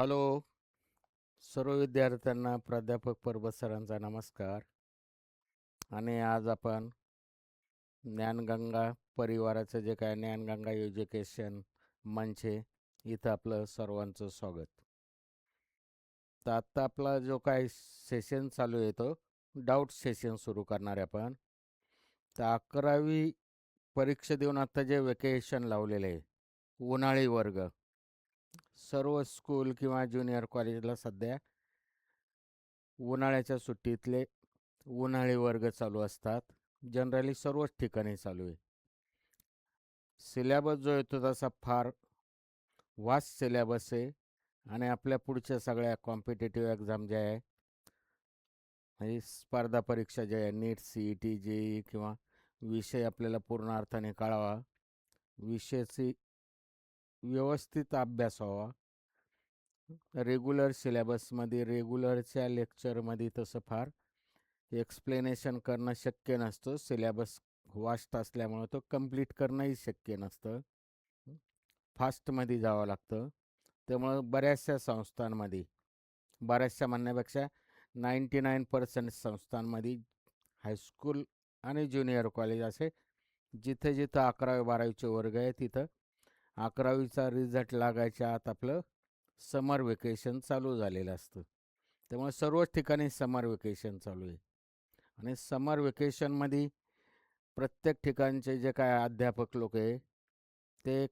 Hello. सर्व विद्यार्थ्यांना प्राध्यापक परबत सरांचा नमस्कार. आणि आज आपण ज्ञानगंगा परिवाराचं जे काय ज्ञानगंगा एज्युकेशन मंच आहे, इथं आपलं सर्वांचं स्वागत. तर आत्ता आपला जो काय सेशन चालू आहे तो डाऊट सेशन सुरू करणार आहे आपण. तर 11वी परीक्षा देऊन आत्ता जे वेकेशन लावलेलं आहे, उन्हाळी वर्ग, सर्व स्कूल किंवा ज्युनियर कॉलेजला सध्या उन्हाळ्याच्या सुट्टीतले उन्हाळी वर्ग चालू असतात. जनरली सर्वच ठिकाणी चालू आहे. सिलेबस जो येतो तसा फार वास्ट सिलेबस आहे आणि आपल्या पुढच्या सगळ्या कॉम्पिटेटिव्ह एक्झाम ज्या आहे, म्हणजे स्पर्धा परीक्षा ज्या आहे, नीट, CET, JEE किंवा विषय आपल्याला पूर्ण अर्थाने कळावा, विषयाची व्यवस्थित अभ्यास व्हावा. रेग्युलर सिलेबसमध्ये रेग्युलरच्या लेक्चरमध्ये तसं फार एक्सप्लेनेशन करणं शक्य नसतं. सिलेबस वास्ट असल्यामुळं तो कंप्लीट करणंही शक्य नसतं. फास्टमध्ये जावं लागतं. त्यामुळं बऱ्याचशा संस्थांमध्ये, बऱ्याचशा म्हणण्यापेक्षा 99% संस्थांमध्ये हायस्कूल आणि ज्युनियर कॉलेज असे जिथे जिथं 11वी-12वीचे वर्ग आहे, तिथं 11वीचा रिझल्ट लागायच्या आत आपलं समर वेकेशन चालू झालेलं असतं. त्यामुळे सर्वच ठिकाणी समर वेकेशन चालू आहे. आणि समर वेकेशनमध्ये प्रत्येक ठिकाणचे जे काय अध्यापक लोक आहे, ते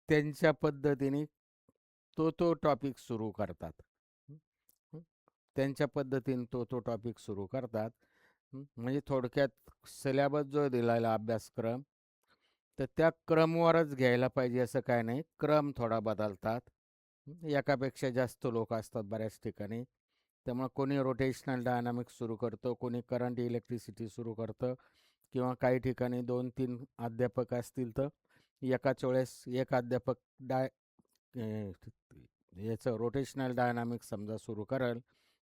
त्यांच्या पद्धतीने तो टॉपिक सुरू करतात. त्यांच्या पद्धतीने तो टॉपिक सुरू करतात. म्हणजे थोडक्यात सिलेबस जो दिलेला अभ्यासक्रम, तर त्या क्रमवारच घ्यायला पाहिजे असं काय नाही. क्रम थोडा बदलतात. एकापेक्षा जास्त लोक असतात बऱ्याच ठिकाणी. त्यामुळे कोणी रोटेशनल डायनामिक्स सुरू करतं, कोणी करंट इलेक्ट्रिसिटी सुरू करतं, किंवा काही ठिकाणी 2-3 अध्यापक असतील तर एकाच वेळेस एक अध्यापक याचं रोटेशनल डायनामिक्स समजा सुरू करेल,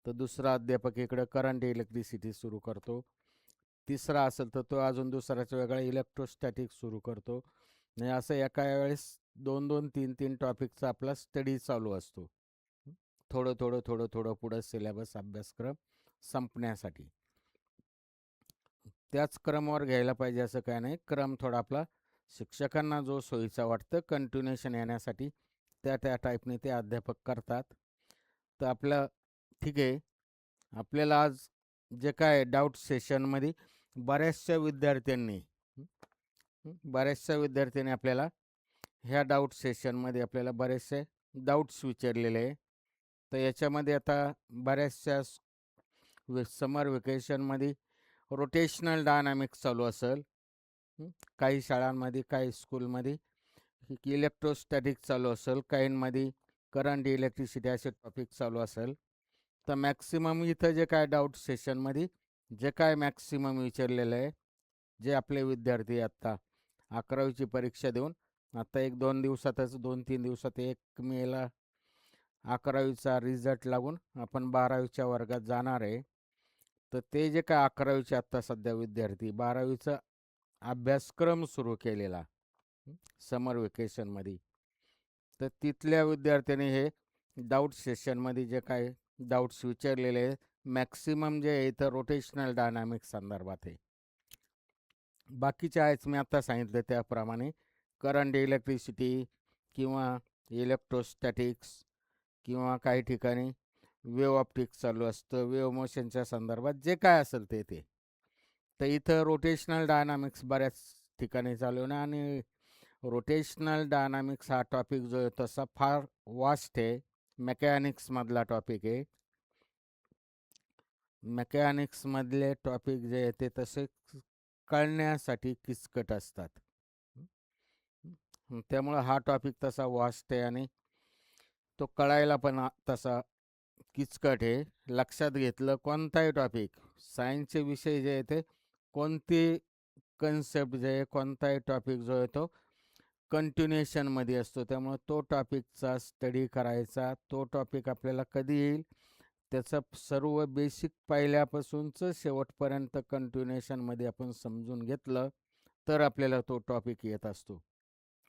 तर दुसरा अध्यापक इकडं करंट इलेक्ट्रिसिटी सुरू करतो. तिसरा असेल तर तो अजून दुसराच वेगळा इलेक्ट्रोस्टॅटिक सुरू करतो. आणि असं एका वेळेस 2-2, 3-3 टॉपिकचा आपला स्टडी चालू असतो. थोडं थोडं थोडं थोडं पुढं सिलेबस अभ्यासक्रम संपण्यासाठी. त्याच क्रमवर घ्यायला पाहिजे असं काय नाही. क्रम थोडा आपला शिक्षकांना जो सोयीचा वाटतं कंटिन्युएशन येण्यासाठी त्या टाईपने ते अध्यापक करतात. तर आपलं ठीक आहे. आपल्याला आज जे काय डाऊट सेशनमध्ये बऱ्याचशा विद्यार्थ्यांनी आपल्याला ह्या डाऊट सेशनमध्ये आपल्याला बरेचसे डाऊट्स विचारलेले आहे. तर याच्यामध्ये आता बऱ्याचशा समर वेकेशनमध्ये रोटेशनल डायनामिक्स चालू असेल. काही शाळांमध्ये, काही स्कूलमध्ये इलेक्ट्रोस्टॅटिक चालू असेल, काहींमध्ये करंट इलेक्ट्रिसिटी असे टॉपिक चालू असेल. तर मॅक्सिमम इथं जे काय डाऊट सेशनमध्ये जे काय मॅक्सिमम विचारलेलं आहे, जे आपले विद्यार्थी आत्ता 11वीची परीक्षा देऊन आता 1-2 दिवसातच, 2-3 दिवसात 1 मेला 11वीचा रिझल्ट लागून आपण 12वीच्या वर्गात जाणार आहे. तर ते जे काय 11वीचे आत्ता सध्या विद्यार्थी 12वीचा अभ्यासक्रम सुरू केलेला समर वेकेशनमध्ये, तर तिथल्या विद्यार्थ्यांनी हे डाऊट सेशनमध्ये जे काय डाऊट्स विचारलेले आहे, मॅक्सिमम जे आहे इथं रोटेशनल डायनामिक्स संदर्भात आहे. बाकीचे आहेच मी आता सांगितलं त्याप्रमाणे करंट इलेक्ट्रिसिटी किंवा इलेक्ट्रोस्टॅटिक्स किंवा काही ठिकाणी वेव्ह ऑप्टिक्स चालू असतं, वेव्ह मोशनच्या संदर्भात जे काय असेल ते. तर इथं रोटेशनल डायनामिक्स बऱ्याच ठिकाणी चालू आहे आणि रोटेशनल डायनामिक्स हा टॉपिक जो आहे तसा फार वास्ट आहे. मेकॅनिक्समधला टॉपिक आहे. मेकॅनिक्समधले टॉपिक जे आहे ते तसे कळण्यासाठी किचकट असतात. त्यामुळं हा टॉपिक तसा वास्ट आहे आणि तो कळायला पण तसा किचकट आहे. लक्षात घेतलं कोणताही टॉपिक, सायन्सचे विषय जे आहे ते कोणती कन्सेप्ट जे आहे, कोणताही टॉपिक जो आहे तो कंटिन्युएशनमध्ये असतो. त्यामुळं तो टॉपिकचा स्टडी करायचा, तो टॉपिक आपल्याला कधी येईल त्याचं सर्व बेसिक पहिल्यापासूनचं शेवटपर्यंत कंटिन्युएशनमध्ये आपण समजून घेतलं तर आपल्याला तो टॉपिक येत असतो.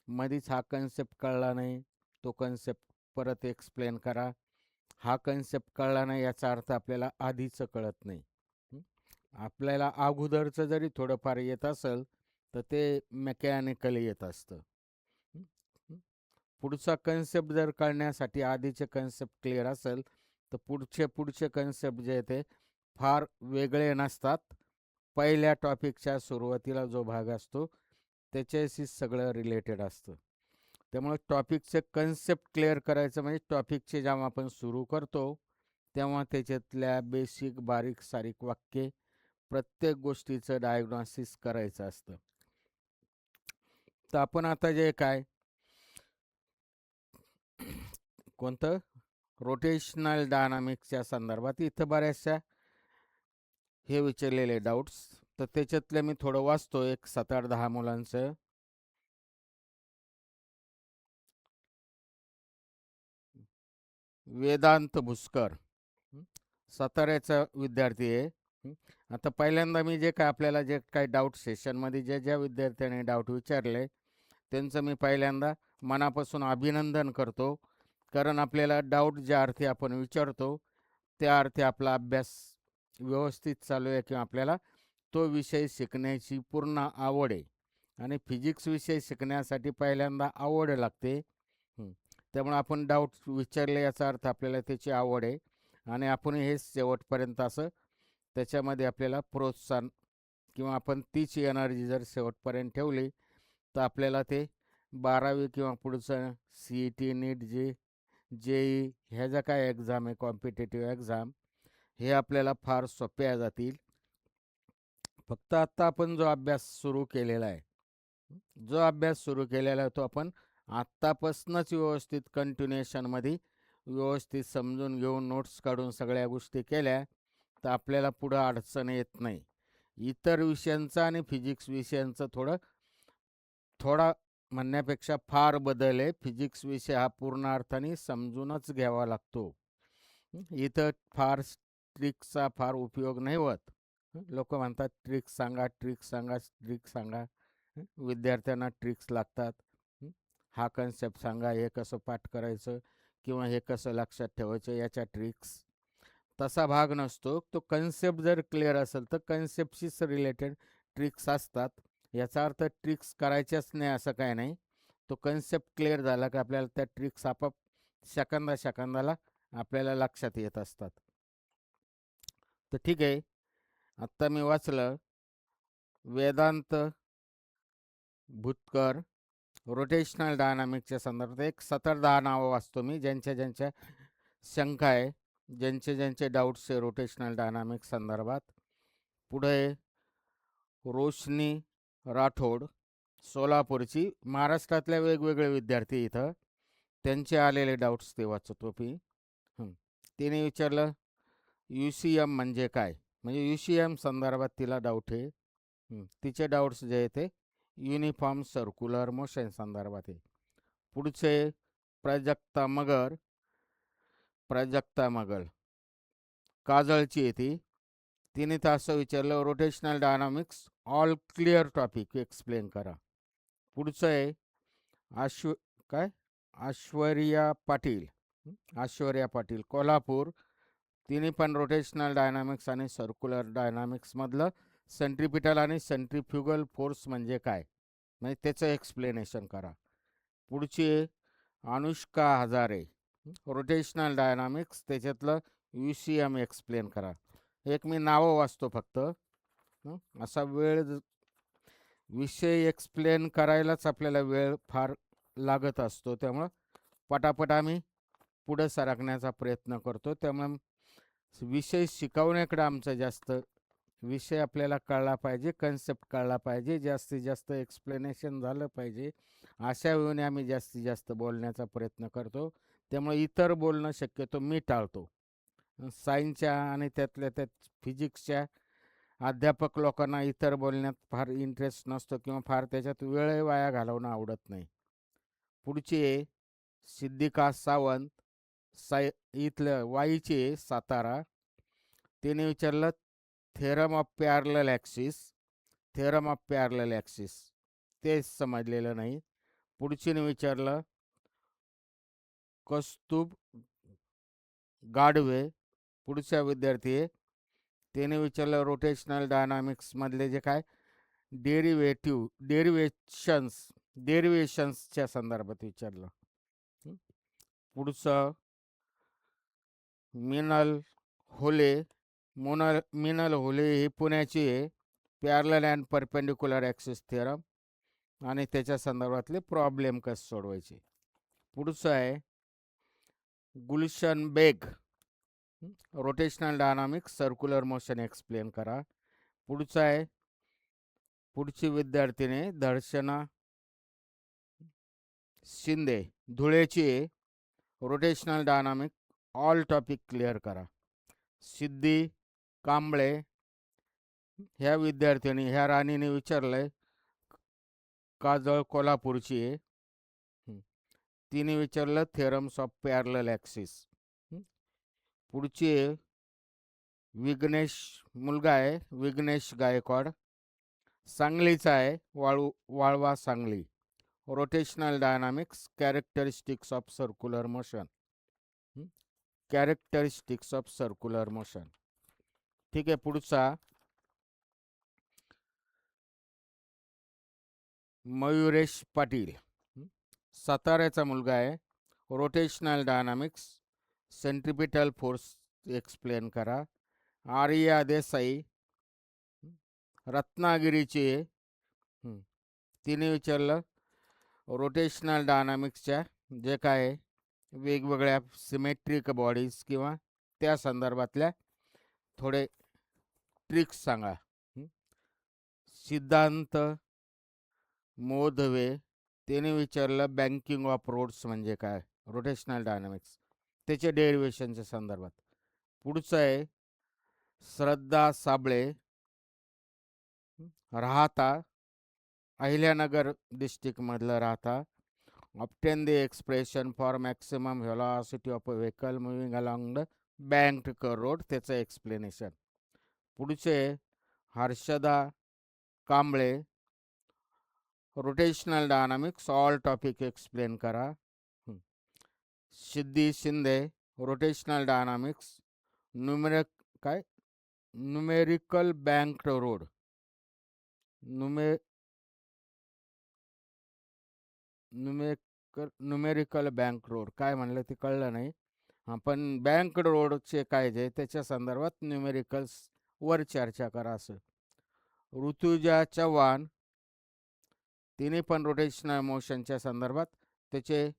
मधीच हा कन्सेप्ट कळला नाही, तो कन्सेप्ट परत एक्सप्लेन करा. हा कन्सेप्ट कळला नाही याचा अर्थ आपल्याला आधीचं कळत नाही. आपल्याला अगोदरचं जरी थोडंफार येत असेल तर ते मेकॅनिकली येत असतं. पुढचा कन्सेप्ट जर कळण्यासाठी आधीचे कन्सेप्ट क्लिअर असेल तर पुढचे कन्सेप्ट जे ते फार वेगळे नसतात. पहिल्या टॉपिकच्या सुरुवातीला जो भाग असतो त्याच्याशी सगळं रिलेटेड असतं. त्यामुळे टॉपिकचे कन्सेप्ट क्लिअर करायचं म्हणजे टॉपिकचे जेव्हा आपण सुरू करतो तेव्हा त्याच्यातल्या बेसिक बारीक सारीक वाक्ये प्रत्येक गोष्टीचं डायग्नॉसिस करायचं असतं. तर आपण आता जे काय कोणतं रोटेशनल डायनामिक्सच्या संदर्भात इथं बऱ्याचशा हे विचारलेले डाऊट्स, तर त्याच्यातले मी थोडं वाचतो. एक 7-8-10 मुलांचं. वेदांत भुस्कर साताऱ्याचा विद्यार्थी आहे. आता पहिल्यांदा मी जे काय आपल्याला जे काही डाऊट सेशनमध्ये ज्या विद्यार्थ्यांनी डाऊट विचारले त्यांचं मी पहिल्यांदा मनापासून अभिनंदन करतो. कारण आपल्याला डाऊट ज्या अर्थी आपण विचारतो त्या अर्थी आपला अभ्यास व्यवस्थित चालू आहे किंवा आपल्याला तो विषय शिकण्याची पूर्ण आवड आहे. आणि फिजिक्स विषय शिकण्यासाठी पहिल्यांदा आवड लागते. त्यामुळे आपण डाऊट विचारले याचा अर्थ आपल्याला त्याची आवड आहे आणि आपण हे शेवटपर्यंत असं त्याच्यामध्ये आपल्याला प्रोत्साहन किंवा आपण तीच एनर्जी जर शेवटपर्यंत ठेवली तर आपल्याला ते 12वी किंवा पुढचं CET नीट JEE ह्या ज्या काय एक्झाम आहे कॉम्पिटेटिव्ह एक्झाम हे आपल्याला फार सोप्या जातील. फक्त आत्ता आपण जो अभ्यास सुरू केलेला आहे तो आपण आत्तापासूनच व्यवस्थित कंटिन्युएशनमध्ये व्यवस्थित समजून घेऊन नोट्स काढून सगळ्या गोष्टी केल्या तर आपल्याला पुढं अडचण येत नाही. इतर विषयांचं आणि फिजिक्स विषयांचं थोडा म्हणण्यापेक्षा फार बदल आहे. फिजिक्स विषय हा पूर्ण अर्थाने समजूनच घ्यावा लागतो. इथं फार ट्रिक्सचा फार उपयोग नाही होत. लोक म्हणतात ट्रिक्स सांगा. विद्यार्थ्यांना ट्रिक्स लागतात. हा कन्सेप्ट सांगा, हे कसं पाठ करायचं किंवा हे कसं लक्षात ठेवायचं याच्या ट्रिक्स. तसा भाग नसतो. तो कन्सेप्ट जर क्लिअर असेल तर कन्सेप्टशीच रिलेटेड ट्रिक्स असतात. याचा अर्थ ट्रिक्स करायच्याच नाही असं काय नाही. तो कन्सेप्ट क्लिअर झाला की आपल्याला त्या ट्रिक्स आपोआप सेकंदाला आपल्याला लक्षात येत असतात. तर ठीक आहे. आत्ता मी वाचलं वेदांत भुतकर रोटेशनल डायनामिक्सच्या संदर्भात एक 7-10 नावं वाचतो मी ज्यांच्या शंका आहे, ज्यांचे डाऊट्स आहे रोटेशनल डायनामिक्स संदर्भात. पुढे रोशनी राठोड सोलापूरची, महाराष्ट्रातल्या वेगवेगळे विद्यार्थी इथं त्यांचे आलेले डाऊट्स ते वाचतो मी. तिने विचारलं UCM म्हणजे काय, म्हणजे UCM संदर्भात तिला डाऊट आहे. तिचे डाऊट्स जे आहे ते युनिफॉर्म सर्क्युलर मोशन संदर्भात आहे. पुढचे प्राजक्ता मगर काजळची येते. तिने तर असं विचारलं rotational dynamics all clear topic explain करा. पुढचं आहे ऐश्वर्या पाटील कोल्हापूर. तिने पण रोटेशनल डायनामिक्स आणि सर्क्युलर डायनामिक्समधलं सेंट्रिपिटल आणि सेंट्रिफ्युगल फोर्स म्हणजे काय, म्हणजे त्याचं एक्सप्लेनेशन करा. पुढची अनुष्का हजारे रोटेशनल डायनामिक्स त्याच्यातलं UCM एक्सप्लेन करा. एक मी नावं वाचतो फक्त. असा विषय एक्सप्लेन करायलाच आपल्याला वेळ फार लागत असतो. त्यामुळं पटापट आम्ही पुढं सरकण्याचा प्रयत्न करतो. त्यामुळे विषय शिकवण्याकडे आमचं जास्त विषय आपल्याला कळला पाहिजे, कन्सेप्ट कळला पाहिजे, जास्तीत जास्त एक्सप्लेनेशन झालं पाहिजे, अशा वेळी आम्ही जास्तीत जास्त बोलण्याचा प्रयत्न करतो. त्यामुळे इतर बोलणं शक्यतो मी टाळतो. सायन्सच्या आणि त्यातल्या त्यात फिजिक्सच्या अध्यापक लोकांना इतर बोलण्यात फार इंटरेस्ट नसतो किंवा फार त्याच्यात वेळ वाया घालवणं आवडत नाही. पुढची आहे सिद्धिका सावंत इथलं वाईचे सातारा. तिने विचारलं थेरम ऑफ पॅरलल ॲक्सिस तेच समजलेलं नाही. पुढचीने विचारलं कौस्तुभ गाढवे. पुढचा विद्यार्थी आहे, त्याने विचारलं रोटेशनल डायनामिक्समधले जे काय डेरिवेशन्सच्या संदर्भात विचारलं. पुढचं मिनल होले ही पुण्याची आहे. Parallel and perpendicular axis theorem आणि त्याच्या संदर्भातले प्रॉब्लेम कसे सोडवायचे. पुढचं आहे Gulshan Baig, rotational dynamics circular motion explain करा. पुढचं आहे, पुढची विद्यार्थिनी दर्शना शिंदे, धुळेची, rotational dynamic all topic clear करा. सिद्धी कांबळे ह्या विद्यार्थिनी, ह्या राणीने विचारलंय, काजळ कोल्हापूरची आहे. तिने विचारलं थेरम्स ऑफ पॅरलल ॲक्सिस. पुढची विघ्नेश मुलगा आहे, विघ्नेश गायकवाड, सांगलीचा आहे, Walwa Sangli. Rotational dynamics characteristics of circular motion. Characteristics of circular motion. ठीक आहे. पुढचा मयुरेश पाटील, साताऱ्याचा मुलगा आहे. Rotational dynamics centripetal force explain करा. आर्या देसाई रत्नागिरीची, तिने विचारलं रोटेशनल डायनामिक्सच्या जे काय वेगवेगळ्या सिमेट्रिक बॉडीज किंवा त्या संदर्भातल्या थोडे ट्रिक्स सांगा. सिद्धांत मोधवे, त्याने विचारलं बँकिंग ऑफ रोड्स म्हणजे काय, रोटेशनल डायनामिक्स त्याचे डेरिवेशनच्या संदर्भात. पुढचं आहे श्रद्धा साबळे, राहता अहिल्यानगर डिस्ट्रिक्टमधलं Rahata. Obtain the expression for maximum velocity of a vehicle moving along the banked curve road, त्याचं एक्सप्लेनेशन. पुढचे Harshada Kamble, rotational dynamics all topic explain करा. Siddhi Shinde, rotational dynamics numerical banked road. Numerical bank road काय म्हणलं ते कळलं नाही. पण बँक रोडचे काय जे त्याच्या संदर्भात न्यूमेरिकल्स वर चर्चा करा असं. ऋतुजा चव्हाण, तिने पण रोटेशनल मोशनच्या संदर्भात त्याचे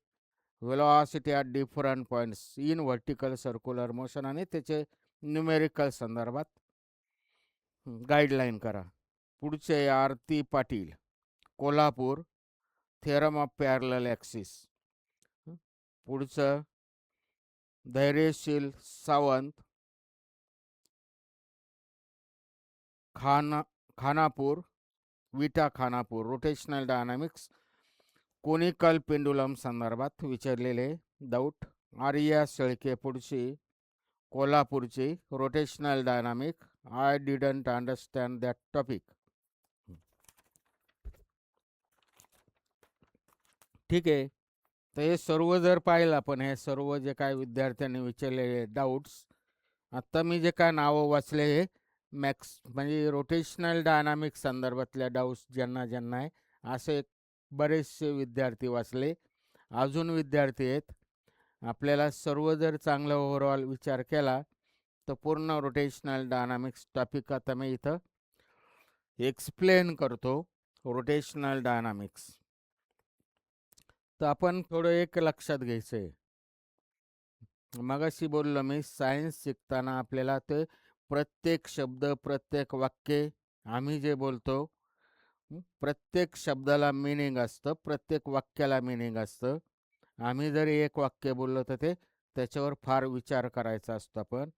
velocity at different points in vertical circular motion आणि त्याचे न्यूमेरिकल संदर्भात गाईडलाईन करा. पुढचे Aarti Patil, Kolhapur, theorem of parallel axis. पुढचं Dhairyasheel Sawant, Khanapur, Vita Khanapur, rotational dynamics conical pendulum संदर्भात विचारलेले डाऊट. आर्या शेळके पुढची, कोल्हापूरची, rotational dynamic I didn't understand that topic. ठीक आहे. तर हे सर्व जर पाहिलं आपण, हे सर्व जे काय विद्यार्थ्यांनी विचारलेले डाऊट्स, आत्ता मी जे काय नावं वाचले हे म्हणजे रोटेशनल डायनामिक संदर्भातल्या डाऊट्स ज्यांना आहे असे बरेचसे विद्यार्थी वाचले. अजून विद्यार्थी आहेत. आपल्याला सर्व जर चांगला ओव्हरऑल विचार केला तर पूर्ण रोटेशनल डायनामिक्स टॉपिक आता मी इथं एक्सप्लेन करतो. रोटेशनल डायनामिक्स तर आपण थोडं एक लक्षात घ्यायचं आहे. मगाशी बोललो मी, सायन्स शिकताना आपल्याला ते प्रत्येक शब्द, प्रत्येक वाक्य आम्ही जे बोलतो प्रत्येक शब्दाला मिनिंग असतं, प्रत्येक वाक्याला मिनिंग असतं. आम्ही जर एक वाक्य बोललो तर ते त्याच्यावर फार विचार करायचा असतो आपण.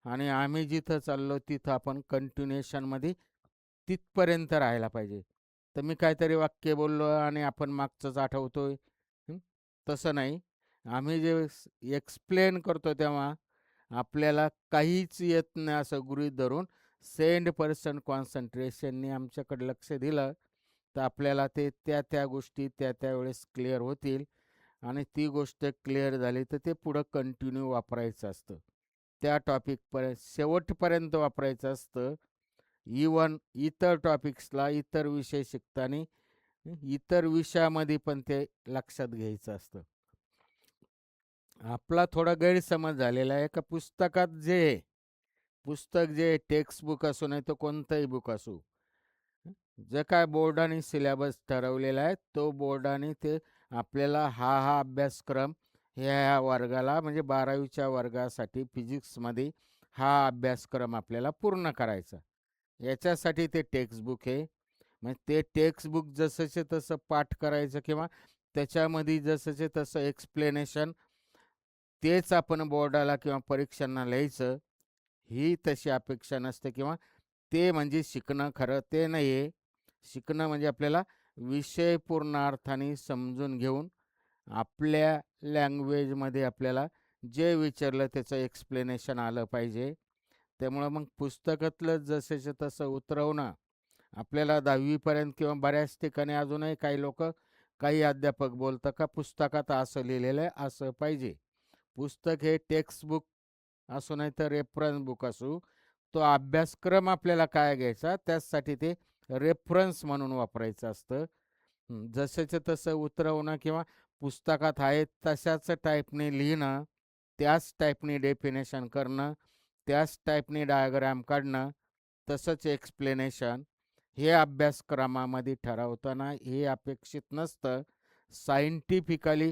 आणि आम्ही जिथं चाललो तिथं आपण कंटिन्युएशनमध्ये तिथपर्यंत राहायला पाहिजे. तर मी काहीतरी वाक्य बोललो आणि आपण मागचंच आठवतोय तसं नाही. आम्ही जे एक्सप्लेन करतो तेव्हा आपल्याला काहीच येत नाही असं गृहीत धरून 100% कॉन्सन्ट्रेशनने आमच्याकडे लक्ष दिलं तर आपल्याला ते त्या गोष्टी त्या वेळेस क्लिअर होतील. आणि ती गोष्ट क्लिअर झाली तर ते पुढं कंटिन्यू वापरायचं असतं. त्या टॉपिकपर्यंत शेवटपर्यंत वापरायचं असतं. इवन इतर टॉपिक्सला, इतर विषय शिकताना इतर विषयामध्ये पण ते लक्षात घ्यायचं असतं. आपला थोडा गैरसमज झालेला आहे का पुस्तकात पुस्तक जे टेक्स्ट बुक असो नाही तर कोणतंही बुक असो, जे काय बोर्डाने सिलेबस ठरवलेला आहे तो बोर्डाने ते आपल्याला हा अभ्यासक्रम ह्या वर्गाला म्हणजे 12वीच्या वर्गासाठी फिजिक्समध्ये हा अभ्यासक्रम आपल्याला पूर्ण करायचा. याच्यासाठी ते टेक्स्ट बुक आहे. मग ते टेक्स्ट बुक जसंचे तसं पाठ करायचं किंवा त्याच्यामध्ये जसंचे तसं एक्सप्लेनेशन तेच आपण बोर्डाला किंवा परीक्षांना लिहायचं, ही तशी अपेक्षा नसते किंवा ते म्हणजे शिकणं खरं ते नाही आहे. शिकणं म्हणजे आपल्याला विषय पूर्ण अर्थाने समजून घेऊन आपल्या लँग्वेजमध्ये आपल्याला जे विचारलं त्याचं एक्सप्लेनेशन आलं पाहिजे. त्यामुळं मग पुस्तकातलं जसंच्या तसं उतरवणं आपल्याला 10वीपर्यंत किंवा बऱ्याच ठिकाणी अजूनही काही लोकं, काही अध्यापक बोलतात का पुस्तकात असं लिहिलेलं आहे, असं पाहिजे. पुस्तक हे टेक्स्ट बुक असो नाही तर रेफरन्स बुक असो, तो अभ्यासक्रम आपल्याला काय घ्यायचा त्याचसाठी ते रेफरन्स म्हणून वापरायचं असतं. जसंच्या तसं उतरवणं किंवा पुस्तकात आहे तशाच टाईपने लिहिणं, त्याच टाईपने डेफिनेशन करणं, त्याच टाईपने डायग्राम काढणं, तसंच एक्सप्लेनेशन हे अभ्यासक्रमामध्ये ठरवताना हे अपेक्षित नसतं. सायंटिफिकली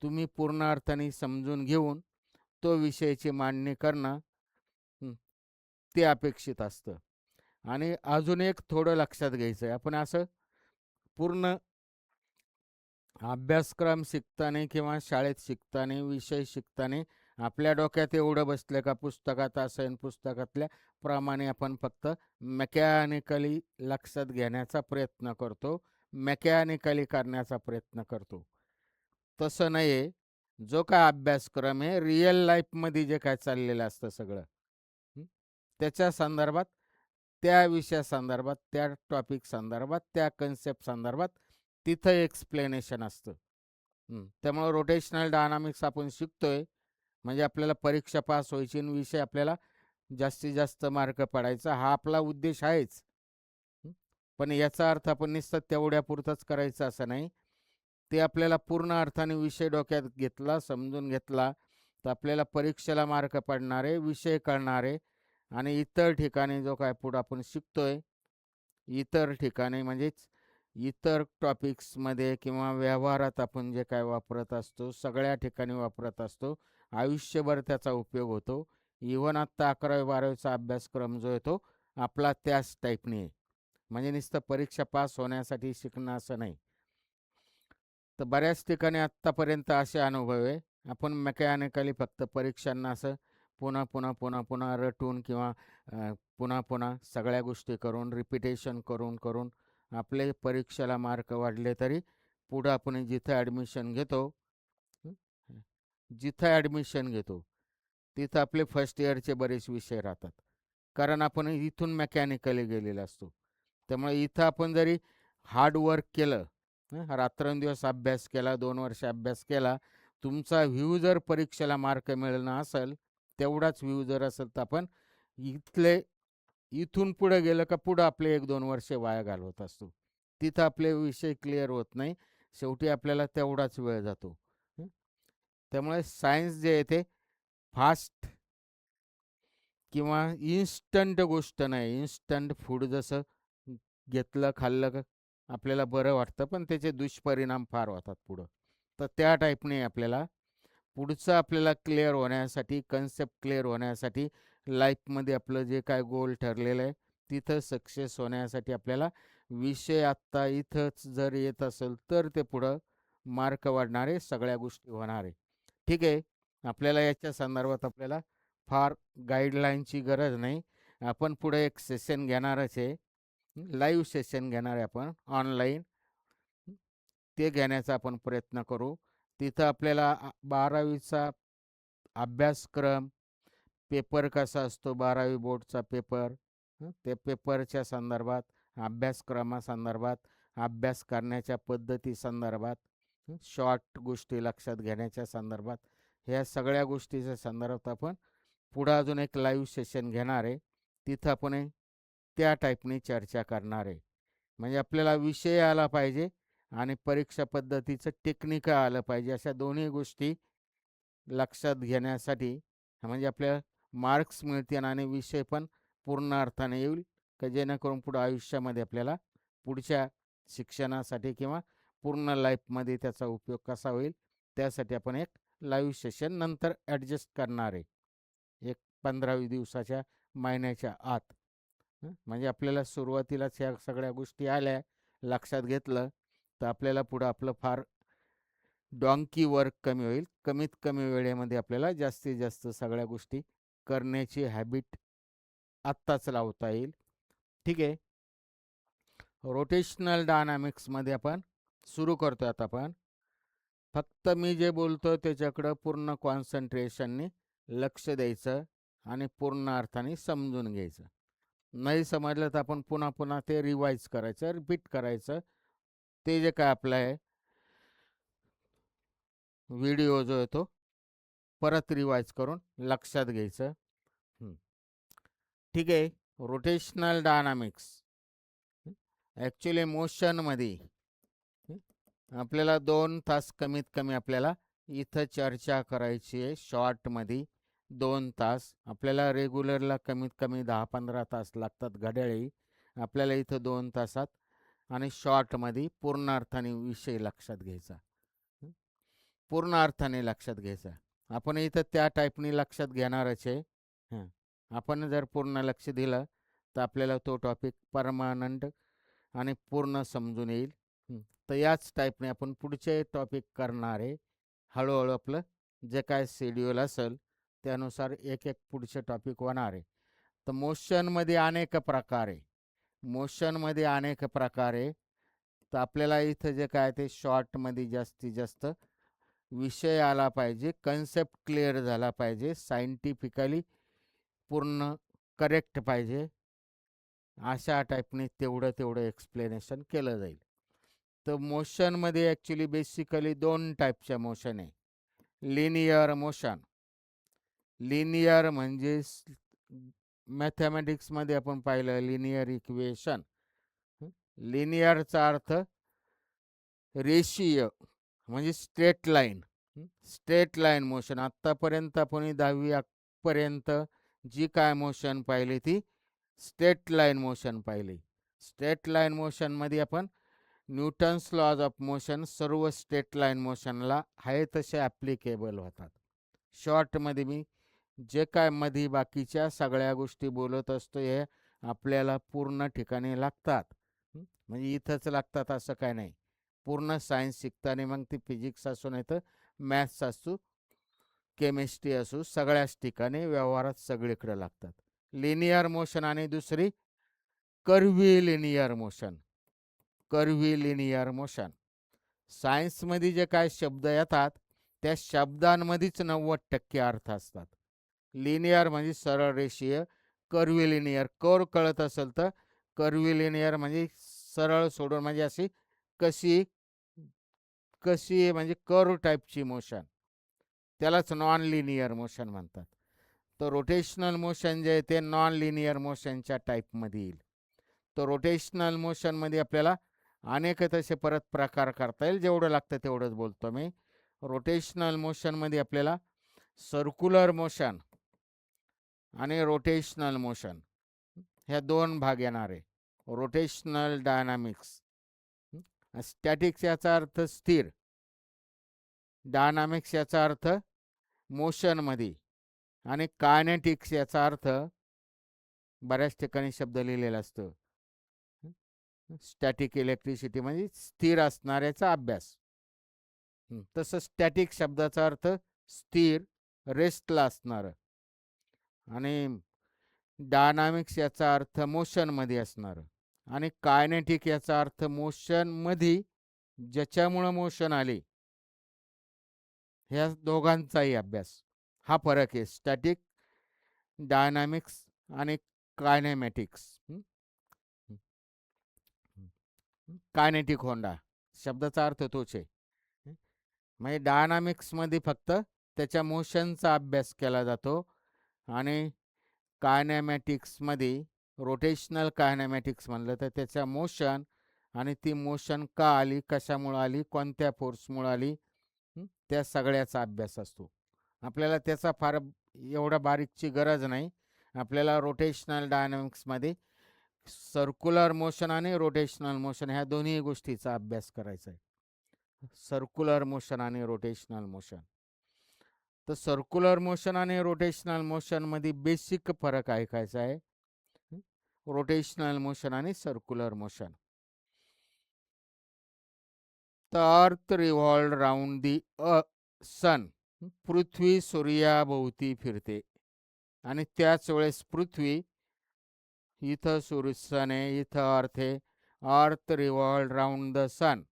तुम्ही पूर्ण अर्थाने समजून घेऊन तो विषयाची मांडणी करणं हं, ते अपेक्षित असतं. आणि अजून एक थोडं लक्षात घ्यायचं आहे. आपण असं पूर्ण अभ्यासक्रम शिकताना किंवा शाळेत शिकताना, विषय शिकताना आपल्या डोक्यात एवढं बसलं का पुस्तकात असं आहे पुस्तकातल्या प्रमाणे आपण फक्त मेकॅनिकली लक्षात घेण्याचा प्रयत्न करतो, मेकॅनिकली करण्याचा प्रयत्न करतो. तसं नाही आहे. जो काय अभ्यासक्रम आहे रिअल लाईफमध्ये जे काय चाललेलं असतं सगळं, हं, त्याच्या संदर्भात, त्या विषयासंदर्भात, त्या टॉपिक संदर्भात, त्या कन्सेप्ट संदर्भात तिथं एक्सप्लेनेशन असतं. त्यामुळं रोटेशनल डायनामिक्स आपण शिकतोय म्हणजे आपल्याला परीक्षा पास व्हायची आणि विषय आपल्याला जास्तीत जास्त मार्क पडायचा हा आपला उद्देश आहेच. हं. पण याचा अर्थ आपण नुसतं तेवढ्यापुरतंच करायचं असं नाही. ते आपल्याला पूर्ण अर्थाने विषय डोक्यात घेतला, समजून घेतला, तर आपल्याला परीक्षेला मार्क पडणारे, विषय कळणारे आणि इतर ठिकाणी जो काय पुढं आपण शिकतोय, इतर ठिकाणी म्हणजेच इतर टॉपिक्समध्ये किंवा व्यवहारात आपण जे काय वापरत असतो, सगळ्या ठिकाणी वापरत असतो. आयुष्यभर त्याचा उपयोग होतो. इव्हन आत्ता 11वी-12वीचा अभ्यासक्रम जो आहे तो आपला त्याच टाईपने आहे. म्हणजे नुसतं परीक्षा पास होण्यासाठी शिकणं असं नाही. तर बऱ्याच ठिकाणी आत्तापर्यंत असे अनुभव आहे. आपण मेकॅनिकली फक्त परीक्षांना असं पुन्हा रटून किंवा पुन्हा सगळ्या गोष्टी करून, रिपिटेशन करून आपले परीक्षेला मार्क वाढले तरी पुढं आपण हं, जिथं ॲडमिशन घेतो, तिथं आपले फर्स्ट इयरचे बरेच विषय राहतात. कारण आपण इथून मेकॅनिकली गेलेलो असतो. त्यामुळे इथं आपण जरी हार्ड वर्क केलं, रात्रंदिवस अभ्यास केला, 2 वर्ष अभ्यास केला, तुमचा व्ह्यू जर परीक्षेला मार्क मिळणं असेल, तेवढाच व्ह्यू जर असेल, तर आपण इथले इथून पुढे गेलं का पुढं आपले 1-2 वर्ष वाया घालवत असतो. तिथं आपले विषय क्लिअर होत नाही. शेवटी आपल्याला तेवढाच वेळ जातो. हं. त्यामुळे सायन्स जे आहे ते फास्ट किंवा इन्स्टंट गोष्ट नाही. इन्स्टंट फूड जसं घेतलं, खाल्लं का आपल्याला बरं वाटतं, पण त्याचे दुष्परिणाम फार होतात पुढं. तर त्या टाईपने आपल्याला पुढचं आपल्याला क्लिअर होण्यासाठी, कन्सेप्ट क्लिअर होण्यासाठी, लाईफमध्ये आपलं जे काय गोल ठरलेलं आहे, तिथं सक्सेस होण्यासाठी आपल्याला विषय आत्ता इथंच जर येत असेल, तर ते पुढं मार्क वाढणार आहे, सगळ्या गोष्टी होणार आहे. ठीक आहे. आपल्याला याच्या संदर्भात आपल्याला फार गाईडलाईनची गरज नाही. आपण पुढे एक सेशन घेणारच आहे. लाईव्ह सेशन घेणार आहे आपण ऑनलाईन. ते घेण्याचा आपण प्रयत्न करू. तिथं आपल्याला 12वीचा अभ्यासक्रम, पेपर कसा असतो 12वी बोर्डचा पेपर, ते पेपरच्या संदर्भात, अभ्यासक्रमासंदर्भात, अभ्यास करण्याच्या पद्धती संदर्भात शॉर्ट गोष्टी लक्षात घेण्याच्या संदर्भात ह्या सगळ्या गोष्टीच्या संदर्भात आपण पुढं अजून एक लाईव्ह सेशन घेणार आहे. तिथं आपण त्या टाईपने चर्चा करणार आहे. म्हणजे आपल्याला विषय आला पाहिजे आणि परीक्षा पद्धतीचं टेक्निक आलं पाहिजे. अशा दोन्ही गोष्टी लक्षात घेण्यासाठी म्हणजे आपल्याला मार्क्स मिळतील आणि विषय पण पूर्ण अर्थाने येईल, की जेणेकरून पुढं आयुष्यामध्ये आपल्याला पुढच्या शिक्षणासाठी किंवा पूर्ण लाईफमध्ये त्याचा उपयोग कसा होईल, त्यासाठी आपण एक लाईव्ह सेशन नंतर ॲडजस्ट करणार आहे. एक 15-20 दिवसाच्या महिन्याच्या आत. म्हणजे आपल्याला सुरुवातीलाच ह्या सगळ्या गोष्टी आल्या, लक्षात घेतलं, तर आपल्याला पुढं आपलं फार डॉंकी वर्क कमी होईल. कमीत कमी वेळेमध्ये आपल्याला जास्तीत जास्त सगळ्या गोष्टी करण्याची हॅबिट आत्ताच लावता येईल. ठीक आहे. रोटेशनल डायनामिक्समध्ये आपण सुरू करतो आता आपण. फक्त मी जे बोलतो त्याच्याकडं पूर्ण कॉन्सन्ट्रेशनने लक्ष द्यायचं आणि पूर्ण अर्थाने समजून घ्यायचं. नाही समजलं तर आपण पुन्हा पुन्हा ते रिवाईज करायचं, रिपीट करायचं. ते जे काय आपलं आहे व्हिडिओ जो आहे तो परत रिवाईज करून लक्षात घ्यायचं. ठीक आहे. रोटेशनल डायनामिक्स ॲक्च्युली मोशनमध्ये आपल्याला 2 तास कमीत कमी आपल्याला इथं चर्चा करायची आहे. शॉर्टमध्ये 2 तास. आपल्याला रेग्युलरला कमीत कमी 10-15 तास लागतात घड्याळी. आपल्याला इथं 2 तासात आणि शॉर्टमध्ये पूर्ण अर्थाने विषय लक्षात घ्यायचा. पूर्ण अर्थाने लक्षात घ्यायचा. आपण इथं त्या टाईपने लक्षात घेणारच आहे. आपण जर पूर्ण लक्ष दिलं तर आपल्याला तो टॉपिक परमानंट आणि पूर्ण समजून येईल. तर याच टाईपने आपण पुढचे टॉपिक करणार आहे. हळूहळू आपलं जे काय शेड्यूल असेल त्यानुसार एक एक पुढचे टॉपिक होणार आहे. तर मोशनमध्ये अनेक प्रकार आहे. मोशनमध्ये अनेक प्रकार आहे. तर आपल्याला इथं जे काय ते शॉर्टमध्ये जास्तीत जास्त विषय आला पाहिजे, कन्सेप्ट क्लिअर झाला पाहिजे, सायंटिफिकली पूर्ण करेक्ट पाहिजे. अशा टाईपने तेवढं एक्सप्लेनेशन केलं जाईल. तर मोशनमध्ये ॲक्च्युली बेसिकली 2 टाईपच्या मोशन आहे. Linear motion. लिनियर म्हणजे मॅथमॅटिक्समध्ये आपण पाहिलं लिनियर इक्वेशन. लिनियरचा अर्थ रेषीय म्हणजे straight line. Straight line motion. आत्तापर्यंत आपण 10वी पर्यंत जी काय मोशन पाहिली ती स्ट्रेट लाईन मोशन पाहिली. स्ट्रेट लाईन मोशनमध्ये आपण न्यूटन्स लॉज ऑफ मोशन सर्व स्ट्रेट लाईन मोशनला आहे तसे ॲप्लिकेबल होतात. शॉर्टमध्ये मी जे काय मध्ये बाकीच्या सगळ्या गोष्टी बोलत असतो हे आपल्याला पूर्ण ठिकाणी लागतात. म्हणजे इथंच लागतात असं काय नाही. पूर्ण सायन्स शिकताना मग ती फिजिक्स असो नाही तर मॅथ्स असो, केमिस्ट्री असो, सगळ्याच ठिकाणी व्यवहारात सगळीकडे लागतात. लिनियर मोशन आणि दुसरी curvilinear motion. Curvilinear motion. सायन्समध्ये जे काय शब्द येतात त्या शब्दांमध्येच 90% अर्थ असतात. लिनियर म्हणजे सरळ रेषीय, कर्व्ही लिनियर कर्व कळत असेल तर कर्व्ही लिनियर म्हणजे सरळ सोडून म्हणजे अशी कशी कशी म्हणजे कर्व टाईपची मोशन, त्यालाच नॉन लिनियर मोशन म्हणतात. तर रोटेशनल मोशन जे आहे ते नॉन लिनियर मोशनच्या टाईपमध्ये येईल. तर रोटेशनल मोशनमध्ये आपल्याला अनेक तसे परत प्रकार करता येईल. जेवढं लागतं तेवढंच बोलतो मी. रोटेशनल मोशनमध्ये आपल्याला सर्क्युलर मोशन आणि रोटेशनल मोशन ह्या 2 भाग येणार आहे. Rotational dynamics. स्टॅटिक्स याचा अर्थ स्थिर. डायनामिक्स याचा अर्थ मोशनमध्ये आणि कायनेटिक्स याचा अर्थ बऱ्याच ठिकाणी शब्द लिहिलेला असतो. स्टॅटिक इलेक्ट्रिसिटी म्हणजे स्थिर असणाऱ्याचा अभ्यास. तसं स्टॅटिक शब्दाचा अर्थ स्थिर, रेस्टला असणारं. आणि डायनामिक्स याचा अर्थ मोशनमध्ये असणारं. आणि कायनेटिक याचा अर्थ मोशनमध्ये ज्याच्यामुळं मोशन आले ह्या दोघांचाही अभ्यास. हा फरक आहे स्टॅटिक, डायनामिक्स आणि कायनेमॅटिक्स. कायनेटिक होंडा शब्दाचा अर्थ तोच आहे. म्हणजे डायनामिक्समध्ये फक्त त्याच्या मोशनचा अभ्यास केला जातो आणि कायनॅमॅटिक्समध्ये रोटेशनल कायनॅमॅटिक्स म्हणलं तर त्याच्या मोशन आणि ती मोशन का आली, कशामुळं आली, कोणत्या फोर्समुळं आली, त्या सगळ्याचा अभ्यास असतो. आपल्याला त्याचा फार एवढा बारीकची गरज नाही. आपल्याला रोटेशनल डायनॅमिक्समध्ये सर्क्युलर मोशन आणि रोटेशनल मोशन ह्या दोन्ही गोष्टीचा अभ्यास करायचा आहे. सर्क्युलर मोशन आणि रोटेशनल मोशन. तर सर्क्युलर मोशन आणि रोटेशनल मोशनमध्ये बेसिक फरक ऐकायचा आहे. रोटेशनल मोशन आणि circular motion. The earth revolved round the sun. पृथ्वी सूर्याभोवती फिरते आणि त्याच वेळेस पृथ्वी, इथं सन आहे, इथं अर्थ आहे. अर्थ रिव्हॉल्व राऊंड द सन.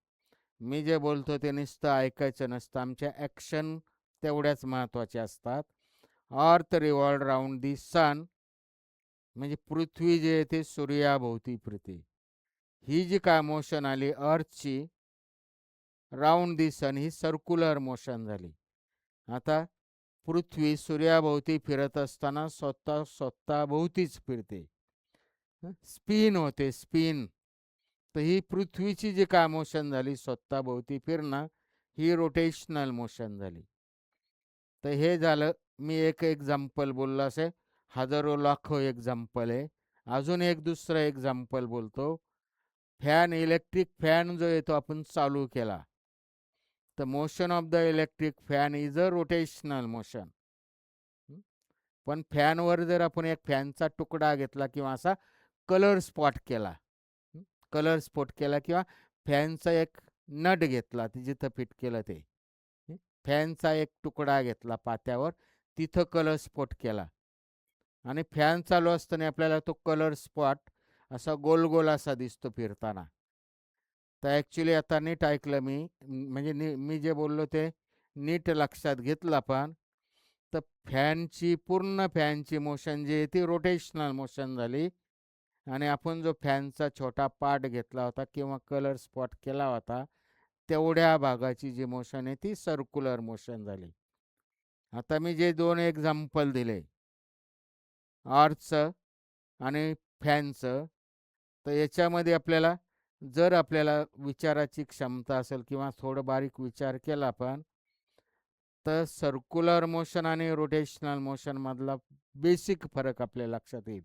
मी जे बोलतो ते नुसतं ऐकायचं नसतं, आमच्या ॲक्शन तेवढ्याच महत्त्वाच्या असतात. अर्थ रिव्हॉल्व राऊंड दी सन म्हणजे पृथ्वी जे आहे ते सूर्याभोवती फिरते. ही जी काय मोशन आली अर्थची round the sun he circular motion झाली. आता पृथ्वी सूर्याभोवती फिरत असताना स्वतःभोवतीच फिरते, स्पिन होते, स्पिन. तर ही पृथ्वीची जी काय मोशन झाली स्वतःभोवती फिरणं, ही रोटेशनल मोशन झाली. तर हे झालं, मी एक एक्झाम्पल बोललो, असे हजारो लाखो एक्झाम्पल आहे. अजून एक दुसरं एक्झाम्पल बोलतो. फॅन, इलेक्ट्रिक फॅन जो येतो आपण चालू केला, तर motion of the electric fan is a rotational motion. पण फॅनवर जर आपण एक फॅनचा तुकडा घेतला किंवा असा कलर स्पॉट केला, कलर स्पॉट केला किंवा फॅनचा एक नट घेतला, जिथं फिट केलं ते, फॅनचा एक तुकडा घेतला पात्यावर, तिथं कलर स्पॉट केला आणि फॅन चालू असताना आपल्याला तो कलर स्पॉट असा गोल गोल असा दिसतो फिरताना. तर ॲक्च्युली आता नीट ऐकलं मी, म्हणजे मी जे बोललो ते नीट लक्षात घेतलं आपण. तर फॅनची मोशन जी आहे ती रोटेशनल मोशन झाली आणि आपण जो फॅनचा छोटा पार्ट घेतला होता किंवा कलर स्पॉट केला होता, तेवढ्या भागाची जी मोशन आहे ती सर्क्युलर मोशन झाली. आता मी जे दोन एक्झाम्पल दिले अर्थचं आणि फॅनचं, तर याच्यामध्ये आपल्याला जर आपल्याला विचाराची क्षमता असेल किंवा थोडं बारीक विचार केला आपण, तर सर्क्युलर मोशन आणि रोटेशनल मोशनमधला बेसिक फरक आपल्या लक्षात येईल.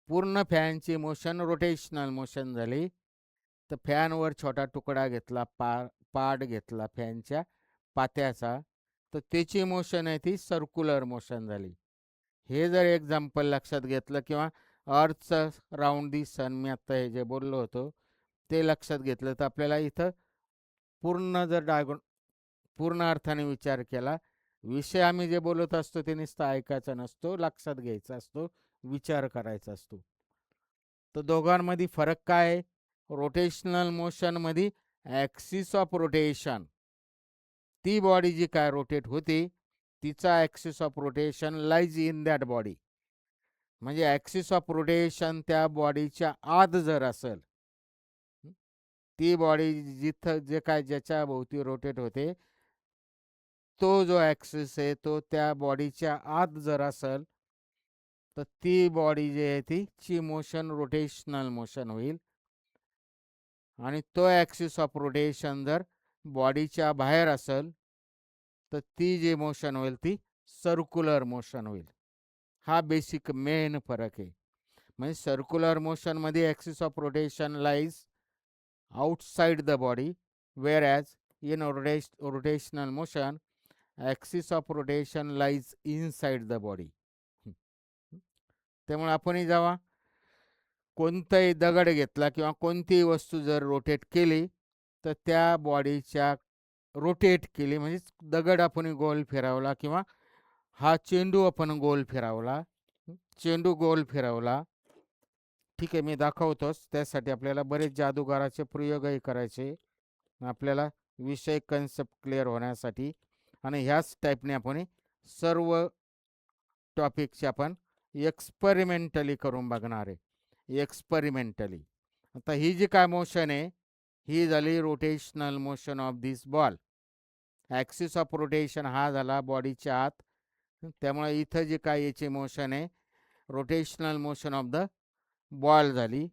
पूर्ण फॅनची मोशन रोटेशनल मोशन झाली. तर फॅनवर छोटा तुकडा घेतला, पार्ट घेतला फॅनच्या पात्याचा, तर त्याची मोशन आहे ती सर्क्युलर मोशन झाली. हे जर एक्झाम्पल लक्षात घेतलं किंवा अर्थचं राऊंड दी सन मी आत्ता हे जे बोललो होतो ते लक्षात घेतलं, तर आपल्याला इथं पूर्ण जर पूर्ण अर्थाने विचार केला, विषय आम्ही जे बोलत असतो ते नुसतं ऐकायचा नसतो, लक्षात घ्यायचा असतो, विचार करायचा असतो. तर दोघांमध्ये फरक काय आहे? रोटेशनल मोशनमध्ये ॲक्सिस ऑफ रोटेशन, ती बॉडी जी काय रोटेट होते तिचा axis of rotation lies in that body. म्हणजे ॲक्सिस ऑफ रोटेशन त्या बॉडीच्या आत जर असेल, ती बॉडी जिथं जे काय ज्याच्या भोवती रोटेट होते, तो जो ॲक्सिस आहे तो त्या बॉडीच्या आत जर असेल, तर ती बॉडी जी आहे तीची मोशन रोटेशनल मोशन होईल आणि तो ॲक्सिस ऑफ रोटेशन जर बॉडीच्या बाहेर असेल, तर ती जी मोशन होईल ती सर्क्युलर मोशन होईल. हा बेसिक मेन फरक आहे. म्हणजे सर्क्युलर मोशनमध्ये axis of rotation lies outside the body, whereas in rotational motion axis of rotation lies inside the body. त्यामुळे आपणही जेव्हा कोणताही दगड घेतला किंवा कोणतीही वस्तू जर रोटेट केली, तर त्या बॉडीच्या रोटेट केली म्हणजे दगड आपण गोल फिरवला किंवा हा चेंडू आपण गोल फिरवला, चेंडू गोल फिरवला. ठीक आहे, मी दाखवतोच. त्यासाठी आपल्याला बरेच जादूगाराचे प्रयोगही करायचे, आपल्याला विषय कन्सेप्ट क्लिअर होण्यासाठी. आणि ह्याच टाईपने आपण सर्व टॉपिकचे आपण एक्सपेरिमेंटली करून बघणार आहे. एक्सपेरिमेंटली आता ही जी काय मोशन आहे ही झाली rotational motion of this ball. Axis of rotation हा झाला बॉडीच्या आत. त्यामुळे इथं जे काय याची मोशन आहे rotational motion of the ball झाली.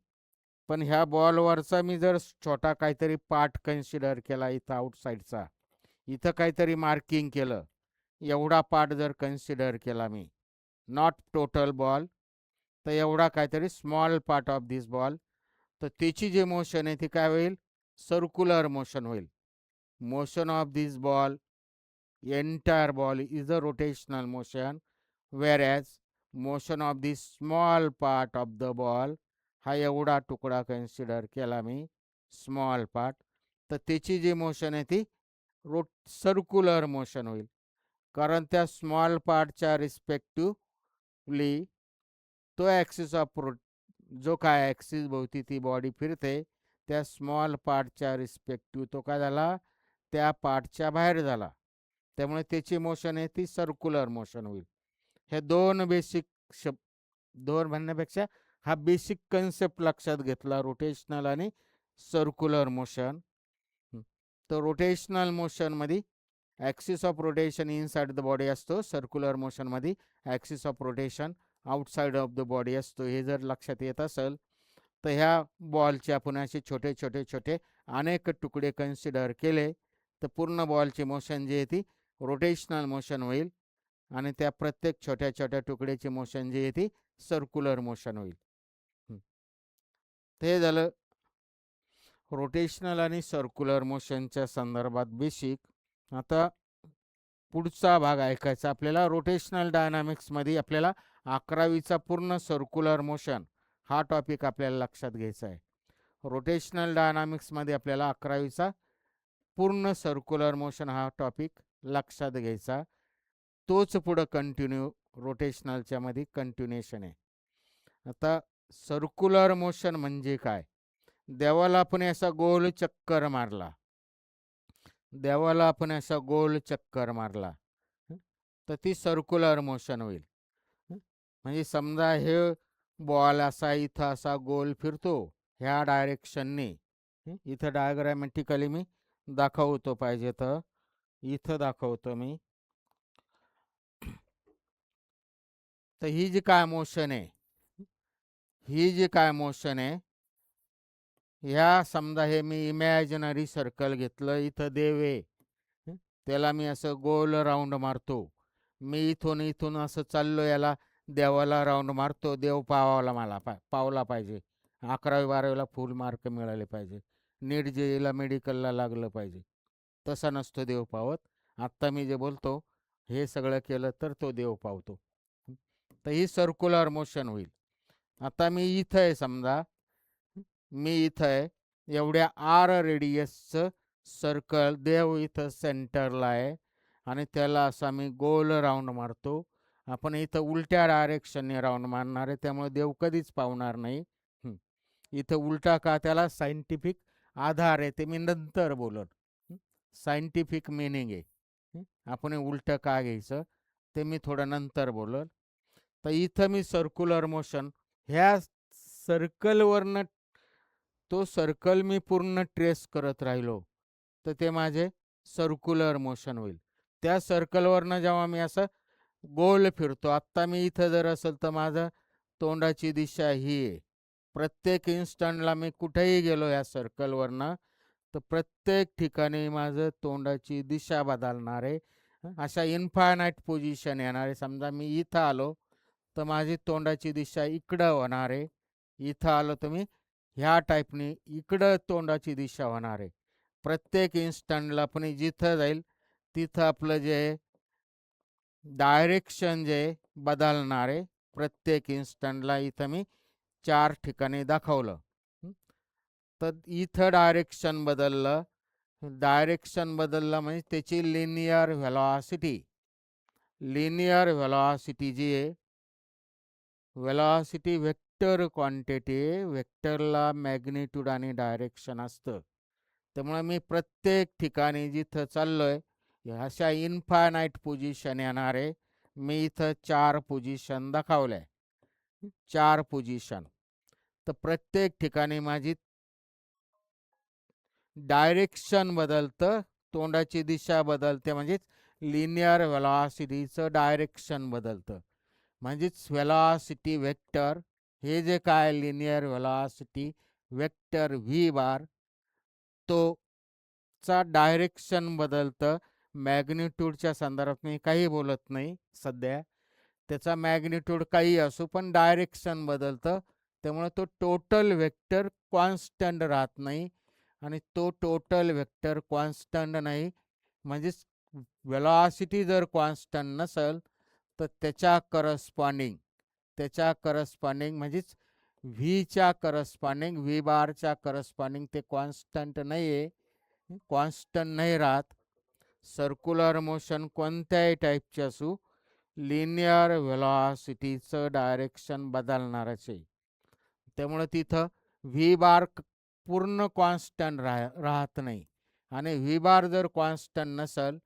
पण ह्या बॉलवरचा मी जर छोटा काहीतरी पार्ट कन्सिडर केला इथं आउटसाईडचा, इथं काहीतरी मार्किंग केलं, एवढा पार्ट जर कन्सिडर केला मी, नॉट टोटल बॉल, तर एवढा काहीतरी small part of this ball, तर त्याची जी मोशन आहे ती काय होईल, सर्क्युलर मोशन होईल. Motion of this ball, entire ball is a rotational motion, whereas motion of this small part of the ball, हा एवढा तुकडा कन्सिडर केला मी स्मॉल पार्ट, तर त्याची जी मोशन आहे ती सर्क्युलर मोशन होईल. कारण त्या स्मॉल पार्टच्या रिस्पेक्टिव्हली तो ॲक्सिस ऑफ जो काय ॲक्सिस भोवती ती बॉडी फिरते त्या स्मॉल पार्टच्या रिस्पेक्टिव्ह तो काय झाला, त्या पार्टच्या बाहेर झाला. त्यामुळे त्याची मोशन आहे ती सर्क्युलर मोशन होईल. हे दोन बेसिक दोन म्हणण्यापेक्षा हा बेसिक कन्सेप्ट लक्षात घेतला, रोटेशनल आणि सर्क्युलर मोशन. तर रोटेशनल मोशनमध्ये axis of rotation inside the body असतो, सर्क्युलर मोशनमध्ये axis of rotation outside of the body असतो. हे जर लक्षात येत असेल तर ह्या बॉलचे आपण असे छोटे छोटे छोटे अनेक तुकडे कन्सिडर केले तर पूर्ण बॉलची मोशन जी आहे ती रोटेशनल मोशन होईल आणि त्या प्रत्येक छोट्या छोट्या तुकड्याची मोशन जी आहे ती सर्क्युलर मोशन होईल. ते झालं रोटेशनल आणि सर्क्युलर मोशनच्या संदर्भात बेसिक. आता पुढचा भाग ऐकायचा आपल्याला. रोटेशनल डायनामिक्समध्ये आपल्याला 11वीचा पूर्ण सर्क्युलर मोशन हा टॉपिक आपल्याला लक्षात घ्यायचा आहे. रोटेशनल डायनामिक्समध्ये आपल्याला 11वीचा पूर्ण सर्क्युलर मोशन हा टॉपिक लक्षात घ्यायचा. तोच पुढं कंटिन्यू रोटेशनलच्या मध्ये कंटिन्युएशन आहे. आता सर्क्युलर मोशन म्हणजे काय, देवाला आपण असा गोल चक्कर मारला, देवाला आपण असा गोल चक्कर मारला तर ती सर्क्युलर मोशन होईल. म्हणजे समजा हे बॉल असा इथं असा गोल फिरतो ह्या डायरेक्शनने. इथं डायग्रामॅटिकली मी दाखवतो, पाहिजे तर इथं दाखवतो मी. तर ही जी काय मोशन आहे, ही जी काय मोशन आहे, ह्या समजा हे मी इमॅजिनरी सर्कल घेतलं, इथं देव आहे, त्याला मी असं गोल राऊंड मारतो. मी इथून इथून असं चाललो, याला देवाला राऊंड मारतो, देव पावाला मला पावला पाहिजे, 11वी-12वीला फुल मार्क मिळाले पाहिजे, नीट जेईला मेडिकलला लागलं पाहिजे. तसा नसतो देव पावत. आत्ता मी जे बोलतो हे सगळं केलं तर तो देव पावतो. तर ही सर्क्युलर मोशन होईल. आता मी इथं आहे, समजा मी इथं आहे, एवढ्या आर रेडियसचं सर्कल, देव इथं सेंटरला आहे आणि त्याला असा मी गोल राऊंड मारतो. आपण इथं उलट्या डायरेक्शनने राऊंड मारणार आहे, त्यामुळे देव कधीच पावणार नाही. इथं उलटा का, त्याला सायंटिफिक आधार आहे, ते मी नंतर बोलत. सायंटिफिक मिनिंग आहे, आपण उलटं का घ्यायचं ते मी थोडं नंतर बोलत. तर इथं मी सर्क्युलर मोशन, ह्या सर्कलवरनं तो सर्कल मी पूर्ण ट्रेस करत राहिलो तर ते माझे सर्क्युलर मोशन होईल. त्या सर्कलवरनं जेव्हा मी असं गोल फिरतो, आत्ता मी इथं जर असेल तर माझं तोंडाची दिशा ही आहे. प्रत्येक इन्स्टंटला मी कुठेही गेलो या सर्कलवरनं तर प्रत्येक ठिकाणी माझं तोंडाची दिशा बदलणार आहे. अशा इन्फायनाईट पोझिशन येणार आहे. समजा मी इथं आलो तर माझी तोंडाची दिशा इकडं होणार आहे, इथं आलो तर मी ह्या टाईपने इकडं तोंडाची दिशा होणार आहे. प्रत्येक इन्स्टंटला पण जिथं जाईल तिथं आपलं जे डायरेक्शन जे बदलणार आहे प्रत्येक इन्स्टंटला. इथं मी 4 ठिकाणी दाखवलं. तर इथं डायरेक्शन बदललं, डायरेक्शन बदललं म्हणजे त्याची लिनियर व्हेलॉसिटी, लिनियर व्हेलॉसिटी जी आहे, व्हेलॉसिटी वेक्टर क्वांटिटी, वेक्टरला मॅग्निट्यूड आणि डायरेक्शन असतं. त्यामुळे मी प्रत्येक ठिकाणी जिथं चाललोय अशा इन्फायनाईट पोझिशन येणार आहे. मी इथं 4 पोझिशन दाखवल्या, 4 पोझिशन. तर प्रत्येक ठिकाणी माझी डायरेक्शन बदलतं, तोंडाची दिशा बदलते, म्हणजेच लिनियर व्हेलॉसिटीचं डायरेक्शन बदलतं. म्हणजेच व्हेलॉसिटी वेक्टर हे जे काय लिनियर व्हेलॉसिटी वेक्टर व्ही बार तो चा डायरेक्शन बदलतं. मॅग्निट्यूडच्या संदर्भात मी काही बोलत नाही सध्या. त्याचा मॅग्निट्यूड काही असो पण डायरेक्शन बदलतं. त्यामुळे तो टोटल वेक्टर कॉन्स्टंट राहत नाही आणि तो टोटल वेक्टर कॉन्स्टंट नाही म्हणजेच वेलॉसिटी जर कॉन्स्टंट नसेल तर त्याच्या करस्पॉन्डिंग म्हणजेच व्हीच्या करस्पॉन्डिंग व्ही बारच्या करस्पॉन्डिंग ते कॉन्स्टंट नाही आहे, कॉन्स्टंट नाही राहत. सर्क्युलर मोशन कोणत्याही टाईपचे असू लिनियर व्हेलॉसिटीचं डायरेक्शन बदलणारच आहे. त्यामुळे तिथं व्ही बार पूर्ण कॉन्स्टंट राहत नाही आणि व्ही बार जर कॉन्स्टंट नसेल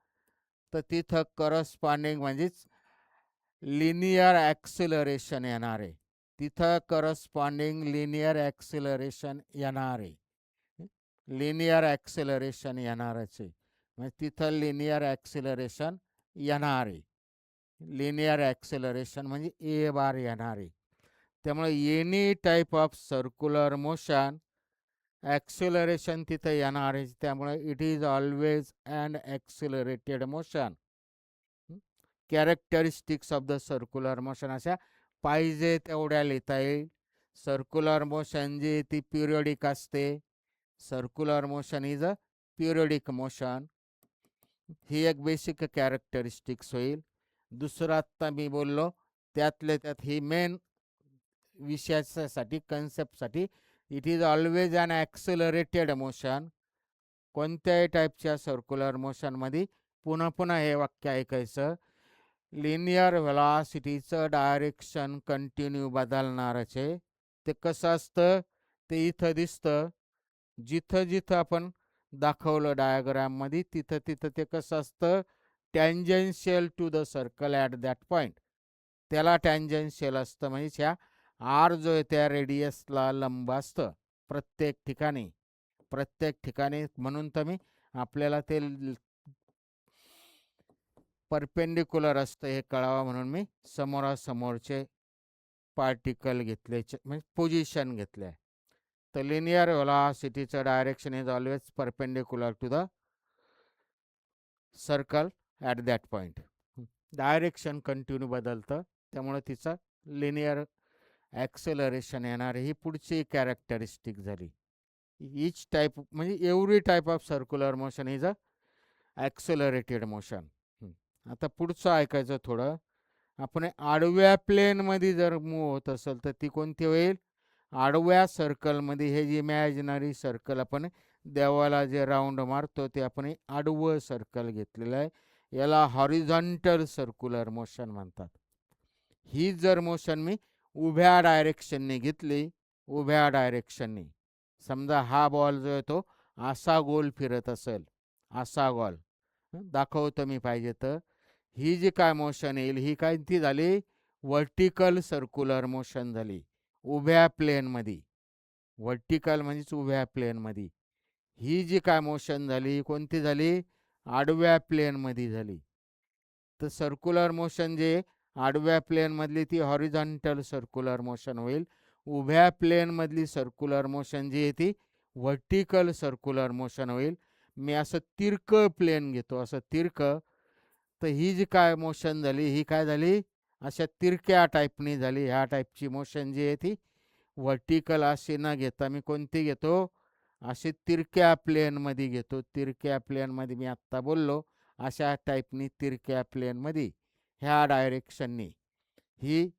तर तिथं करस्पॉन्डिंग म्हणजेच लिनियर ॲक्सिलरेशन येणार आहे. तिथं करस्पॉन्डिंग लिनियर ॲक्सिलरेशन येणार आहे. लिनियर ॲक्सिलरेशन येणारच आहे. म्हणजे तिथं लिनियर ॲक्सिलरेशन येणार आहे. लिनियर ॲक्सिलरेशन म्हणजे ए बार येणार आहे. त्यामुळे any type of circular motion acceleration तिथं येणार आहे. त्यामुळे it is always and accelerated motion. Characteristics of the circular motion अशा पाहिजे तेवढ्या लिहिता येईल. सर्क्युलर मोशन जी ती पिरियडिक असते. Circular motion is a periodic motion. ही एक बेसिक कॅरेक्टरिस्टिक्स होईल. दुसरं आत्ता मी बोललो त्यातल्या त्यात ही मेन विषयासाठी कन्सेप्टसाठी it is always an accelerated motion. कोणत्याही टाईपच्या सर्क्युलर मोशनमध्ये पुन्हा पुन्हा हे वाक्य ऐकायचं. लिनियर व्हेलॉसिटीचं डायरेक्शन कंटिन्यू बदलणारच आहे. ते कसं असतं ते इथं दिसतं. जिथं जिथं आपण दाखवलं डायग्राममध्ये तिथं तिथं ते कसं असतं tangential to the circle at that point. त्याला टँजन्शियल असतं म्हणजे ह्या आर जो आहे त्या रेडियसला लंब असतं प्रत्येक ठिकाणी. म्हणून तर मी आपल्याला ते परपेंडिक्युलर असतं हे कळावं म्हणून मी समोरासमोरचे पार्टिकल घेतले म्हणजे पोझिशन घेतले. तर लिनियर व्हेलॉसिटीचं direction is always perpendicular to the circle at that point. Direction continue बदलतं त्यामुळे तिचं लिनियर ॲक्सेलरेशन येणार. ही पुढची कॅरेक्टरिस्टिक झाली. इच टाईप म्हणजे every type of circular motion is a accelerated motion. आता पुढचं ऐकायचं थोडं. आपण आडव्या प्लेनमध्ये जर मूव्ह होत असेल तर ती कोणती होईल? आडव्या सर्कलमध्ये हे जे इमॅजिनरी सर्कल आपण देवाला जे राऊंड मारतो ते आपण आडवं सर्कल घेतलेलं आहे. याला हॉरिझॉन्टल सर्क्युलर मोशन म्हणतात. ही जर मोशन मी उभ्या डायरेक्शनने घेतली, उभ्या डायरेक्शनने समजा हा बॉल जो आहे तो असा गोल फिरत असेल, असा गोल दाखवतो मी पाहिजे तर. ही जी काय मोशन येईल ही काय ती झाली वर्टिकल सर्क्युलर मोशन झाली उभ्या प्लेनमध्ये. वर्टिकल म्हणजेच उभ्या प्लेनमध्ये. ही जी काय मोशन झाली कोणती झाली? आडव्या प्लेनमध्ये झाली. तर सर्क्युलर मोशन जे आडव्या प्लेनमधली ती हॉरिझॉन्टल सर्क्युलर मोशन होईल. उभ्या प्लेनमधली सर्क्युलर मोशन जी आहे ती व्हर्टिकल सर्क्युलर मोशन होईल. मी असं तिरकं प्लेन घेतो, असं तिरकं. तर ही जी काय मोशन झाली ही काय झाली अशा तिरक्या टाईपनी झाली. ह्या टाईपची मोशन जी आहे ती व्हर्टिकल अशी न घेता मी कोणती घेतो? अशी तिरक्या प्लेनमध्ये घेतो. तिरक्या प्लेनमध्ये मी आत्ता बोललो अशा टाईपनी तिरक्या प्लेनमध्ये ह्या डायरेक्शननी ही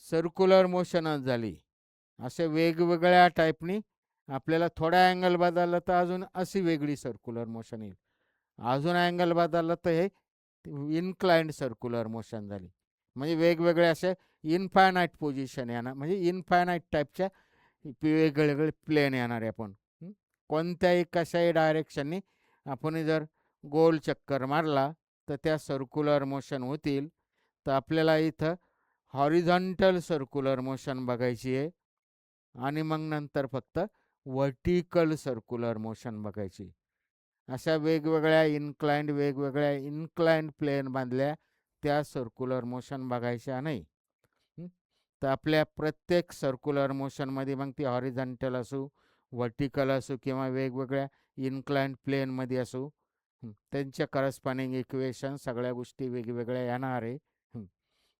सर्क्युलर मोशनच झाली. असे वेगवेगळ्या टाईपनी आपल्याला थोडा अँगल बदलला तर अजून अशी वेगळी सर्क्युलर मोशन येईल. अजून अँगल बदलला तर हे इन्क्लाइंड सर्क्युलर मोशन झाली. म्हणजे वेगवेगळे असे इनफायनाईट पोझिशन येणार म्हणजे इनफायनाईट टाईपच्या वेगवेगळे प्लेन येणार आहे. आपण कोणत्याही कशाही डायरेक्शननी आपण जर गोल चक्कर मारला तर त्या सर्क्युलर मोशन होतील. तर आपल्याला इथं हॉरिझॉन्टल सर्क्युलर मोशन बघायची आहे आणि मग नंतर फक्त व्हर्टिकल सर्क्युलर मोशन बघायची. अशा वेगवेगळ्या इन्क्लाइंड प्लेन बांधल्या, त्या सर्क्युलर मोशन बघायच्या नाही. तर आपल्या प्रत्येक सर्क्युलर मोशनमध्ये मग ती हॉरिझॉन्टल असू, व्हर्टिकल असू किंवा वेगवेगळ्या इन्क्लाइंड प्लेनमध्ये असू, त्यांच्या करस्पॉन्डिंग इक्वेशन सगळ्या गोष्टी वेगवेगळ्या येणार आहे.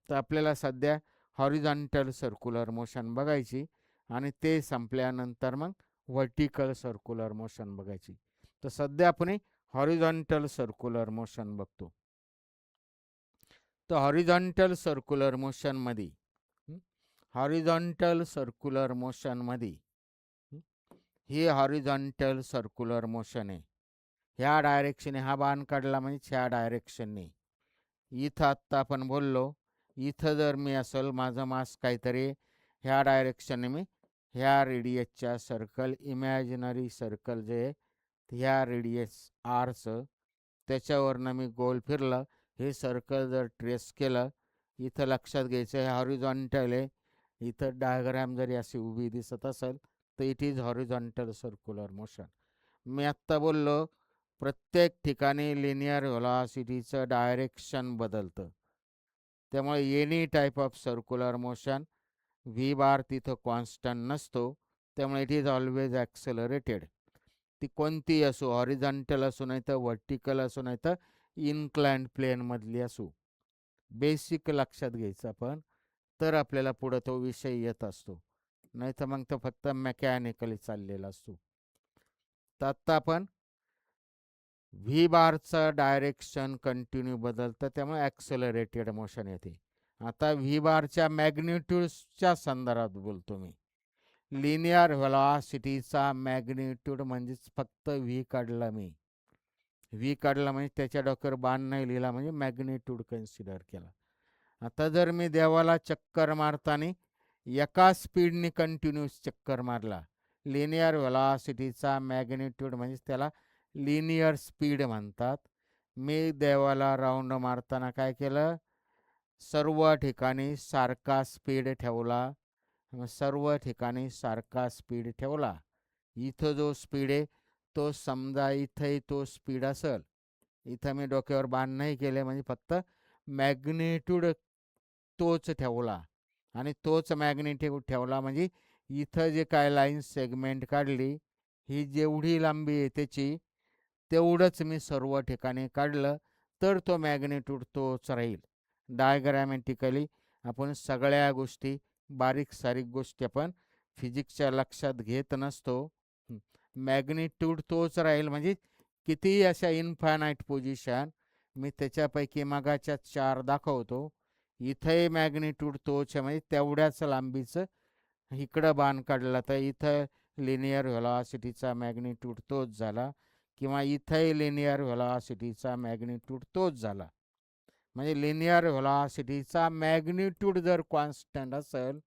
तर आपल्याला सध्या हॉरिझॉन्टल सर्क्युलर मोशन बघायची आणि ते संपल्यानंतर मग व्हर्टिकल सर्क्युलर मोशन बघायची. तर सध्या आपण हॉरिझॉन्टल सर्क्युलर मोशन बघतो. तर हॉरिझॉन्टल सर्क्युलर मोशनमध्ये ही हॉरिझॉन्टल सर्क्युलर मोशन आहे. ह्या डायरेक्शने हा बाण काढला म्हणजे ह्या डायरेक्शनने. इथं आत्ता आपण बोललो, इथं जर मी असेल माझं मास काहीतरी ह्या डायरेक्शनने, मी ह्या रेडियसच्या सर्कल, इमॅजिनरी सर्कल जे ह्या रेडियस आरचं, त्याच्यावरनं मी गोल फिरलं, हे सर्कल जर ट्रेस केलं, इथं लक्षात घ्यायचं हे हॉरिझॉन्टल आहे. इथं डायग्राम जरी अशी उभी दिसत असेल तर it is horizontal circular motion. मी आत्ता बोललो प्रत्येक ठिकाणी लिनियर व्हेलॉसिटीचं डायरेक्शन बदलतं. त्यामुळे any type of circular motion V bar तिथं कॉन्स्टंट नसतो. त्यामुळे इट इज ऑलवेज ॲक्सेलरेटेड. ती कोणती असो, हॉरिझॉन्टल असो नाही तर व्हर्टिकल असो नाही तर इन्क्लाइंड प्लेनमधली असो. बेसिक लक्षात घ्यायचं आपण, तर आपल्याला पुढं तो विषय येत असतो. नाही तर मग तो फक्त मेकॅनिकली चाललेला असतो. तर आत्ता आपण व्ही बारचं डायरेक्शन कंटिन्यू बदलतं, त्यामुळे ॲक्सेलरेटेड मोशन येते. आता व्ही बारच्या मॅग्निट्यूडच्या संदर्भात बोलतो मी. लिनियर व्हेलॉसिटीचा मॅग्निट्यूड म्हणजेच फक्त व्ही काढला मी. व्ही काढला म्हणजे त्याच्या डोक्यावर बाण नाही लिहिला, म्हणजे मॅग्निट्यूड कन्सिडर केला. आता जर मी देवाला चक्कर मारताना एका स्पीडने कंटिन्यूस चक्कर मारला, लिनियर व्हेलॉसिटीचा मॅग्निट्यूड म्हणजे त्याला लिनियर स्पीड म्हणतात. मी देवाला राऊंड मारताना काय केलं, सर्व ठिकाणी सारखा स्पीड ठेवला. सर्व ठिकाणी सारखा स्पीड ठेवला. इथं जो स्पीड आहे तो समजा इथंही तो स्पीड असेल, इथं मी डोक्यावर बाण नाही केले, म्हणजे फक्त मॅग्निट्यूड तोच ठेवला आणि तोच मॅग्निट्यूड ठेवला. म्हणजे इथं जे काय लाईन सेगमेंट काढली, ही जेवढी लांबी आहे त्याची तेवढंच मी सर्व ठिकाणी काढलं, तर तो मॅग्निट्यूड तोच राहील. डायग्रॅमॅटिकली आपण सगळ्या गोष्टी, बारीक सारीक गोष्टी आपण फिजिक्सच्या लक्षात घेत नसतो. मॅग्निट्यूड तोच राहील, म्हणजे कितीही अशा इन्फायनाईट पोझिशन, मी त्याच्यापैकी मगाच्या 4 दाखवतो, इथंही मॅग्निट्यूड तोच आहे. म्हणजे तेवढ्याच लांबीचं इकडं बाण काढला तर इथं लिनियर व्हेलॉसिटीचा मॅग्निट्यूड तोच झाला, किंवा इथंही लिनियर व्हेलॉसिटीचा मॅग्निट्यूड तोच झाला. म्हणजे लिनियर व्हेलॉसिटीचा मॅग्निट्यूड जर कॉन्स्टंट असेल,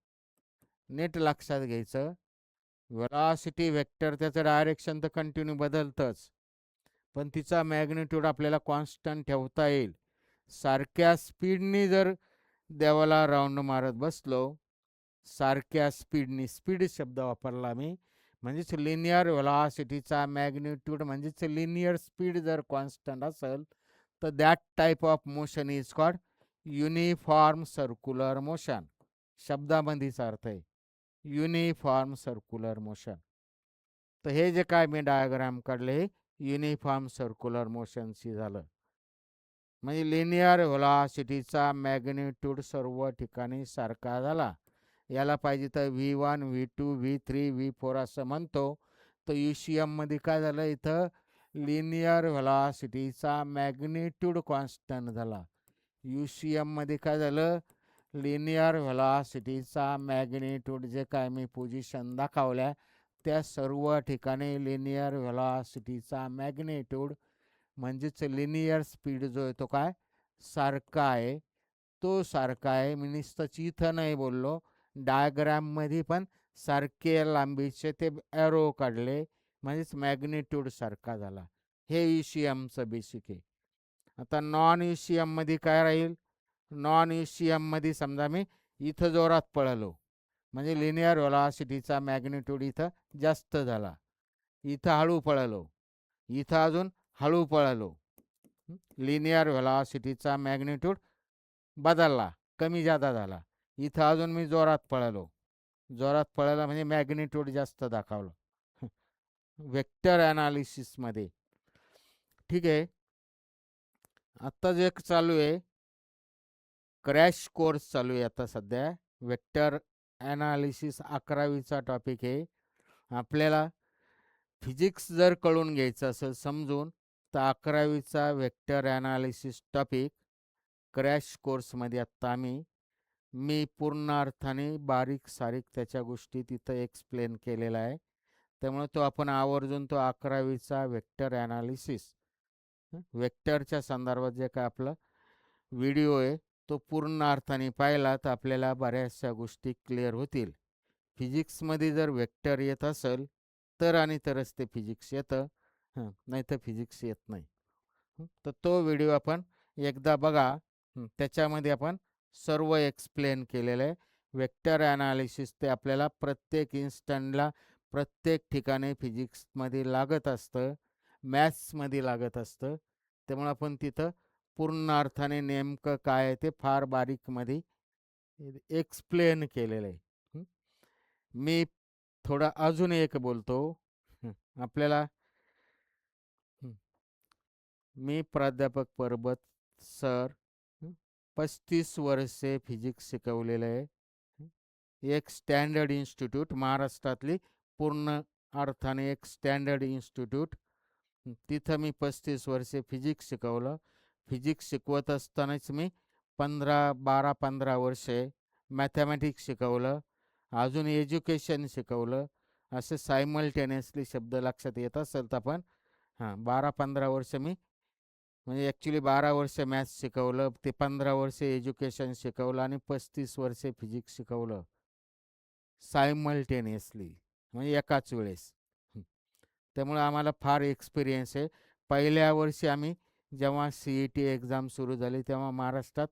नीट लक्षात घ्यायचं, व्हेलॉसिटी वेक्टर त्याचं डायरेक्शन तर कंटिन्यू बदलतंच, पण तिचा मॅग्निट्यूड आपल्याला कॉन्स्टंट ठेवता येईल. सारख्या स्पीडनी जर देवाला राऊंड मारत बसलो, सारख्या स्पीडनी, स्पीड शब्द वापरला मी, म्हणजेच लिनियर व्हेलॉसिटीचा मॅग्निट्यूड म्हणजेच लिनियर स्पीड जर कॉन्स्टंट असेल, तर that type of motion is called uniform circular motion. शब्दामध्येच अर्थ आहे युनिफॉर्म सर्क्युलर मोशन. तर हे जे काय मी डायग्राम काढले हे युनिफॉर्म सर्क्युलर मोशनशी झालं. म्हणजे लिनियर व्हेलॉसिटीचा मॅग्निट्यूड सर्व ठिकाणी सारखा झाला. याला पाहिजे तर V1 V2 V3 V4 असं म्हणतो. तर UCMमध्ये काय झालं, इथं लिनियर व्हेलॉसिटीचा मॅग्निट्यूड कॉन्स्टंट झाला. UCMमध्ये काय झालं, लिनियर व्हेलॉसिटीचा मॅग्निट्यूड जे काय मी पोझिशन दाखवल्या त्या सर्व ठिकाणी लिनियर व्हेलॉसिटीचा मॅग्निट्यूड म्हणजेच लिनियर स्पीड जो आहे तो काय सारखा आहे, तो सारखा आहे. मी नुसतंच इथं नाही बोललो, डायग्राममध्ये पण सारखे लांबीचे ते ॲरो काढले, म्हणजेच मॅग्निट्यूड सारखा झाला. हे UCMचं बेसिक आहे. आता नॉन UCMमध्ये काय राहील, नॉन UCMमध्ये समजा मी इथं जोरात पळालो, म्हणजे लिनियर व्हेलॉसिटीचा मॅग्निट्यूड इथं जास्त झाला. इथं हळू पळालो, इथं अजून हळू पळालो. लिनियर व्हेलॉसिटीचा मॅग्निट्यूड बदलला, कमी जादा झाला. इथं अजून मी जोरात पळालो, जोरात पळायला म्हणजे मॅग्निट्यूड जास्त दाखवलं वेक्टर ॲनालिसिसमध्ये. ठीक आहे. आत्ता जे चालू आहे क्रॅश कोर्स चालू आहे आता सध्या. वेक्टर ॲनालिसिस 11वीचा टॉपिक आहे. आपल्याला फिजिक्स जर कळून घ्यायचं असेल समजून, तर 11वीचा वेक्टर ॲनालिसिस टॉपिक क्रॅश कोर्समध्ये आत्ता मी पूर्ण अर्थाने बारीक सारीक त्याच्या गोष्टी तिथं एक्सप्लेन केलेला आहे. त्यामुळे तो आपण आवर्जून तो 11वीचा वेक्टर ॲनालिसिस वेक्टरच्या संदर्भात जे काय आपलं व्हिडिओ आहे तो पूर्ण अर्थाने पाहिला तर आपल्याला बऱ्याचशा गोष्टी क्लिअर होतील. फिजिक्समध्ये जर वेक्टर येत असेल तर आणि तरच ते फिजिक्स येतं, नाही तर फिजिक्स येत नाही. तर तो व्हिडिओ आपण एकदा बघा. त्याच्यामध्ये आपण सर्व एक्सप्लेन केलेलं आहे. वेक्टर ॲनालिसिस ते आपल्याला प्रत्येक इन्स्टंटला प्रत्येक ठिकाणी फिजिक्समध्ये लागत असतं, मॅथ्समध्ये लागत असतं. त्यामुळे आपण तिथं पूर्ण अर्थाने नेमकं काय आहे ते फार बारीकमध्ये एक्सप्लेन केलेलं आहे. मी थोडा अजून एक बोलतो. आपल्याला मी प्राध्यापक परबत सर, 35 वर्षे फिजिक्स शिकवलेलं आहे. एक स्टँडर्ड इन्स्टिट्यूट, महाराष्ट्रातली पूर्ण अर्थाने एक स्टँडर्ड इन्स्टिट्यूट. तिथं मी 35 वर्षे फिजिक्स शिकवलं. फिजिक्स शिकवत असतानाच मी 12-15 वर्षे मॅथमॅटिक्स शिकवलं, अजून एज्युकेशन शिकवलं. असे सायमल्टेनियसली शब्द लक्षात येत असेल तर आपण 12-15 वर्ष मी म्हणजे ॲक्च्युली 12 वर्ष मॅथ्स शिकवलं, ते 15 वर्ष एज्युकेशन शिकवलं आणि 35 वर्षे फिजिक्स शिकवलं सायमल्टेनियसली, म्हणजे एकाच वेळेस. त्यामुळे आम्हाला फार एक्सपिरियन्स आहे. पहिल्या वर्षी आम्ही जेव्हा CET एक्झाम सुरू झाली तेव्हा महाराष्ट्रात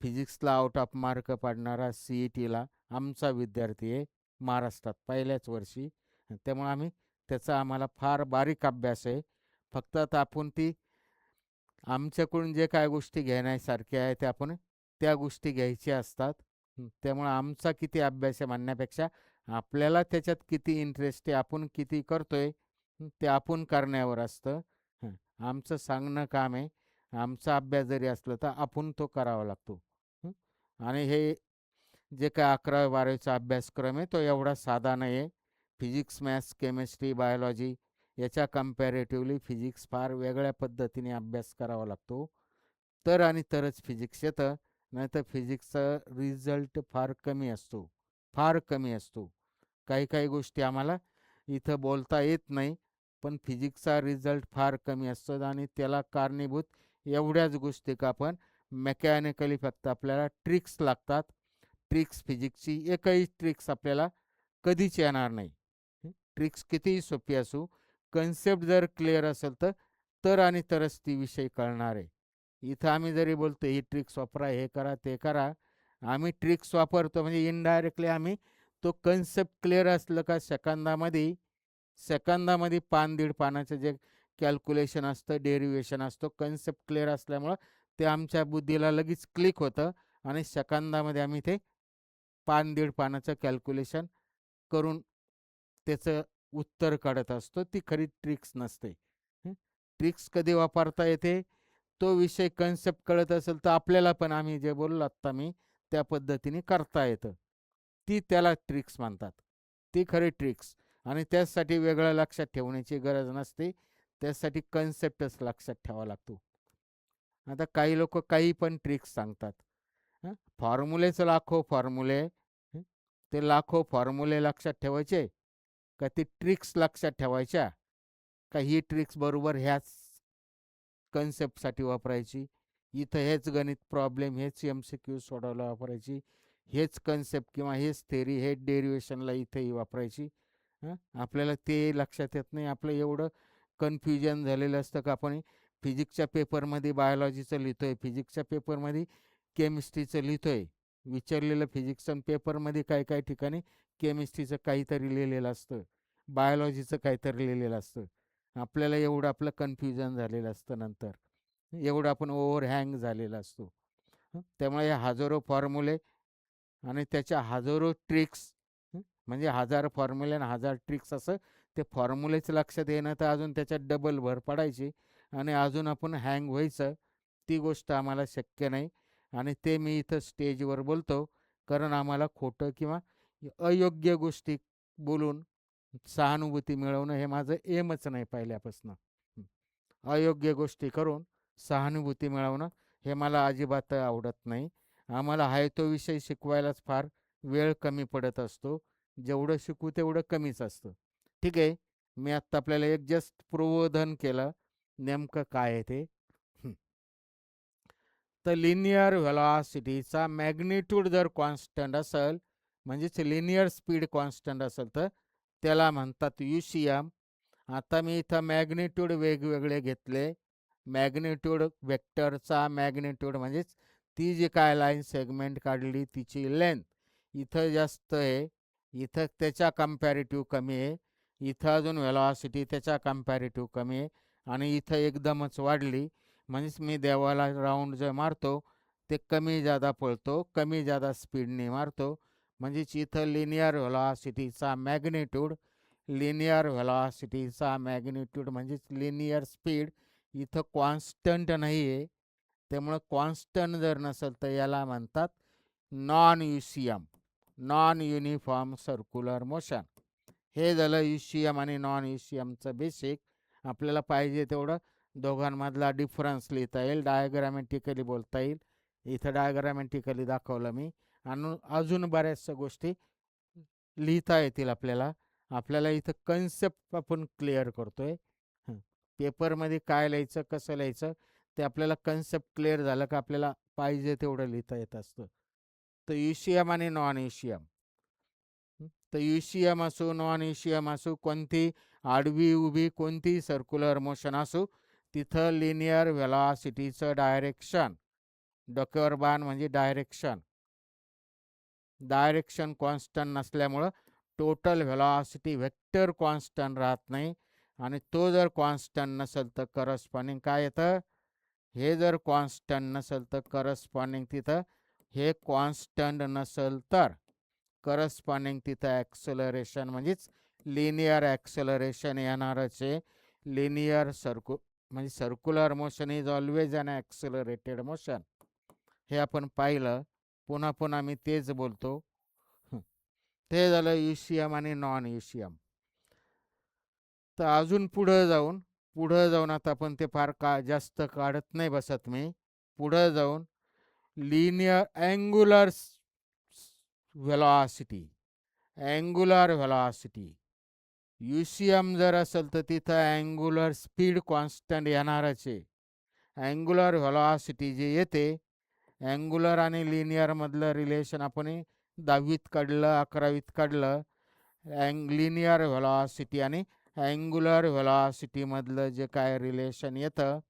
फिजिक्सला आउट ऑफ मार्क पाडणारा CETला आमचा विद्यार्थी आहे महाराष्ट्रात पहिल्याच वर्षी. त्यामुळे त्याचा आम्हाला फार बारीक अभ्यास आहे. फक्त आता आपण ती आमच्याकडून जे काय गोष्टी घेण्यासारख्या आहेत आपण त्या गोष्टी घ्यायच्या असतात. त्यामुळे आमचा किती अभ्यास आहे म्हणण्यापेक्षा आपल्याला त्याच्यात किती इंटरेस्ट आहे, आपण किती करतोय ते आपण करण्यावर असतं. आमचं सांगणं काम आहे. आमचा अभ्यास जरी असला तर आपण तो करावा लागतो. आणि हे जे काय 11वी-12वीचा अभ्यासक्रम आहे तो एवढा साधा नाही आहे. फिजिक्स, मॅथ्स, केमिस्ट्री, बायोलॉजी याच्या कम्पॅरेटिव्हली फिजिक्स फार वेगळ्या पद्धतीने अभ्यास करावा लागतो. तर आणि तरच फिजिक्स येतं, नाहीतर फिजिक्सचा रिझल्ट फार कमी असतो, फार कमी असतो. काही काही गोष्टी आम्हाला इथं बोलता येत नाही, पण फिजिक्सचा रिझल्ट फार कमी असतो आणि त्याला कारणीभूत एवढ्याच गोष्टी का आपण मेकॅनिकली फक्त आपल्याला ट्रिक्स लागतात. ट्रिक्स फिजिक्सची एकही ट्रिक्स आपल्याला कधीच येणार नाही. ट्रिक्स कितीही सोपी असू, कन्सेप्ट जर क्लिअर असेल तर आणि तरच ती विषय कळणार आहे. इथं आम्ही जरी बोलतो ही ट्रिक्स वापरा, हे करा, ते करा, आम्ही ट्रिक्स वापरतो म्हणजे इनडायरेक्टली आम्ही तो कन्सेप्ट क्लिअर असलं का सेकंदामध्ये पान दीड पानाचं जे कॅल्क्युलेशन असतं, डेरिवेशन असतो, कन्सेप्ट क्लिअर असल्यामुळं ते आमच्या बुद्धीला लगेच क्लिक होतं आणि सेकंदामध्ये आम्ही ते पान दीड पानाचं कॅल्क्युलेशन करून त्याचं उत्तर काढत असतो. ती खरी ट्रिक्स नसते. ट्रिक्स कधी वापरता येते, तो विषय कन्सेप्ट कळत असेल तर आपल्याला पण आम्ही जे बोललो आत्ता मी त्या पद्धतीने करता येतं. ती त्याला ट्रिक्स म्हणतात. ती खरी ट्रिक्स. आणि त्यासाठी वेगळं लक्षात ठेवण्याची गरज नसते. त्यासाठी कन्सेप्टच लक्षात ठेवावा लागतो. आता काही लोक काही पण ट्रिक्स सांगतात. फॉर्म्युलेचं लाखो फॉर्म्युले, ते लाखो फॉर्म्युले लक्षात ठेवायचे का ती ट्रिक्स लक्षात ठेवायच्या, का ही ट्रिक्स बरोबर ह्याच कन्सेप्टसाठी वापरायची, इथं हेच गणित प्रॉब्लेम, हेच MCQ सोडवायला वापरायची, हेच कन्सेप्ट किंवा हेच थेरी, हेच डेरिवेशनला इथंही वापरायची. आपल्याला ते लक्षात येत नाही. आपलं एवढं कन्फ्युजन झालेलं असतं का आपण फिजिक्सच्या पेपरमध्ये बायोलॉजीचं लिहितोय, फिजिक्सच्या पेपरमध्ये केमिस्ट्रीचं लिहितोय, विचारलेलं फिजिक्स आणि पेपरमध्ये काही काही ठिकाणी केमिस्ट्रीचं काहीतरी लिहिलेलं असतं, बायोलॉजीचं काहीतरी लिहिलेलं असतं. आपल्याला एवढं आपलं कन्फ्युजन झालेलं असतं, नंतर एवढं आपण ओव्हर हँग झालेला असतो. त्यामुळे हे हजारो फॉर्म्युले आणि त्याच्या हजारो ट्रिक्स, म्हणजे हजार फॉर्म्युले आणि हजार ट्रिक्स, असं ते फॉर्म्युलेच लक्षात येणं तर अजून त्याच्यात डबल भर पडायची आणि अजून आपण हँग व्हायचं, ती गोष्ट आम्हाला शक्य नाही. आणि ते मी इथं स्टेजवर बोलतो कारण आम्हाला खोटं किंवा अयोग्य गोष्टी बोलून सहानुभूती मिळवणं हे माझं एमच नाही पहिल्यापासून. अयोग्य गोष्टी करून सहानुभूती मिळवणं हे मला अजिबात आवडत नाही. आम्हाला आहे तो विषय शिकवायलाच फार वेळ कमी पडत असतो. जेवढं शिकू तेवढं कमीच असतं. ठीक आहे, मी आत्ता आपल्याला एक जस्ट प्रबोधन केलं, नेमकं काय आहे ते. तर लिनियर व्हेलॉसिटीचा मॅग्निट्यूड जर कॉन्स्टंट असेल, म्हणजेच लिनियर स्पीड कॉन्स्टंट असेल, तर त्याला म्हणतात युसीएम. आता मी इथं मॅग्निट्यूड वेगवेगळे घेतले. मॅग्निट्यूड वेक्टरचा मॅग्निट्यूड म्हणजेच ती जी काय लाईन सेगमेंट काढली तिची लेंथ इथं जास्त आहे, इथं त्याच्या कम्पॅरेटिव्ह कमी आहे, इथं अजून व्हेलॉसिटी त्याच्या कम्पॅरेटिव्ह कमी आहे आणि इथं एकदमच वाढली. म्हणजेच मी देवाला राऊंड जे मारतो ते कमी जादा पळतो, कमी जादा स्पीडने मारतो. म्हणजेच इथं लिनियर व्हेलॉसिटीचा मॅग्निट्यूड, लिनियर व्हेलॉसिटीचा मॅग्निट्यूड म्हणजेच लिनियर स्पीड इथं कॉन्स्टंट नाही आहे. त्यामुळं कॉन्स्टंट जर नसेल तर याला म्हणतात non UCM, non uniform circular motion. हे झालं युसीएम आणि नॉन युसीएमचं बेसिक. आपल्याला पाहिजे तेवढं दोघांमधला डिफरन्स लिहिता येईल, डायग्रामॅटिकली बोलता येईल. इथं डायग्रामॅटिकली दाखवलं मी, आणि अजून बऱ्याचशा गोष्टी लिहिता येतील आपल्याला. आपल्याला इथं कन्सेप्ट आपण क्लिअर करतोय. पेपरमध्ये काय लिहायचं, कसं लिहायचं, ते आपल्याला कन्सेप्ट क्लिअर झालं का आपल्याला पाहिजे तेवढं लिहिता येत असतं. तर युसीएम आणि नॉन युसीएम. तर युसीएम असो, नॉन युसीएम असो, कोणती आडवी उभी कोणती सर्क्युलर मोशन असो, तिथं लिनियर व्हेलॉसिटीचं डायरेक्शन, डोक्यावर बाण म्हणजे डायरेक्शन, डायरेक्शन कॉन्स्टंट नसल्यामुळं टोटल व्हेलॉसिटी व्हेक्टर कॉन्स्टंट राहत नाही. आणि तो जर कॉन्स्टंट नसेल तर करस्पॉन्डिंग काय येतं, हे जर कॉन्स्टंट नसेल तर करस्पॉन्डिंग तिथं, हे कॉन्स्टंट नसेल तर करस्पॉन्डिंग तिथं ॲक्सलरेशन म्हणजेच लिनियर ॲक्सलरेशन येणारच आहे. लिनियर म्हणजे circular motion is always an accelerated motion. हे आपण पाहिलं, पुन्हा पुन्हा मी तेच बोलतो. ते झालं युसीएम आणि नॉन युसीएम. तर अजून पुढं जाऊन आता आपण ते फार जास्त काढत नाही बसत मी. पुढं जाऊन linear angular velocity, angular velocity UCM जर असेल तर तिथं अँग्युलर स्पीड कॉन्स्टंट येणारच आहे. अँग्युलर व्हेलॉसिटी जे येते, अँग्युलर आणि लिनियरमधलं रिलेशन आपण 10वीत काढलं, 11वीत काढलं. लिनियर व्हेलॉसिटी आणि अँग्युलर व्हेलॉसिटीमधलं जे काय रिलेशन येतं,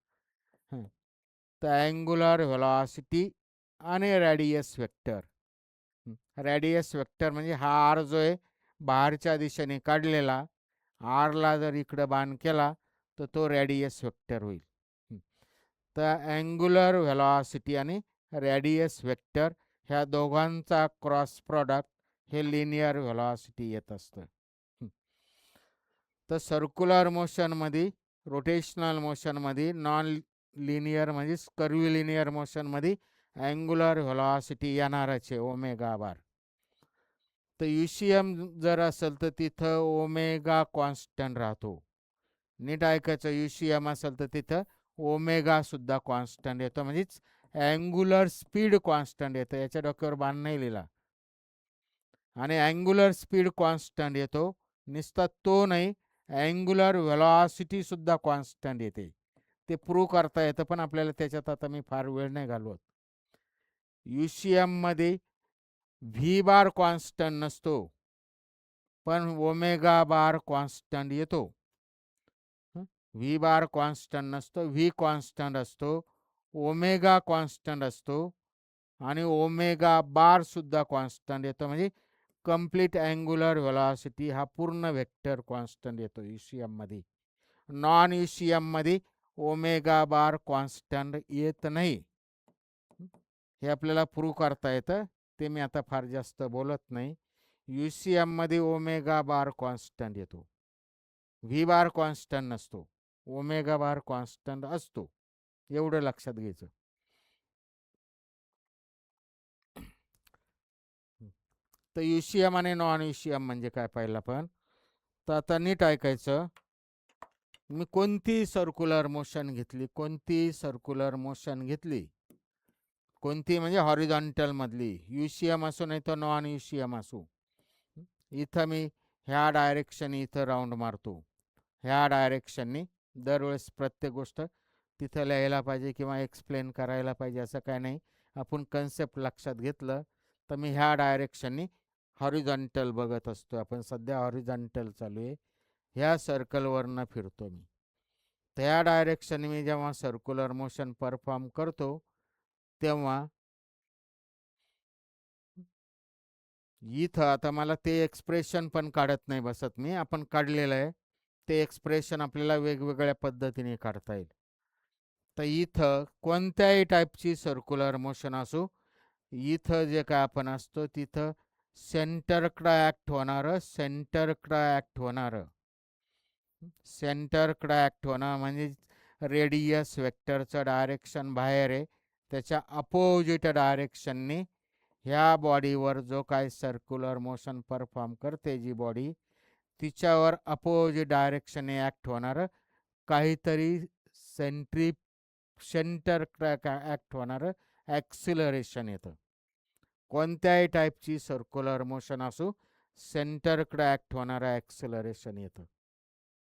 तर अँग्युलर व्हेलॉसिटी आणि रॅडियस वेक्टर. रॅडियस वेक्टर म्हणजे हा आर जो आहे बाहेरच्या दिशेने काढलेला, आरला जर इकडं बाण केला तर तो रॅडियस वेक्टर होईल. तर अँग्युलर व्हेलॉसिटी आणि रॅडियस वेक्टर ह्या दोघांचा क्रॉस प्रॉडक्ट हे लिनियर व्हेलॉसिटी येत असतं. तर सर्क्युलर मोशनमध्ये, रोटेशनल मोशनमध्ये, नॉन लिनियर म्हणजे कर्व्हिलिनियर मोशनमध्ये अँग्युलर व्हेलॉसिटी येणारच आहे ओमेगा बार. तर युसीएम जर असेल तर तिथं ओमेगा कॉन्स्टंट राहतो. नीट ऐकायचं, युसीएम असेल तर तिथं ओमेगा सुद्धा कॉन्स्टंट येतो, म्हणजेच अँग्युलर स्पीड कॉन्स्टंट येतं. याच्या डोक्यावर बाण नाही लिहिला. आणि अँग्युलर स्पीड कॉन्स्टंट येतो, नुसता तो नाही, अँग्युलर व्हेलॉसिटी सुद्धा कॉन्स्टंट येते. ते प्रूव्ह करता येतं, पण आपल्याला त्याच्यात आता मी फार वेळ नाही घालवत. युसीएम मध्ये व्ही बार कॉन्स्टंट नसतो, पण ओमेगा बार कॉन्स्टंट येतो. व्ही बार कॉन्स्टंट नसतो, व्ही कॉन्स्टंट असतो, ओमेगा कॉन्स्टंट असतो. आणि ओमेगा बार सुद्धा कॉन्स्टंट येतो. म्हणजे कंप्लीट अँग्युलर व्हेलॉसिटी हा पूर्ण वेक्टर कॉन्स्टंट येतो ईसीएम मध्ये. नॉन ईसीएम मध्ये ओमेगा बार कॉन्स्टंट येत नाही. हे आपल्याला प्रूव्ह करता येतं, ते मी आता फार जास्त बोलत नाही. यूसीएम मध्ये ओमेगा बार कॉन्स्टंट येतो, व्ही बार कॉन्स्टंट नसतो, ओमेगा बार कॉन्स्टंट असतो. एवढं लक्षात घ्यायचं. तर यूसीएम आणि नॉन यूसीएम म्हणजे काय पाहिलं पण. तर आता नीट ऐकायचं. मी कोणती सर्क्युलर मोशन घेतली, कोणती सर्क्युलर मोशन घेतली, कोणती म्हणजे हॉरिझॉन्टल मधली, यूसीएम असो नाही तर नॉन यूसीएम असो. इथं मी ह्या डायरेक्शन इथं राऊंड मारतो, ह्या डायरेक्शननी. दरवेळेस प्रत्येक गोष्ट तिथं लिहायला पाहिजे किंवा एक्सप्लेन करायला पाहिजे असं काय नाही. आपण कन्सेप्ट लक्षात घेतलं तर मी ह्या डायरेक्शननी हॉरिझॉन्टल बघत असतो. आपण सध्या हॉरिझॉन्टल चालू आहे, ह्या सर्कलवरनं फिरतो मी. त्या डायरेक्शनने मी जेव्हा सर्क्युलर मोशन परफॉर्म करतो तेव्हा इथं आता मला ते एक्सप्रेशन पण काढत नाही बसत मी, आपण काढलेलं आहे. ते एक्सप्रेशन आपल्याला वेगवेगळ्या पद्धतीने काढता येईल. तर इथं कोणत्याही टाईपची सर्क्युलर मोशन असो, इथं जे काय आपण असतो तिथं सेंटरकडं ॲक्ट होणारं, सेंटरकडं ॲक्ट होणारं, सेंटरकडं ॲक्ट होणं म्हणजे रेडियस वेक्टरचं डायरेक्शन बाहेर आहे, त्याच्या अपोजिट डायरेक्शनने ह्या बॉडीवर जो काय सर्क्युलर मोशन परफॉर्म करते जी बॉडी, तिच्यावर अपोजिट डायरेक्शनने ॲक्ट होणारं काहीतरी सेंट्री सेंटर ॲक्ट होणारं ॲक्सिलरेशन येतं. कोणत्याही टाईपची सर्क्युलर मोशन असो, सेंटरकडे ॲक्ट होणारं ॲक्सिलरेशन येतं.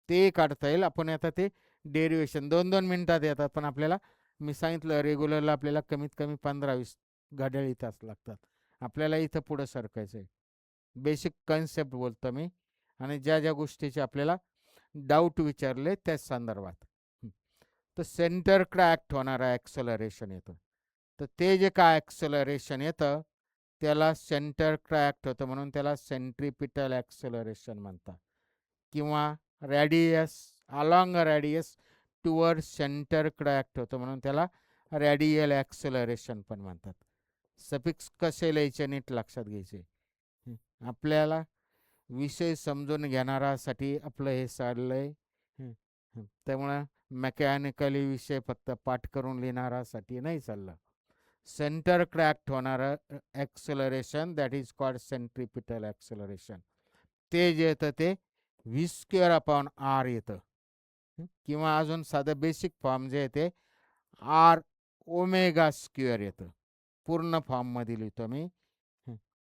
ते काढता येईल. आपण आता ते डेरिवेशन 2-2 मिनिटात येतात, पण आपल्याला मी सांगितलं रेग्युलरला आपल्याला कमीत कमी 15-20 घड्याळी तास लागतात. आपल्याला इथं पुढं सरकायचं आहे. बेसिक कन्सेप्ट बोलतो मी, आणि ज्या ज्या गोष्टीचे आपल्याला डाऊट विचारले त्या संदर्भात. तर सेंटरकडे ॲक्ट होणारं ॲक्सलरेशन येतं. तर ते जे काय ॲक्सलरेशन येतं त्याला सेंटरकडे ॲक्ट होतं म्हणून त्याला सेंट्रिपिटल ॲक्सलरेशन म्हणतात, किंवा रॅडियस अलॉंग रेडियस टुवर्ड सेंटरकडे ॲक्ट होतं म्हणून त्याला रॅडियल ॲक्सलरेशन पण म्हणतात. सफिक्स कसे लिहायचे नीट लक्षात घ्यायचे. आपल्याला विषय समजून घेणारासाठी आपलं हे चाललं आहे. त्यामुळं मेकॅनिकली विषय फक्त पाठ करून लिहिणारासाठी नाही चाललं. सेंटरकडे ॲक्ट होणारं acceleration that is called centripetal acceleration. ते जे येतं ते व्ही स्क्वेअर अपॉन आर येतं, किंवा अजून साधं बेसिक फॉर्म जे येते आर ओमेगा स्क्वेअर येतं. पूर्ण फॉर्ममध्ये लिहितो मी,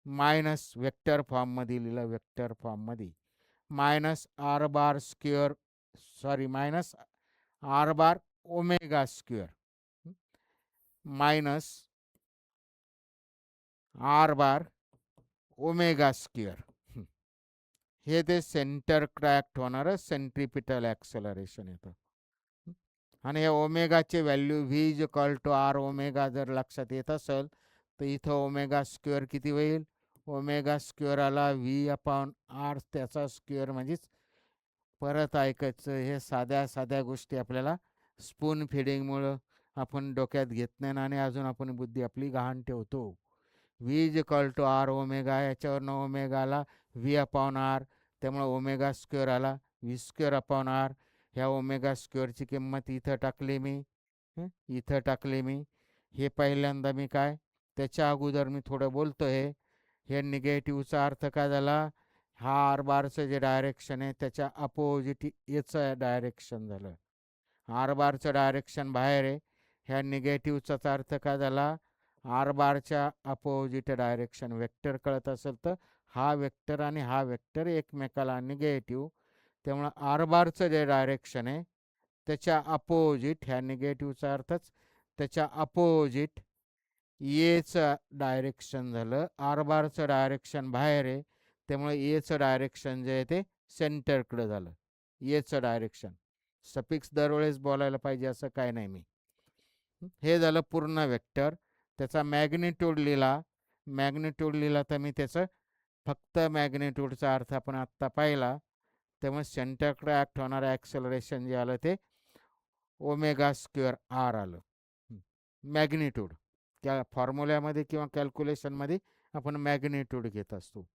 मायनस वेक्टर फॉर्ममध्ये लिहिलं, वेक्टर फॉर्ममध्ये minus R bar square, sorry minus R bar omega square minus R bar omega square. हे ते सेंटर क्रॅक्ट होणारं सेंट्रिपिटल ॲक्सलरेशन येतं. आणि या ओमेगाचे value V is equal to R omega जर लक्षात येत असेल तर इथं ओमेगा स्क्वेअर किती होईल, ओमेगा स्क्वेअर आला व्ही अपॉन आर त्याचा स्क्वेअर. म्हणजेच परत ऐकायचं, हे साध्या साध्या गोष्टी आपल्याला स्पून फिडिंगमुळं आपण डोक्यात घेत नाही आणि अजून आपण बुद्धी आपली गहाण ठेवतो. V is equal to R omega, याच्यावरनं ओमेगा आला व्ही अपॉन आर, त्यामुळे ओमेगा स्क्वेअर आला व्ही स्क्वेअर अपॉन आर. ह्या ओमेगा स्क्वेअरची किंमत इथं टाकली मी, इथं टाकली मी. हे पहिल्यांदा मी काय, त्याच्या अगोदर मी थोडं बोलतो हे निगेटिव्हचा अर्थ काय झाला, हा आर बारचं जे डायरेक्शन आहे त्याच्या अपोजिट याचं डायरेक्शन झालं. आर बारचं डायरेक्शन बाहेर आहे, ह्या निगेटिव्हचाच अर्थ काय झाला, आर बारच्या अपोजिट डायरेक्शन. वेक्टर कळत असेल तर हा वेक्टर आणि हा वेक्टर एकमेकाला निगेटिव्ह, त्यामुळं आर बारचं जे डायरेक्शन आहे त्याच्या अपोजिट, ह्या निगेटिव्हचा अर्थच त्याच्या अपोजिट एचं डायरेक्शन झालं. आर बारचं डायरेक्शन बाहेर आहे त्यामुळे एचं डायरेक्शन जे आहे ते सेंटरकडं झालं. एचं डायरेक्शन सफिक्स दरवेळेस बोलायला पाहिजे असं काय नाही मी. हे झालं पूर्ण वेक्टर. त्याचा मॅग्निट्यूड लिहिला तर मी त्याचं फक्त मॅग्निट्यूडचा अर्थ आपण आत्ता पाहिला. त्यामुळे सेंटरकडे ॲक्ट होणारं ॲक्सेलरेशन जे आलं ते ओमेगा स्क्वेअर आर आलं. मॅग्निट्यूड त्या फॉर्म्युल्यामध्ये किंवा कॅल्क्युलेशनमध्ये आपण मॅग्निट्यूड घेत असतो.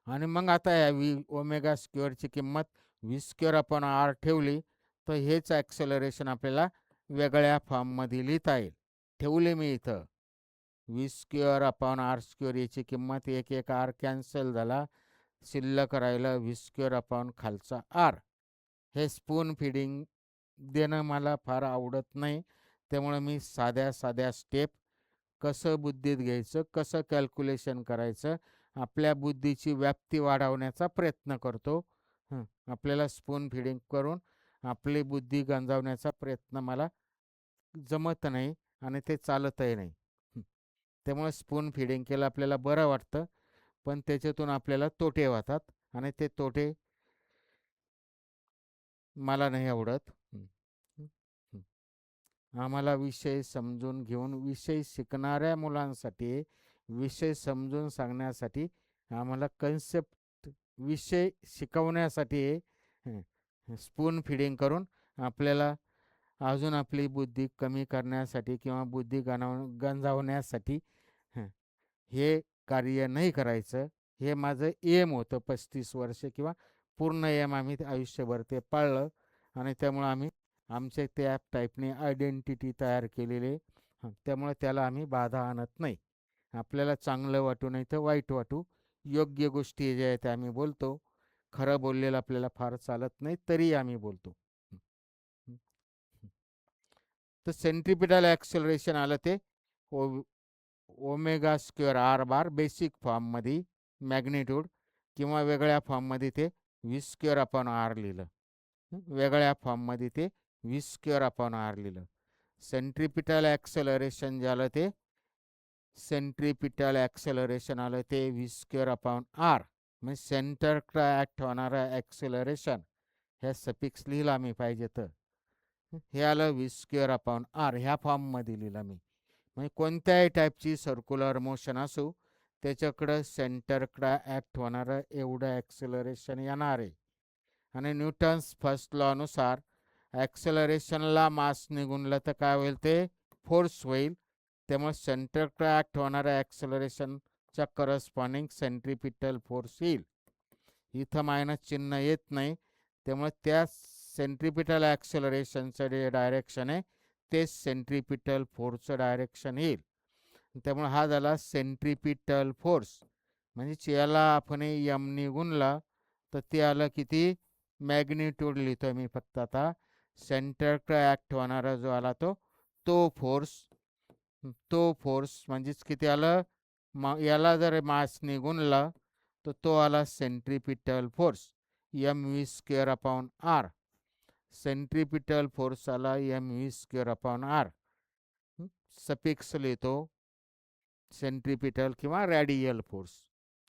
आणि मग आता या ओमेगा स्क्वेअरची किंमत व्ही स्क्वेअर आपण आर ठेवली तर हेच ॲक्सेलरेशन आपल्याला वेगळ्या फॉर्ममध्ये लिहिता येईल. ठेवले मी इथं V square upon R square, याची किंमत एक आर कॅन्सल झाला, शिल्लक राहिलं व्ही स्क्वेअर अपॉन खालचा आर. हे स्पून फिडिंग देणं मला फार आवडत नाही, त्यामुळे मी साध्या स्टेप कसं बुद्धीत घ्यायचं, कसं कॅल्क्युलेशन करायचं, आपल्या बुद्धीची व्याप्ती वाढवण्याचा प्रयत्न करतो. आपल्याला स्पून फिडिंग करून आपली बुद्धी गंजावण्याचा प्रयत्न मला जमत नाही आणि ते चालतही नाही. त्यामुळे स्पून फिडिंग केलं आपल्याला बरं वाटतं, पण त्याच्यातून आपल्याला तोटे होतात आणि ते तोटे मला नाही आवडत. आम्हाला विषय समजून घेऊन विषय शिकणाऱ्या मुलांसाठी विषय समजून सांगण्यासाठी आम्हाला कन्सेप्ट विषय शिकवण्यासाठी स्पून फिडिंग करून आपल्याला अजून आपली बुद्धी कमी करण्यासाठी किंवा बुद्धी गंजावण्यासाठी हे कार्य नाही करायचं. हे माझं एम होतं 35 वर्ष किंवा पूर्ण एम आम्ही आयुष्यभर ते पाळलं आणि त्यामुळं आम्ही आमचे त्या टाईपने आयडेंटिटी तयार केलेली. त्यामुळे त्याला आम्ही बाधा आणत नाही. आपल्याला चांगलं वाटू नाही तर वाईट वाटू, योग्य गोष्टी ज्या आहेत त्या आम्ही बोलतो. खरं बोललेलं आपल्याला फार चालत नाही तरी आम्ही बोलतो. तर सेंट्रिपिटल ॲक्सेलरेशन आलं ते omega square R bar basic फॉर्ममध्ये मॅग्निट्यूड, किंवा वेगळ्या फॉर्ममध्ये ते व्ही स्क्वेअर अपॉन आर लिहिलं. वेगळ्या फॉर्ममध्ये ते व्ही स्क्वेअर अपॉन आर लिहिलं. सेंट्रिपिटल ॲक्सेलरेशन झालं ते सेंट्रिपिटल ॲक्सेलरेशन आलं ते व्ही स्क्वेअर अपॉन आर. म्हणजे सेंटरकडे ॲक्ट होणारं ॲक्सेलरेशन ह्या सफिक्स लिहिला मी पाहिजे तर हे आलं व्ही स्क्वेअर अपॉन आर. ह्या फॉर्ममध्ये लिहिलं मी. म्हणजे कोणत्याही टाईपची सर्क्युलर मोशन असो त्याच्याकडं सेंटरकडं ॲक्ट होणारं एवढं ॲक्सेलरेशन येणार आहे. आणि न्यूटन्स फर्स्ट लॉनुसार ॲक्सेलरेशनला मास निघूनलं तर काय होईल, ते फोर्स होईल. त्यामुळे सेंटरकडं ॲक्ट होणाऱ्या ॲक्सेलरेशनच्या करस्पॉन्डिंग सेंट्रिपिटल फोर्स येईल. इथं मायनस चिन्ह येत नाही, त्यामुळे त्या सेंट्रिपिटल ॲक्सेलरेशनचं जे डायरेक्शन आहे तेच सेंट्रिपिटल फोर्सचं डायरेक्शन येईल. त्यामुळे हा झाला सेंट्रिपिटल फोर्स. म्हणजे याला आपण यम निघूनला तर ते आलं किती, मॅग्निट्यूड लिहितो मी फक्त आता. सेंटरकडे ॲक्ट होणारा जो आला तो फोर्स म्हणजेच किती आलं, याला जर मास निघूनला तर तो आला centripetal force M V square upon R. Centripetal force आला M V square upon R. Suffix लिहितो सेंट्रिपिटल किंवा रॅडियल फोर्स.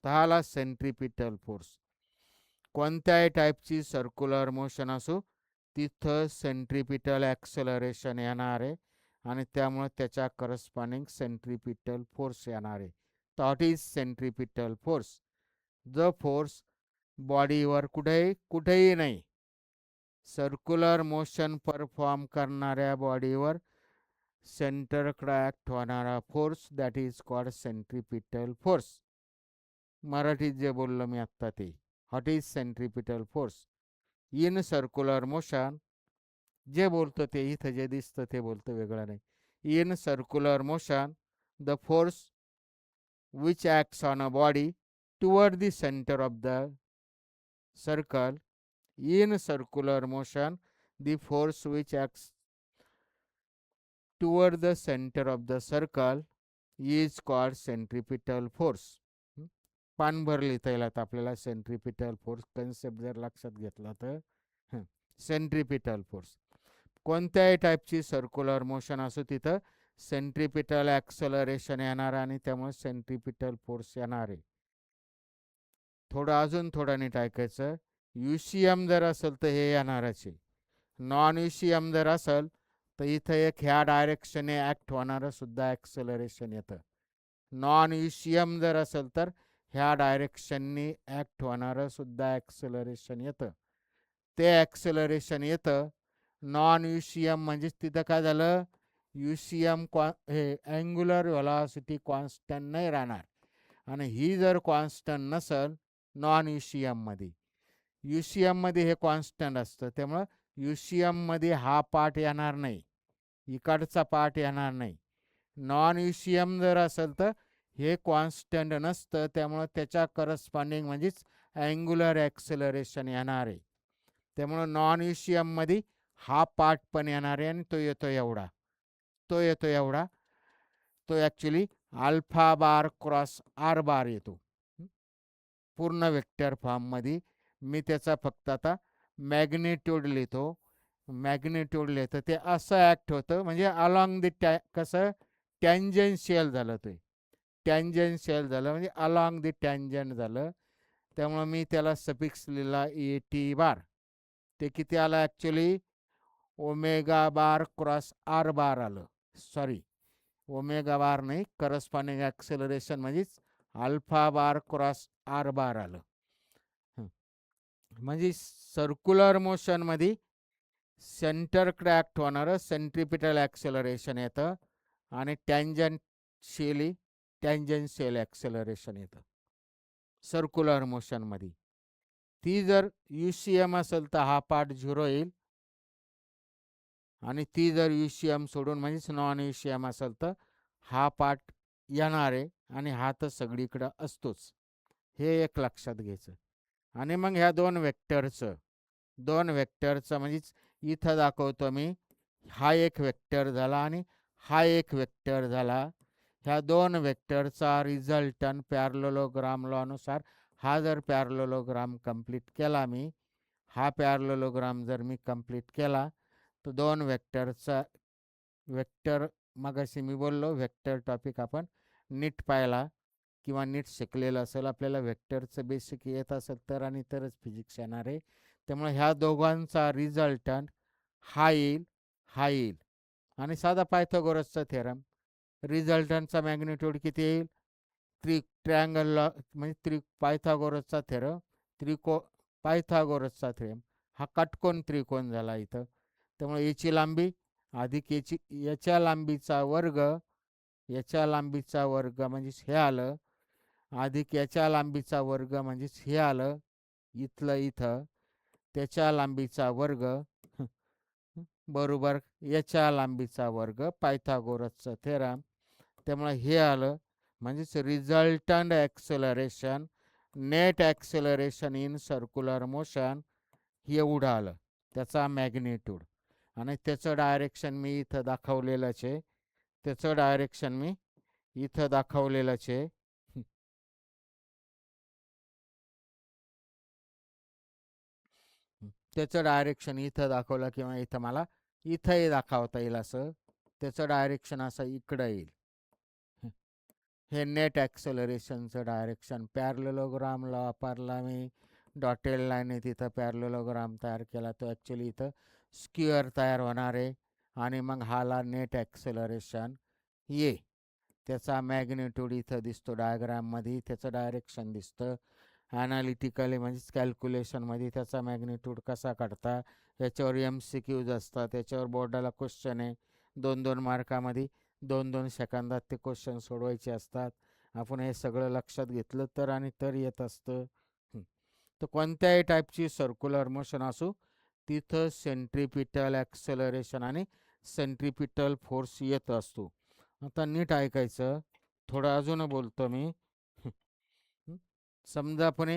तर हा आला सेंट्रिपिटल फोर्स. कोणत्याही टाईपची सर्क्युलर मोशन असो तिथं सेंट्रिपिटल ॲक्सेलरेशन येणार आहे आणि त्यामुळे त्याच्या करस्पॉन्डिंग सेंट्रिपिटल फोर्स येणार आहे. तर what is centripetal force? The force बॉडीवर कुठेही नाही, सर्क्युलर मोशन परफॉर्म करणाऱ्या बॉडीवर सेंटरकडे ॲक्ट होणारा force, that is called centripetal force. मराठीत जे बोललो मी आत्ता ते. What is centripetal force? In circular motion, जे बोलतो ते इथं जे दिसतं ते बोलतं, वेगळं नाही. In circular motion the force which acts on a body toward the center of the circle. In circular motion the force which acts toward the center of the circle is called centripetal force. पानभर लिहिता येईल आता आपल्याला centripetal force concept जर लक्षात घेतला तर. Centripetal force कोणत्याही टाईपची सर्क्युलर मोशन असो तिथं सेंट्रिपिटल ॲक्सेलरेशन येणार आणि त्यामुळे सेंट्रिपिटल फोर्स येणार आहे. अजून थोडं नीट ऐकायचं. युसीएम जर असेल तर हे येणारच आहे. नॉन युसीएम जर असेल तर इथं एक ह्या डायरेक्शनने ॲक्ट होणारं सुद्धा ॲक्सेलरेशन येतं. नॉन ईसीएम जर असेल तर ह्या डायरेक्शननी ॲक्ट होणारं सुद्धा ॲक्सेलरेशन येतं. ते ॲक्सेलरेशन येतं. नॉन यूसीएम म्हणजेच तिथं काय झालं, यूसीएम हे अँग्युलर व्हेलॉसिटी कॉन्स्टंट नाही राहणार. आणि ही जर कॉन्स्टंट नसेल नॉन यूसीएममध्ये, यूसीएममध्ये हे कॉन्स्टंट असतं, त्यामुळं यूसीएममध्ये हा पार्ट येणार नाही, इकडचा पार्ट येणार नाही. नॉन यूसीएम जर असेल तर हे कॉन्स्टंट नसतं, त्यामुळं त्याच्या करस्पॉन्डिंग म्हणजेच अँग्युलर ॲक्सेलरेशन येणार आहे. त्यामुळं नॉन यूसीएममध्ये हा पार्ट पण येणार आहे आणि तो येतो एवढा, तो येतो एवढा, तो actually alpha bar cross R bar येतो पूर्ण वेक्टर फॉर्ममध्ये. मी त्याचा फक्त आता मॅग्निट्यूड लिहितो. मॅग्निट्यूड लिहितो ते असं ॲक्ट होतं, म्हणजे अलॉंग द कसं टँजन्शियल झालं, ते टँजन्शियल झालं म्हणजे अलॉंग द टँजंट झालं. त्यामुळं मी त्याला सफिक्स लिहिला ए टी बार. ते किती आलं actually, omega bar cross R bar आलं. सॉरी, ओमेगा बार नाही, करस्पॉन्डिंग ॲक्सेलरेशन म्हणजेच alpha bar cross R bar आलं. म्हणजे सर्क्युलर मोशनमध्ये सेंटर क्रॅक्ट होणारं सेंट्रिपिटल ॲक्सेलरेशन येतं आणि टँजन्शियल ॲक्सेलरेशन येतं सर्क्युलर मोशनमध्ये. ती जर यूसीएम असेल तर हा पार्ट 0 येईल, आणि ती जर यूसीएम सोडून म्हणजेच नॉन यूसीएम असेल तर हा पार्ट येणार आहे, आणि हा तर सगळीकडं असतोच. हे एक लक्षात घ्यायचं. आणि मग ह्या दोन वेक्टरचं म्हणजेच इथं दाखवतो मी, हा एक वेक्टर झाला आणि हा एक वेक्टर झाला. ह्या दोन वेक्टरचा रिझल्टंट पॅरलोग्राम लॉनुसार, हा जर पॅरलोग्राम कंप्लीट केला मी, हा पॅरलोग्राम जर मी कंप्लीट केला, तर दोन वेक्टरचा वेक्टर, मगाशी मी बोललो वेक्टर टॉपिक आपण नीट पाहिला किंवा नीट शिकलेलं असेल, आपल्याला वेक्टरचं बेसिक येत असेल तर, आणि तरच फिजिक्स येणार आहे. त्यामुळे ह्या दोघांचा रिझल्टंट हा येईल, हा येईल. आणि साधा पायथागोरसचा थेरम, रिझल्टंटचा मॅग्निट्यूड किती येईल, ट्रँगल म्हणजे पायथागोरसचा थेरम, पायथागोरसचा थेरम हा काटकोन त्रिकोण झाला इथं. त्यामुळे याची लांबी अधिक याच्या लांबीचा वर्ग, याच्या लांबीचा वर्ग म्हणजेच हे आलं, अधिक याच्या लांबीचा वर्ग म्हणजेच हे आलं, इथलं इथं त्याच्या लांबीचा वर्ग बरोबर याच्या लांबीचा वर्ग, पायथागोरसचा थेरम. त्यामुळे हे आलं, म्हणजेच resultant acceleration, net acceleration in circular motion एवढं आलं, त्याचा मॅग्निट्यूड. आणि त्याचं डायरेक्शन मी इथं दाखवलेलंच आहे, त्याचं डायरेक्शन मी इथं दाखवलेलंच आहे. त्याचं डायरेक्शन इथं दाखवलं, किंवा इथं मला इथंही दाखवता येईल असं, त्याचं डायरेक्शन असं इकडं येईल. हे नेट ॲक्सेलरेशनचं डायरेक्शन पॅरलोग्रामला वापरला मी, डॉटेड लाईनने तिथं पॅरलोग्राम तयार केला, तो ॲक्च्युली इथं स्क्युअर तयार होणार आहे. आणि मग हाला नेट ॲक्सेलरेशन ये, त्याचा मॅग्निट्यूड इथं दिसतो डायग्राममध्ये, त्याचं डायरेक्शन दिसतं. ॲनालिटिकली म्हणजेच कॅल्क्युलेशनमध्ये त्याचा मॅग्निट्यूड कसा काढता, याच्यावर MCQज असतात, त्याच्यावर बोर्डाला क्वेश्चन आहे, 2-2 मार्कामध्ये 2-2 सेकंदात ते क्वेश्चन सोडवायचे असतात. आपण हे सगळं लक्षात घेतलं तर आणि तर येत असतं. तर कोणत्याही टाईपची सर्क्युलर मोशन असो, तिथं सेंट्रिपिटल ॲक्सेलरेशन आणि सेंट्रिपिटल फोर्स येत असतो. आता नीट ऐकायचं, थोडं अजून बोलतो मी. समजा आपण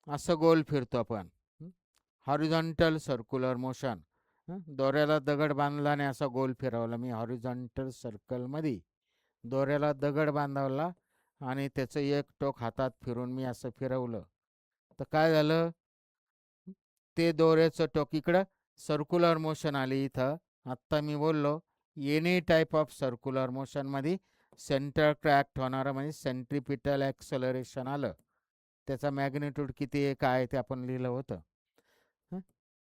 असं गोल फिरतो आपण, हॉरिझॉन्टल सर्क्युलर मोशन, दोऱ्याला दगड बांधला आणि असा गोल फिरवला मी हॉरिझॉन्टल सर्कलमध्ये, दोऱ्याला दगड बांधवला आणि त्याचं एक टोक हातात फिरून मी असं फिरवलं, तर काय झालं, ते दोऱ्याचं टोक इकडं सर्क्युलर मोशन आली इथं. आत्ता मी बोललो एनी टाईप ऑफ सर्क्युलर मोशनमध्ये सेंटर क्रॅक्ट होणारं म्हणजे सेंट्रिपिटल ॲक्सेलरेशन आलं, त्याचा मॅग्निट्यूड किती आहे काय ते आपण लिहिलं होतं.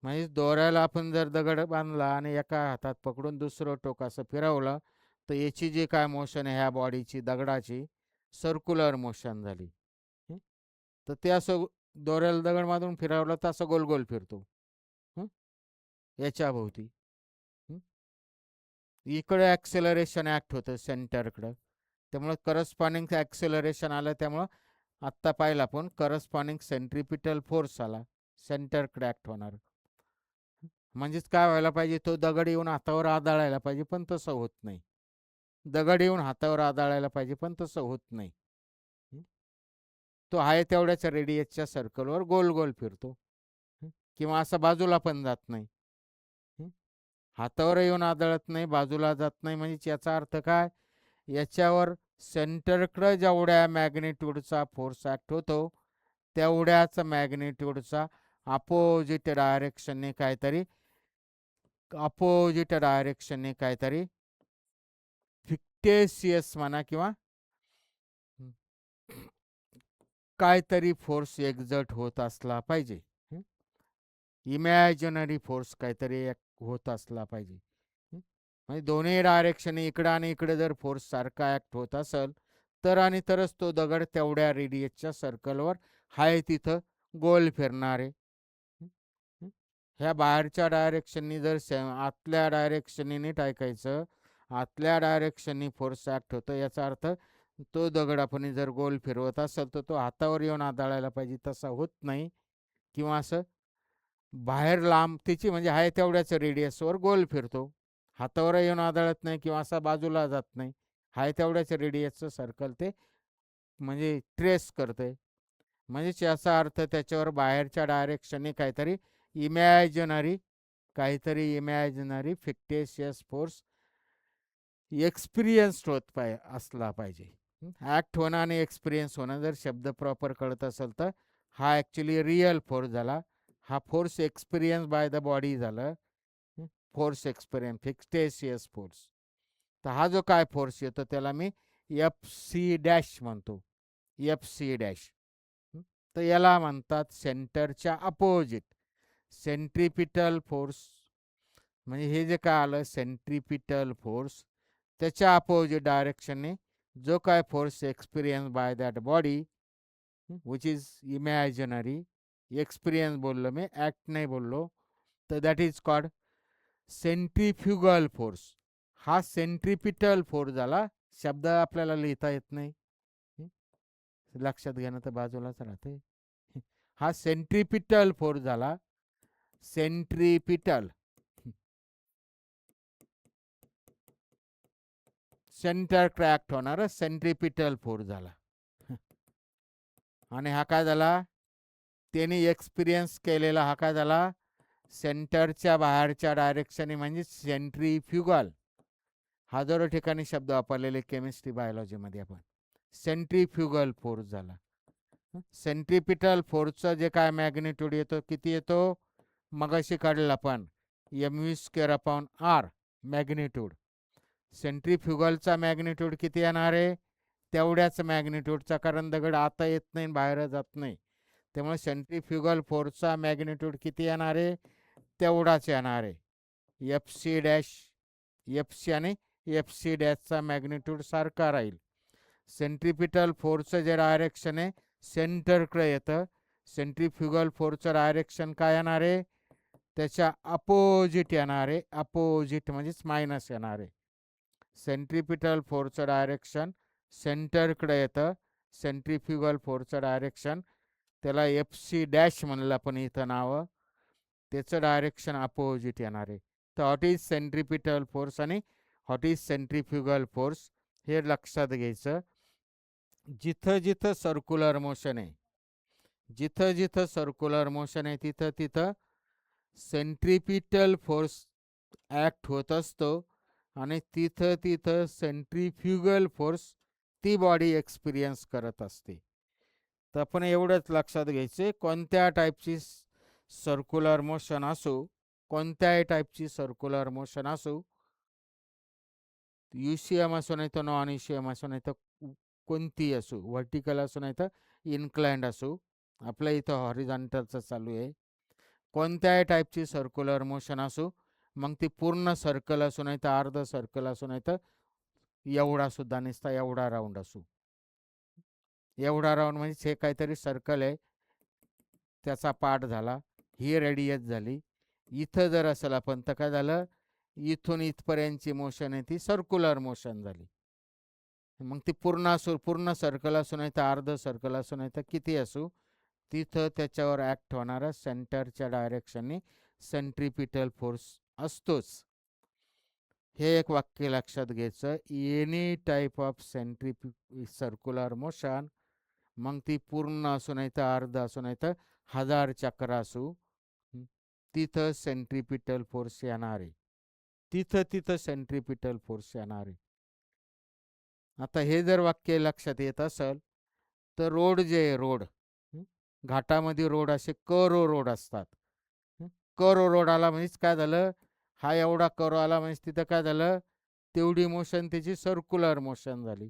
म्हणजे दोऱ्याला आपण जर दगड बांधला आणि एका हातात पकडून दुसरं टोक असं फिरवलं, तर याची जी काय मोशन आहे ह्या बॉडीची दगडाची, सर्क्युलर मोशन झाली. हं? तर ते असं दोऱ्याला दगड बांधून फिरवलं तर असं गोल गोल फिरतो. हं? याच्या भोवती. हं? इकडे ॲक्सेलरेशन ॲक्ट होतं सेंटरकडं. त्यामुळं करस्पॉन्डिंग ॲक्सेलरेशन आलं, त्यामुळं आत्ता पाहिलं आपण करस्पॉन्डिंग सेंट्रिपिटल फोर्स आला, सेंटरकडे ॲक्ट होणार. म्हणजेच काय व्हायला पाहिजे, तो दगड येऊन हातावर आदळायला पाहिजे, पण तसं होत नाही. दगड येऊन हातावर आदळायला पाहिजे, पण तसं होत नाही. हं? तो आहे तेवढ्याच रेडियसच्या सर्कलवर गोल गोल फिरतो. हं? किंवा असा बाजूला पण जात नाही. हं? हातावर येऊन आदळत नाही, बाजूला जात नाही, म्हणजे याचा अर्थ काय, याच्यावर सेंटरकडं जेवढ्या मॅग्निट्यूडचा फोर्स ॲक्ट होतो, तेवढ्याच मॅग्निट्यूडचा अपोजिट डायरेक्शनने काहीतरी अपोजिट डायरेक्शनने काहीतरी फिक्टेशियस म्हणा किंवा काहीतरी फोर्स एक्झर्ट होत असला पाहिजे. इमॅजिनरी फोर्स काहीतरी एक होत असला पाहिजे. म्हणजे दोन्ही डायरेक्शन इकडं आणि इकडे जर फोर्स सारखा ॲक्ट होत असेल, तर आणि तरच तो दगड तेवढ्या रेडियसच्या सर्कलवर हाय तिथं गोल फिरणार आहे. ह्या बाहेरच्या डायरेक्शननी जर आतल्या डायरेक्शननी नीट ऐकायचं, आतल्या डायरेक्शननी फोर्स ॲक्ट होतं, याचा अर्थ तो दगड आपण जर गोल फिरवत असेल तर तो हातावर येऊन आदळायला पाहिजे, तसा होत नाही. किंवा असं बाहेर लांब तिची म्हणजे आहे तेवढ्याच रेडियसवर गोल फिरतो, हातावर येऊन आदळत नाही किंवा असा बाजूला जात नाही, आहे तेवढ्याच रेडियसचं सर्कल ते म्हणजे ट्रेस करते. म्हणजेच याचा अर्थ त्याच्यावर बाहेरच्या डायरेक्शनने काहीतरी इमॅजिनरी फिक्टेशियस फोर्स एक्सपिरियन्स्ड असला पाहिजे. ॲक्ट होणं आणि एक्सपिरियन्स होणं जर शब्द प्रॉपर कळत असेल तर हा ॲक्च्युली रिअल फोर्स झाला. हा force experience by the body झालं. Force experience fictitious force. तर हा जो काय फोर्स येतो त्याला मी एफ सी डॅश म्हणतो. F C dash. तर याला म्हणतात सेंटरच्या अपोजिट सेंट्रिपिटल फोर्स. म्हणजे हे जे काय आलं सेंट्रिपिटल फोर्स, त्याच्या अपोजिट डायरेक्शनने जो काय force experience by that body which is imaginary, experience बोललो मी, ॲक्ट नाही बोललो, तर that is called centrifugal force. हा सेंट्रिपिटल फोर्स झाला. शब्द आपल्याला लिहिता येत नाही, लक्षात घेणं तर बाजूलाच राहते. हा सेंट्रिपिटल फोर्स झाला. सेंट्रिपिटल सेंटर क्रॅक्ट होणारा सेंट्रिपिटल फोर्स झाला. आणि हा काय झाला, त्यांनी एक्सपिरियन्स केलेला हा काय झाला, सेंटरच्या बाहेरच्या डायरेक्शनने म्हणजे सेंट्रिफ्युगल. हजारो ठिकाणी शब्द वापरलेले केमिस्ट्री बायोलॉजीमध्ये आपण. सेंट्रिफ्युगल फोर्स झाला. सेंट्रिपिटल फोर्सचं जे काय मॅग्निट्यूड येतो, किती येतो, मगाशी काढलेला आपण M V square upon R magnitude. सेंट्रिफ्युगलचा मॅग्निट्यूड किती येणार आहे, तेवढ्याच मॅग्निट्यूडचा, कारण दगड आता येत नाही बाहेर जात नाही, त्यामुळे सेंट्रिफ्युगल फोर्सचा मॅग्निट्यूड किती येणार आहे, तेवढाच येणार आहे. F C dash, F C आणि एफ सी डॅशचा मॅग्निट्यूड सारखा राहील. सेंट्रिपिटल फोर्सचं जे डायरेक्शन आहे सेंटरकडे येतं, सेंट्रिफ्युगल फोर्सचं डायरेक्शन काय येणार आहे, त्याच्या अपोजिट येणार आहे. अपोजिट म्हणजेच मायनस येणार आहे. सेंट्रिपिटल फोर्सचं डायरेक्शन सेंटरकडे येतं, सेंट्रिफ्युगल फोर्सचं डायरेक्शन त्याला एफ सी डॅश म्हणलं आपण इथं नावं, त्याचं डायरेक्शन अपोजिट येणार आहे. तर व्हॉट इज सेंट्रिपिटल फोर्स आणि व्हॉट इज सेंट्रिफ्युगल फोर्स हे लक्षात घ्यायचं. जिथं जिथं सर्क्युलर मोशन आहे, जिथं जिथं सर्क्युलर मोशन आहे तिथं तिथं सेंट्रिपिटल फोर्स ॲक्ट होत असतो आणि तिथं तिथं सेंट्रिफ्युगल फोर्स ती बॉडी एक्सपिरियन्स करत असते. तर आपण एवढंच लक्षात घ्यायचे, कोणत्या टाईपची सर्क्युलर मोशन असो, कोणत्याही टाईपची सर्क्युलर मोशन असो, युसीएम असो नाही तर नॉन युसीएम असो नाही तर कोणतीही असो, व्हर्टिकल असो नाही तर इन्क्लाइंड असो, आपल्या इथं हॉरिझॉन्टलचं चालू आहे, कोणत्याही टाईपची सर्क्युलर मोशन असो, मग ती पूर्ण सर्कल असो नाही तर अर्ध सर्कल असो नाही तर एवढा सुद्धा नसता एवढा राऊंड असो. एवढा राऊंड म्हणजे हे काहीतरी सर्कल आहे, त्याचा पार्ट झाला, ही रेडियस झाली. इथं जर असेल आपण तर काय झालं, इथून इथपर्यंतची मोशन आहे ती सर्क्युलर मोशन झाली. मग ती पूर्ण असो, पूर्ण सर्कल असो नाही तर अर्ध सर्कल असो नाही तर किती असो, तिथं त्याच्यावर ॲक्ट होणारा सेंटरच्या डायरेक्शनने सेंट्रिपिटल फोर्स असतोच. हे एक वाक्य लक्षात घ्यायचं. Any type of circular motion, मग ती पूर्ण असो नाही तर अर्ध असो नाही तर 1000 चक्र असो, तिथं सेंट्रिपिटल फोर्स येणार आहे. तिथं तिथं सेंट्रिपिटल फोर्स येणार आहे. आता हे जर वाक्य लक्षात येत असेल तर रोड जे आहे, रोड घाटामध्ये रोड असे करो रोड असतात. करो रोड आला म्हणजे काय झालं, हा एवढा करो आला म्हणजे तिथं काय झालं, तेवढी मोशन त्याची सर्क्युलर मोशन झाली.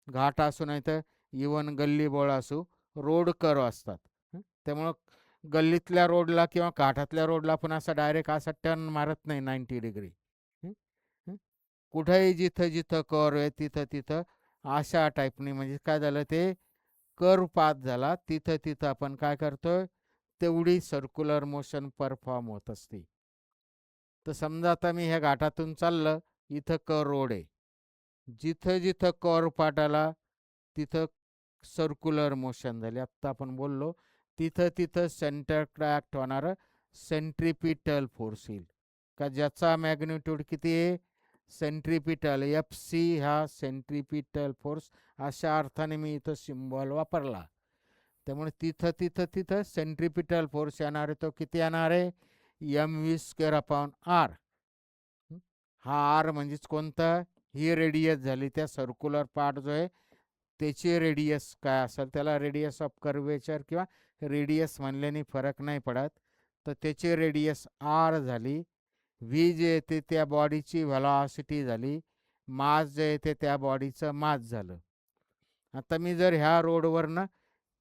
घाट असू नाही तर इवन गल्ली बोळ असू, रोड कर्व असतात. त्यामुळं गल्लीतल्या रोडला किंवा घाटातल्या रोडला पण असा डायरेक्ट असा टर्न मारत नाही 90 डिग्री. कुठेही जिथं जिथं कर्व आहे तिथं तिथं अशा टाईपनी, म्हणजे काय झालं, ते कर्व पाथ झाला, तिथं तिथं आपण काय करतोय, तेवढी सर्क्युलर मोशन परफॉर्म होत असते. तर समजा आता मी ह्या घाटातून चाललं, इथं रोड आहे, जिथं जिथं कर्व पाथ आला तिथं सर्क्युलर मोशन झाली. आत्ता आपण बोललो तिथं तिथं सेंटर क्रॅक्ट होणारं सेंट्रिपिटल फोर्स येईल का, ज्याचा मॅग्निट्यूड किती आहे, सेंट्रिपिटल एफ सी, हा सेंट्रिपिटल फोर्स अशा अर्थाने मी इथं सिम्बॉल वापरला. त्यामुळे तिथं तिथं तिथं सेंट्रिपिटल फोर्स येणार आहे, तो किती येणार आहे, mv²/r. हा आर म्हणजेच कोणता, ही रेडियस झाली त्या सर्क्युलर पार्ट जो आहे त्याची रेडियस काय असेल, त्याला रेडियस ऑफ कर्वेचर किंवा रेडियस म्हणल्याने फरक नाही पडत, तर त्याची रेडियस आर झाली. व्ही जे येते त्या बॉडीची व्हेलॉसिटी झाली, मास जे येते त्या बॉडीचं मास झालं. आता मी जर ह्या रोडवरनं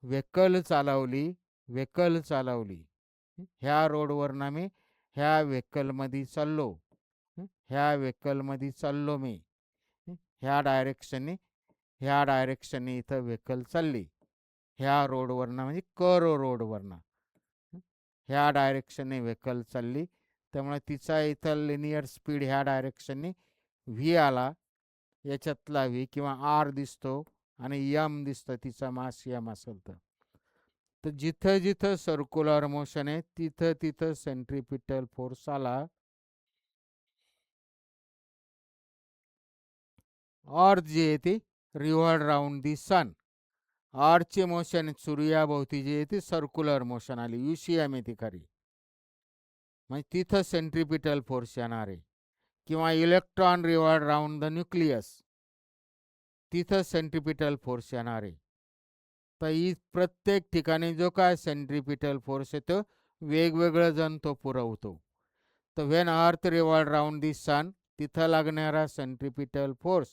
व्हेकल चालवली, ह्या रोडवरनं मी ह्या व्हेकलमध्ये चाललो, ह्या व्हेकलमध्ये चाललो मी, ह्या डायरेक्शनने इथं व्हेकल चालली, ह्या रोडवरनं म्हणजे रोडवरनं ह्या डायरेक्शनने व्हेकल चालली. त्यामुळे तिचा इथं लिनियर स्पीड ह्या डायरेक्शनने व्ही आला, याच्यातला व्ही किंवा आर दिसतो आणि यम दिसतं, तिचा मास यम असेल तर जिथं जिथं सर्क्युलर मोशन आहे तिथं तिथं सेंट्रिपिटल फोर्स आला. अर्थ जी आहे ती revolve round the sun, अर्थचे motion सूर्याभोवती जी आहे ती सर्क्युलर मोशन आली, युसीएम आहे ती खरी, म्हणजे तिथं सेंट्रिपिटल फोर्स येणार आहे. किंवा electron revolve round the nucleus, तिथं सेंट्रिपिटल फोर्स येणार आहे. तर ही प्रत्येक ठिकाणी जो काय सेंट्रिपिटल फोर्स येतो वेगवेगळं जण तो पुरवतो. तर व्हेन अर्थ रिव्हॉल्व राऊंड दी सन, तिथं लागणारा सेंट्रिपिटल फोर्स,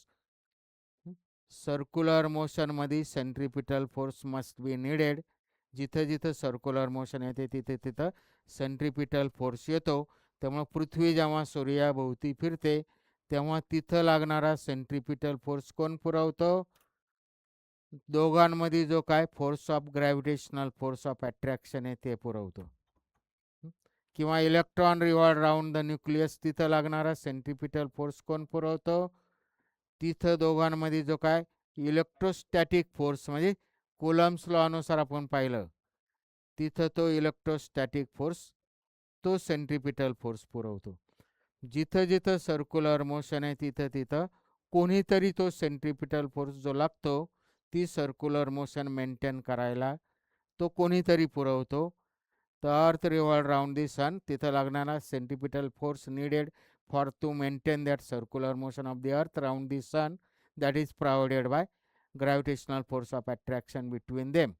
सर्क्युलर मोशनमध्ये centripetal force must be needed. जिथं जिथं सर्क्युलर मोशन येते तिथे तिथं सेंट्रिपिटल फोर्स येतो. त्यामुळे पृथ्वी जेव्हा सूर्याभोवती फिरते तेव्हा तिथं लागणारा सेंट्रिपिटल फोर्स कोण पुरवतो, दोघांमध्ये जो काय force of gravitational force of attraction आहे ते पुरवतो. किंवा electron revolve round the nucleus, तिथं लागणारा सेंट्रिपिटल फोर्स कोण पुरवतो, तिथं दोघांमध्ये जो काय इलेक्ट्रोस्टॅटिक फोर्स म्हणजे कुलम्स लॉ अनुसार आपण पाहिलं, तिथं तो इलेक्ट्रोस्टॅटिक फोर्स तो सेंट्रिपिटल फोर्स पुरवतो. जिथं जिथं सर्क्युलर मोशन आहे तिथं तिथं कोणीतरी तो सेंट्रिपिटल फोर्स जो लागतो ती सर्क्युलर मोशन मेंटेन करायला तो कोणीतरी पुरवतो. तर अर्थ रिव्हॉल्व राऊंड दी सन, तिथं लागणारा centripetal force needed for to maintain that circular motion of the earth round the sun, that is provided by gravitational force of attraction between them.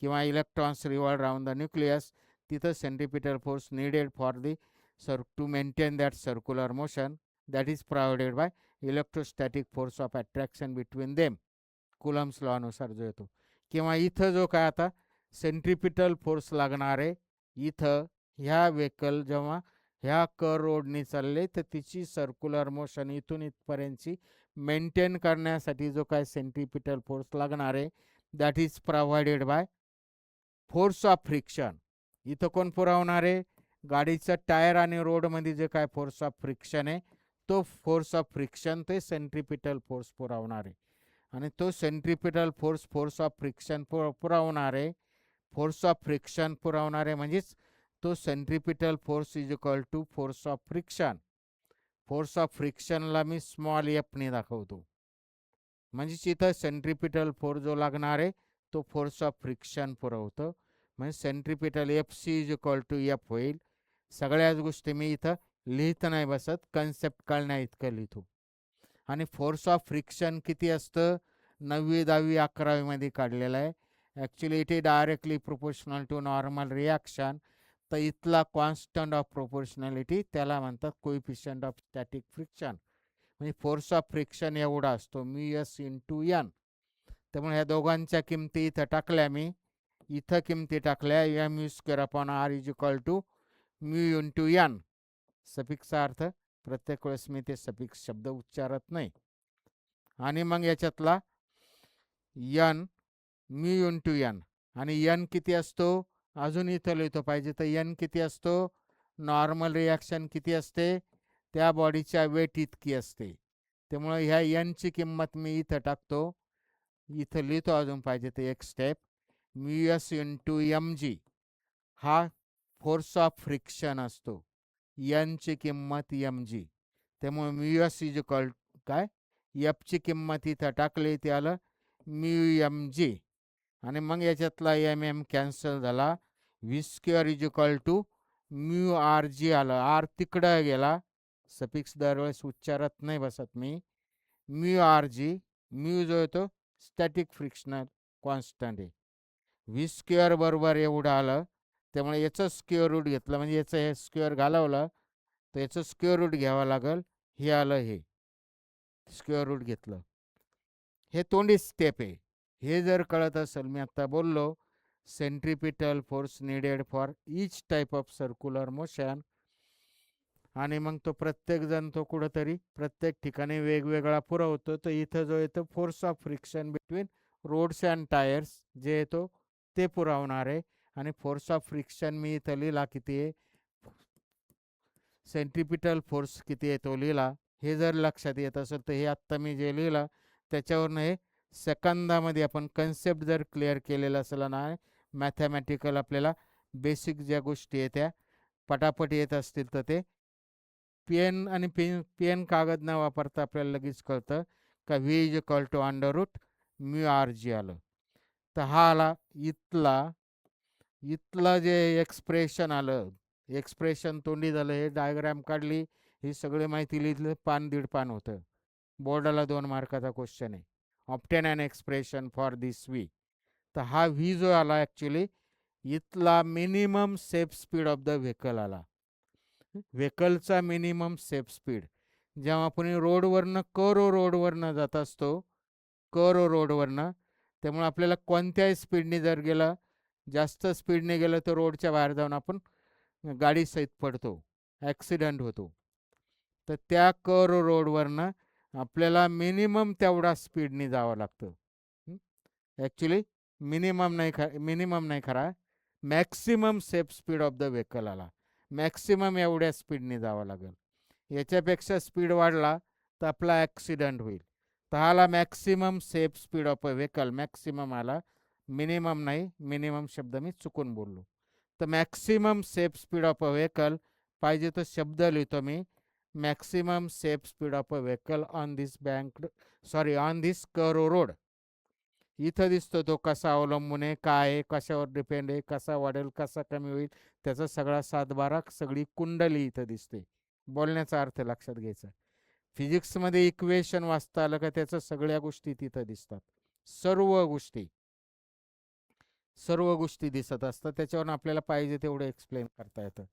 किंवा electrons revolve round the nucleus, तिथं centripetal force needed for the to maintain that circular motion, that is provided by electrostatic force of attraction between them, Coulomb's law अनुसार जो येतो. किंवा इथं जो काय आता सेंट्रिपिटल फोर्स लागणार आहे इथं ह्या व्हेकल जेव्हा ह्या कर रोडनी चालले तर तिची सर्क्युलर मोशन इथून इथपर्यंतची मेंटेन करण्यासाठी जो काय सेंट्रिपिटल फोर्स लागणार आहे that is provided bye force of friction. इथं कोण पुरवणार आहे? गाडीचं टायर आणि रोडमध्ये जे काय फोर्स ऑफ फ्रिक्शन आहे तो फोर्स ऑफ फ्रिक्शन ते सेंट्रिपिटल फोर्स पुरवणार आहे. आणि तो centripetal force force of friction पुरवणार आहे. फोर्स ऑफ फ्रिक्शन पुरवणार आहे म्हणजेच तो centripetal force is equal to force of friction. Force of फ्रिक्शनला मी स्मॉल एफने दाखवतो. म्हणजेच इथं सेंट्रिपिटल फोर्स जो लागणार आहे तो फोर्स ऑफ फ्रिक्शन पुरवतो. म्हणजे centripetal F C is equal to F होईल. सगळ्याच गोष्टी मी इथं लिहित नाही बसत, कन्सेप्ट कळण्या इतकं लिहितो. आणि फोर्स ऑफ फ्रिक्शन किती असतं? 9वी 10वी 11वीमध्ये काढलेलं आहे. Actually it is directly proportional to normal reaction. तर इथला कॉन्स्टंट ऑफ प्रोपोर्शनॅलिटी त्याला म्हणतात कोइफिशियंट ऑफ स्टॅटिक फ्रिक्शन. म्हणजे फोर्स ऑफ फ्रिक्शन एवढा असतो म्यू एस इंटू एन. त्यामुळे ह्या दोघांच्या किमती इथं टाकल्या मी. इथं किमती टाकल्या M U square upon R is equal to mu into N. सफिक्सचा अर्थ प्रत्येक वेळेस मी ते सफिक्स शब्द उच्चारत नाही. आणि मग याच्यातला एन म्यू इंटू एन. आणि एन किती असतो? अजून इथं लिहितो पाहिजे तर एन किती असतो? नॉर्मल रिॲक्शन किती असते? त्या बॉडीच्या वेट इतकी असते. त्यामुळे ह्या एनची किंमत मी इथं टाकतो. इथं लिहितो अजून पाहिजे तर एक step. Mu S into M G हा फोर्स ऑफ फ्रिक्शन असतो. एनची किंमत एम जी. त्यामुळे म्यू एस इज इक्वल काय? एफची किंमत इथं टाकली ते आलं म्यू एम जी. आणि मग याच्यातला एम एम कॅन्सल झाला. V square is equal to mu R G आलं. आर तिकडं गेला. सफिक्स दरवेळेस उच्चारत नाही बसत मी. Mu R G. म्यू जो येतो स्टॅटिक फ्रिक्शनल कॉन्स्टंट आहे. व्ही स्क्वेअर बरोबर एवढं आलं. त्यामुळे याचं स्क्वेअर रूट घेतलं म्हणजे याचं हे स्क्वेअर घालवलं तर याचं स्क्वेअर रूट घ्यावं लागेल. हे आलं, हे स्क्वेअर रूट घेतलं. हे तोंडी स्टेप आहे. हे जर कळत असेल, मी आता बोललो centripetal force needed for each type of circular motion. आणि मग तो प्रत्येकजण तो कुठंतरी प्रत्येक ठिकाणी वेगवेगळा पुरवतो. तर इथं जो येतो force of friction between roads and tyres जे येतो ते पुरवणार आहे. आणि फोर्स ऑफ फ्रिक्शन मी इथं लिहिला किती आहे, सेंट्रिपिटल फोर्स किती आहे तो लिहिला. हे जर लक्षात येत असेल तर हे आत्ता मी जे लिहिलं त्याच्यावरनं हे सेकंदामध्ये आपण कन्सेप्ट जर क्लिअर केलेला असेल ना, मॅथमॅटिकल आपल्याला बेसिक ज्या गोष्टी आहेत त्या पटापट येत असतील तर ते पेन आणि पेन कागद न वापरता आपल्याला लगेच कळतं का V is equal to under root mu R G आलं. तर हा आला इथला. इथलं जे एक्सप्रेशन आलं, एक्सप्रेशन तोंडी झालं, हे डायग्राम काढली, ही सगळी माहिती लिहिलं, पान दीड पान होतं. बोर्डाला 2 मार्काचा क्वेश्चन आहे. Obtain an expression for this V. तर हा व्ही जो आला ॲक्च्युली इथला minimum safe speed of the vehicle आला. व्हेकलचा मिनिमम सेफ स्पीड जेव्हा आपण रोडवरनं रोडवरनं जात असतो, रोडवरनं, त्यामुळे आपल्याला कोणत्याही स्पीडने जर गेलं, जास्त स्पीडने गेलं तर रोडच्या बाहेर जाऊन आपण गाडीसहित पडतो, ॲक्सिडेंट होतो. तर त्या रोडवरनं आपल्याला मिनिमम तेवढा स्पीडने जावं लागतं. ॲक्च्युली मिनिमम नाही खरा, maximum safe speed of the vehicle आला. मॅक्सिमम एवढ्या स्पीडने जावं लागेल. याच्यापेक्षा स्पीड वाढला तर आपला ॲक्सिडेंट होईल. तर आला maximum safe speed of a vehicle, maximum आला, मिनिमम नाही. मिनिमम शब्द मी चुकून बोललो. तर maximum safe speed of a vehicle पाहिजे तो शब्द लिहितो मी. Maximum safe speed of a vehicle on this on this road. इथं दिसतो तो कसा अवलंबून आहे, काय आहे, कशावर डिपेंड आहे, कसा वाढेल, कसा कमी होईल, त्याचा सगळा सातबारा, सगळी कुंडली इथं दिसते. बोलण्याचा अर्थ लक्षात घ्यायचा. फिजिक्समध्ये इक्वेशन वाचता आलं का त्याचं सगळ्या गोष्टी तिथं दिसतात. सर्व गोष्टी दिसत असतात. त्याच्यावरून आपल्याला पाहिजे तेवढं एक्सप्लेन करता येतं.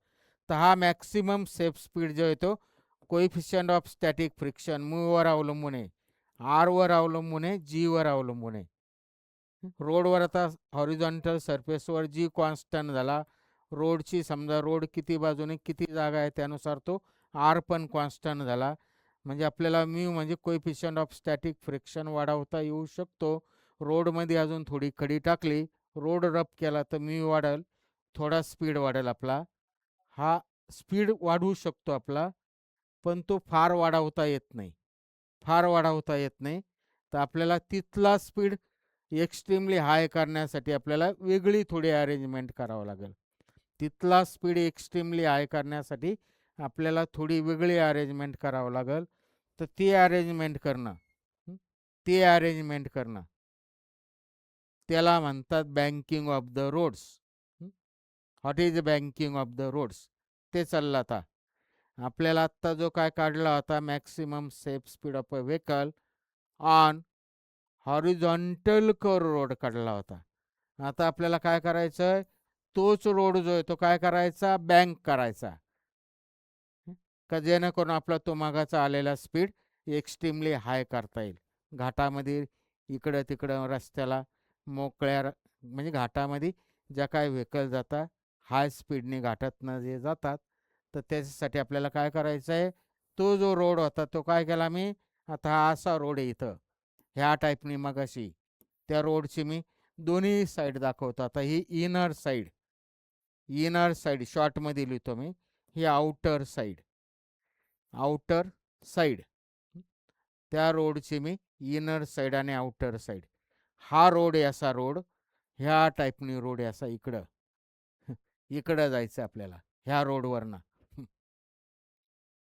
तर हा मॅक्सिमम सेफ स्पीड जो येतो कोइफिशियंट ऑफ स्टॅटिक फ्रिक्शन मूवर अवलंबून आहे, आरवर अवलंबून आहे, जीवर अवलंबून आहे. रोडवर आता हॉरिझॉन्टल सरफेसवर जी कॉन्स्टंट झाला, रोडची समजा रोड किती बाजूने किती जागा आहे त्यानुसार तो आर पण कॉन्स्टंट झाला. म्हणजे आपल्याला म्यू म्हणजे कोएफिशियंट ऑफ स्टॅटिक फ्रिक्शन वाढवता येऊ शकतो. रोडमध्ये अजून थोडी खडी टाकली, रोड रफ केला तर म्यू वाढेल, थोडा स्पीड वाढेल आपला. हा स्पीड वाढवू शकतो आपला, पण तो फार वाढवता येत नाही. फार वाढवता येत नाही. तर आपल्याला तिथला स्पीड एक्स्ट्रीमली हाय करण्यासाठी आपल्याला वेगळी थोडी अरेंजमेंट करावं लागेल. तिथला स्पीड एक्स्ट्रीमली हाय करण्यासाठी आपल्याला थोडी वेगळी अरेंजमेंट करावं लागेल. तर ती अरेंजमेंट करणं ती अरेंजमेंट करणं त्याला म्हणतात banking of the roads. What is banking of the roads ते चाललं आता. आपल्याला आत्ता जो काय काढला होता maximum safe speed of a vehicle on horizontal curve road काढला होता. आता आपल्याला काय करायचं आहे, तोच रोड जो आहे तो काय करायचा, बँक करायचा, का जेणेकरून आपला तो मागाचा आलेला स्पीड एक्स्ट्रीमली हाय करता येईल. घाटामध्ये इकडं तिकडं रस्त्याला मोकळ्या म्हणजे घाटामध्ये ज्या काय व्हेकल जातात हाय स्पीडने घाटातनं जे जातात, तर त्याच्यासाठी आपल्याला काय करायचं आहे, तो जो रोड होता तो काय केला मी, आता हा असा रोड आहे इथं ह्या टाईपनी, मग अशी त्या रोडची मी दोन्ही साईड दाखवतो. आता ही इनर साईड शॉर्टमध्ये लिहितो मी, ही आउटर साईड त्या रोडची मी इनर साईड आणि आउटर साईड. हा रोड आहे असा रोड, ह्या टाईपनी रोड आहे असा इकडं इकडं जायचं आपल्याला ह्या रोडवरनं.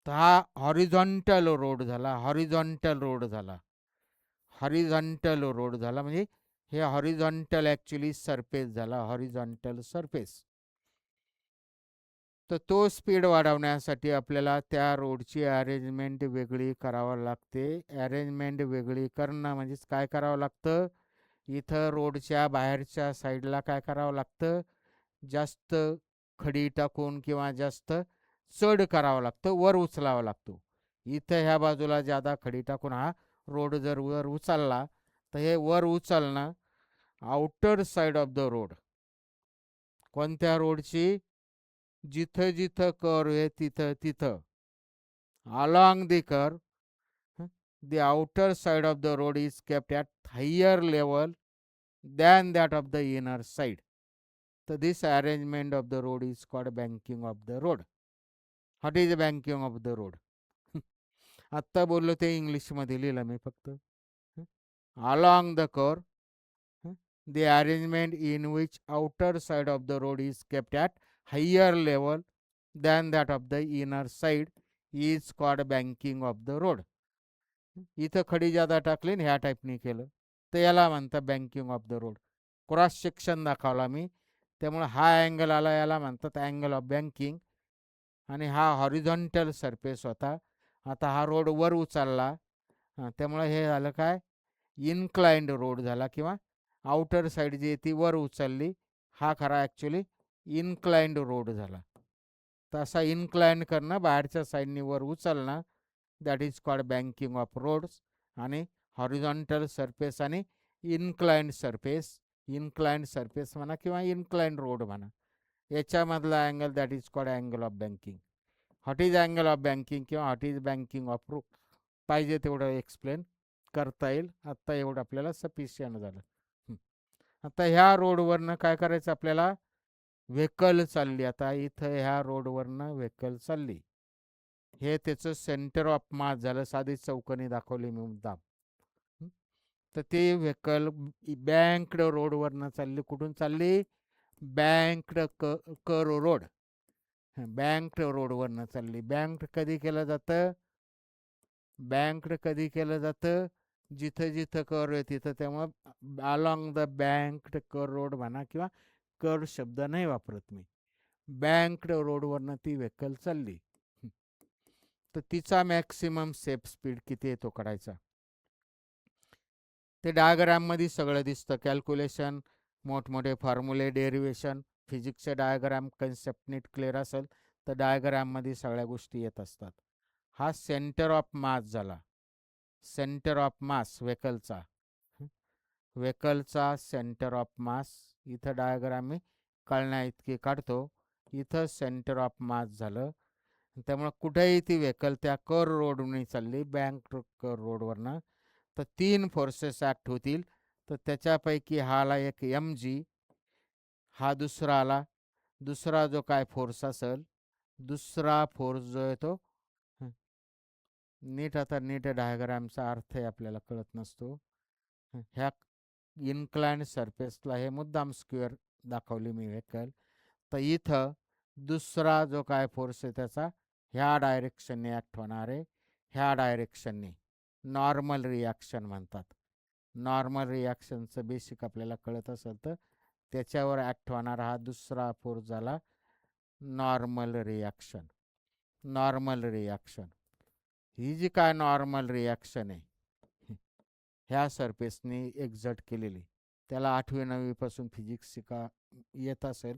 तर हा हॉरिझॉन्टल रोड झाला. हॉरिझॉन्टल रोड झाला म्हणजे हे हॉरिझॉन्टल ॲक्च्युली सरफेस झाला, हॉरिझॉन्टल सरफेस. तर तो स्पीड वाढवण्यासाठी आपल्याला त्या रोडची अरेंजमेंट वेगळी करावं लागते. अरेंजमेंट वेगळी करणं म्हणजेच काय करावं लागतं, इथं रोडच्या बाहेरच्या साईडला काय करावं लागतं, जास्त खडी टाकून किंवा जास्त चढ करावं लागतं, वर उचलावा लागतो. इथं ह्या बाजूला जादा खडी टाकून हा रोड जर वर उचलला तर हे वर उचलणं outer side of the road. कोणत्या रोडची, जिथं जिथं कर्व आहे तिथं तिथं along the curve the outer side of the road is kept at higher level than that of the inner side. So this arrangement of the road is called banking of the road. What is banking of the road? आत्ता बोललो ते इंग्लिशमध्ये लिहिलं मी फक्त. along the curve the arrangement in which outer side of the road is kept at higher level than that of the inner side is called banking of the road. इथं खडी जादा टाकली ह्या टाईपनी केलं तर याला म्हणतात banking of the road. Cross section दाखवला मी, त्यामुळे हा अँगल आला याला म्हणतात अँगल ऑफ बँकिंग. आणि हा हॉरिझॉन्टल सरफेस होता. आता हा रोड वर उचलला, त्यामुळे हे झालं काय, इनक्लाइंड रोड झाला किंवा आउटर साईड जी ती वर उचलली. हा खरा ॲक्च्युली इनक्लाइंड रोड झाला. तर असा इनक्लाइंड करणं, बाहेरच्या साईडनी वर उचलणं, that is called banking of roads. आणि हॉरिझॉन्टल सरफेस आणि इनक्लाइंड सरफेस म्हणा किंवा इनक्लाइंड रोड म्हणा, याच्यामधला angle that is called angle of banking. What is angle of banking किंवा what is banking of road, पाहिजे तेवढं एक्सप्लेन करता येईल. आत्ता एवढं आपल्याला सफिशियंट झालं. आता ह्या रोडवरनं काय करायचं आपल्याला, व्हेकल चालली. आता इथं ह्या रोडवरनं व्हेकल चालली, हे त्याचं सेंटर ऑफ मास झालं. साधी चौकणी दाखवली मी मुद्दाम. तर ते व्हेकल बँक्ड रोडवरनं चालली. कुठून चालली, बँक्ड कर रोड, बँक्ड रोडवरनं चालली. बँक्ड कधी केलं जातं, जिथं जिथं कर आहे तिथं. त्यामुळं अलॉंग द बँक्ड कर रोड म्हणा किंवा कर शब्द नाही वापरत मी, बँक्ड रोडवरनं ती व्हेकल चालली. तर तिचा मॅक्सिमम सेफ स्पीड किती आहे तो काढायचा. ते डायग्राममध्ये सगळं दिसतं, कॅल्क्युलेशन, मोठमोठे फॉर्म्युले, डेरिवेशन. फिजिक्सचे डायग्राम कन्सेप्ट नीट क्लिअर असेल तर डायग्राममध्ये सगळ्या गोष्टी येत असतात. हा सेंटर ऑफ मास झाला, सेंटर ऑफ मास व्हेकलचा सेंटर ऑफ मास. इथं डायग्राम मी कळण्या इतकी काढतो. इथं सेंटर ऑफ मास झालं. त्यामुळे कुठेही ती व्हेकल त्या कर रोडने चालली, बँक कर रोडवरनं, तर 3 फोर्सेस ॲक्ट होतील. तर त्याच्यापैकी हा आला एक mg, हा दुसरा आला. दुसरा जो काय फोर्स असेल, दुसरा फोर्स जो आहे तो नीट डायग्रामचा अर्थ आहे आपल्याला कळत नसतो. ह्या इन्क्लाइंड सरफेसला हे मुद्दाम स्क्वेअर दाखवली मी व्हेकल. तर इथं दुसरा जो काय फोर्स आहे त्याचा ह्या डायरेक्शनने ॲक्ट होणार आहे, ह्या डायरेक्शनने. नॉर्मल रिॲक्शन म्हणतात. नॉर्मल रिॲक्शनचं बेसिक आपल्याला कळत असेल तर त्याच्यावर ॲक्ट होणारा हा दुसरा फोर्स झाला नॉर्मल रिॲक्शन. नॉर्मल रिॲक्शन ही जी काय नॉर्मल रिॲक्शन आहे ह्या सरफेसने एक्झर्ट केलेली, त्याला 8वी-9वीपासून फिजिक्स शिका येत असेल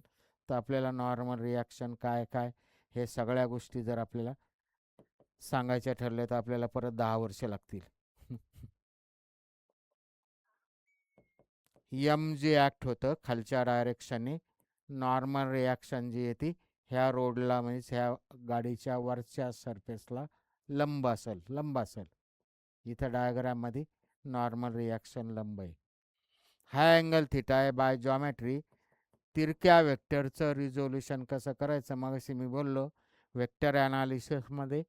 तर आपल्याला नॉर्मल रिॲक्शन काय काय हे सगळ्या गोष्टी जर आपल्याला सांगायच्या ठरल्या तर आपल्याला परत 10 वर्ष लागतील. जे ॲक्ट होतं खालच्या डायरेक्शनने, नॉर्मल रिॲक्शन जी येते ह्या रोडला म्हणजे ह्या गाडीच्या वरच्या सरफेसला लंब असेल. इथं डायग्राममध्ये नॉर्मल रिॲक्शन लंब आहे. हा अँगल थिटा आहे. बाय जॉमेट्री तिरक्या वेक्टरचं रिझोल्युशन कसं करायचं मगाशी मी बोललो. वेक्टर ॲनालिसिसमध्ये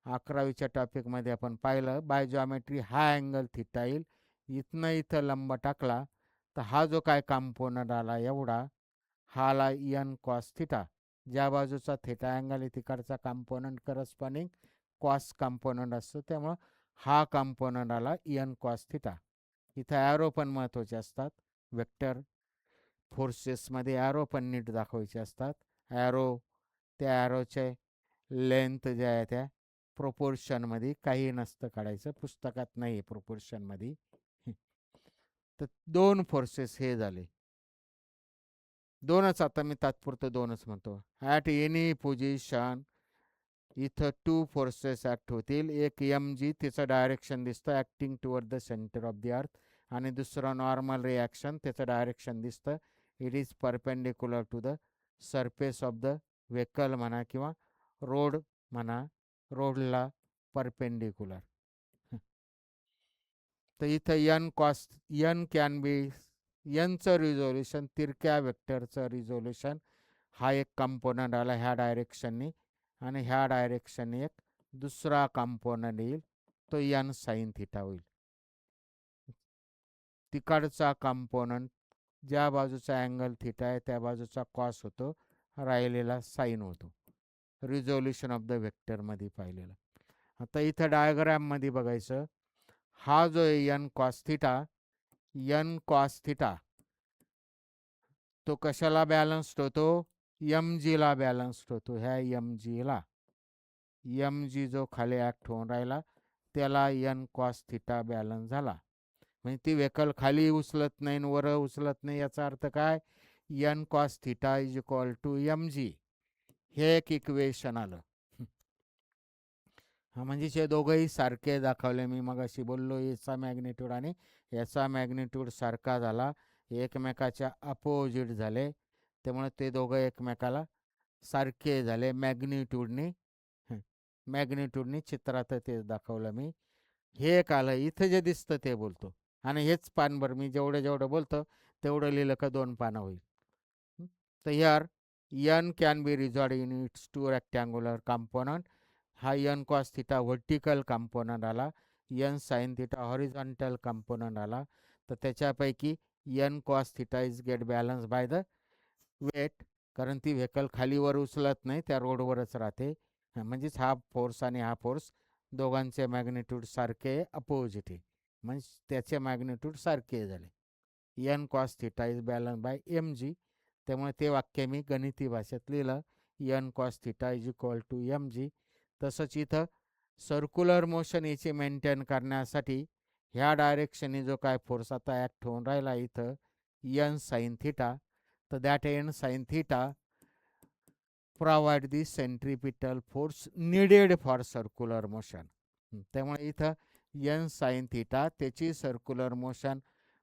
11वीच्या टॉपिकमध्ये आपण पाहिलं. बाय जॉमेट्री हा अँगल थिटा येईल. इथं लंब टाकला तर हा जो काय कॉम्पोनंट आला एवढा, हा आला एन कॉस थिटा. ज्या बाजूचा थिटा अँगल आहे तिकडचा कॉम्पोनंट करस्पॉन्डिंग कॉस कॉम्पोनंट असतो, त्यामुळं हा कॉम्पोनंट आला एन कॉस थिटा. इथं ॲरो पण महत्त्वाचे असतात. वेक्टर फोर्सेसमध्ये ॲरो पण नीट दाखवायचे असतात. ॲरो, त्या ॲरोचे लेंथ ज्या आहे त्या प्रोपोर्शनमध्ये, काही नसतं काढायचं, पुस्तकात नाही आहे प्रोपोर्शनमध्ये. तर 2 फोर्सेस हे झाले. 2च, आता मी तात्पुरतं 2च म्हणतो. ॲट एनी पोझिशन इथं 2 फोर्सेस ॲक्ट होतील. एक mg, तिचं डायरेक्शन दिसतं acting toward the center of the earth, आणि दुसरं नॉर्मल रिॲक्शन, त्याचं डायरेक्शन दिसतं it is perpendicular to the surface of the vehicle म्हणा किंवा रोड म्हणा, रोडला परपेंडिक्युलर. तर इथं एन कॅन बी, एनचं रिझोल्युशन, तिरक्या वेक्टरचं रिझोल्युशन, हा एक कंपोनंट आला ह्या डायरेक्शनने, आणि ह्या डायरेक्शनने एक दुसरा कंपोनंट येईल, तो एन साईन थिटा होईल. तिकडचा कंपोनंट ज्या बाजूचा अँगल थिटा आहे त्या बाजूचा कॉस होतो, राहिलेला साईन होतो. रिझोल्युशन ऑफ द वेक्टरमध्ये पाहिलेलं. आता इथं डायग्राममध्ये बघायचं, हा जो एन कॉस थिटा तो कशाला बॅलन्स्ड होतो? mgला बॅलन्स्ड होतो. ह्या mg जो खाली ॲक्ट होऊन राहिला त्याला एन कॉस थिटा बॅलन्स झाला. म्हणजे ती व्हेकल खाली उचलत नाही आणि वर उचलत नाही, याचा अर्थ काय? N cos theta is equal to mg, हे एक इक्वेशन आलं. हा म्हणजे हे दोघंही सारखे दाखवले. मी मग अशी बोललो याचा मॅग्निट्यूड आणि याचा मॅग्निट्यूड सारखा झाला, एकमेकाच्या अपोजिट झाले, त्यामुळे ते दोघं एकमेकाला सारखे झाले मॅग्निट्यूडनी चित्रात तेच दाखवलं मी. हे एक आलं. इथं जे दिसतं ते बोलतो, आणि हेच पानभर मी जेवढं बोलतो तेवढं लिहिलं का 2 पानं होईल. तर here N can be resolved in its 2 rectangular component. हा N cos theta vertical component आला, N sine theta horizontal component आला. तर त्याच्यापैकी N cos theta is get balance by the weight, कारण ती व्हेकल खालीवर उचलत नाही, त्या रोडवरच राहते. म्हणजेच हा फोर्स आणि हा फोर्स दोघांचे मॅग्निट्यूड सारखे अपोजिट आहे, म्हणजे त्याचे मॅग्निट्यूड सारखे झाले. N cos theta is balance by mg. त्यामुळे ते वाक्य मी गणिती भाषेत लिहिलं, N cos theta is equal to mg. तसंच इथं सर्क्युलर मोशन याची मेंटेन करण्यासाठी ह्या डायरेक्शनने जो काय फोर्स आता ॲक्ट होऊन राहिला इथं एन साईन थिटा, तर that N sine theta provide the centripetal force needed for circular motion. त्यामुळे इथं एन साईन थिटा त्याची सर्क्युलर मोशन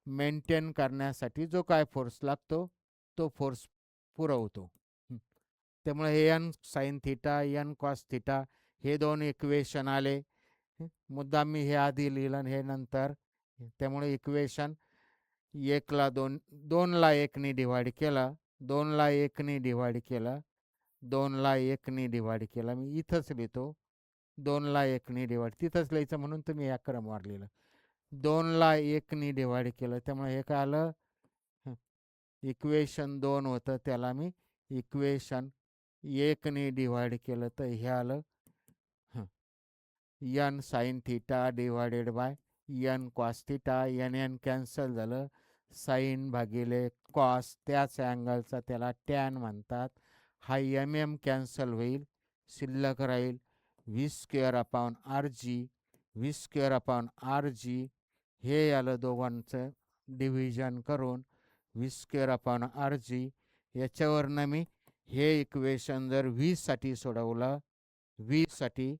मेंटेन करण्यासाठी जो काय फोर्स लागतो तो फोर्स पुरवतो. त्यामुळे हे N sine theta N cos theta हे दोन इक्वेशन आले. मुद्दाम मी हे आधी लिहिलं आणि हे नंतर. त्यामुळे इक्वेशन एकला दोनला एकनी डिवाइड केला, दोनला एकनी डिवाइड केला, दोनला एकनी डिवाइड केला. मी इथंच लिहितो दोनला एकनी डिवाइड, तिथंच लिहायचं म्हणून तुम्ही या क्रमवार लिहिलं. दोनला एकनी डिवाइड केलं त्यामुळे हे काय आलं, इक्वेशन 2 होतं त्याला मी इक्वेशन एकनी डिवाइड केलं तर हे आलं N sine theta divided by N cos theta. N N cancel झालं, साईन भागिले कॉस, त्याच अँगलचा त्याला टॅन म्हणतात. हा एम एम कॅन्सल होईल, शिल्लक राहील V square upon R G. V square upon R G हे याला दोघांचं डिव्हिजन करून V square upon R G. याच्यावरनं मी हे इक्वेशन जर व्हीसाठी सोडवलं, व्हीसाठी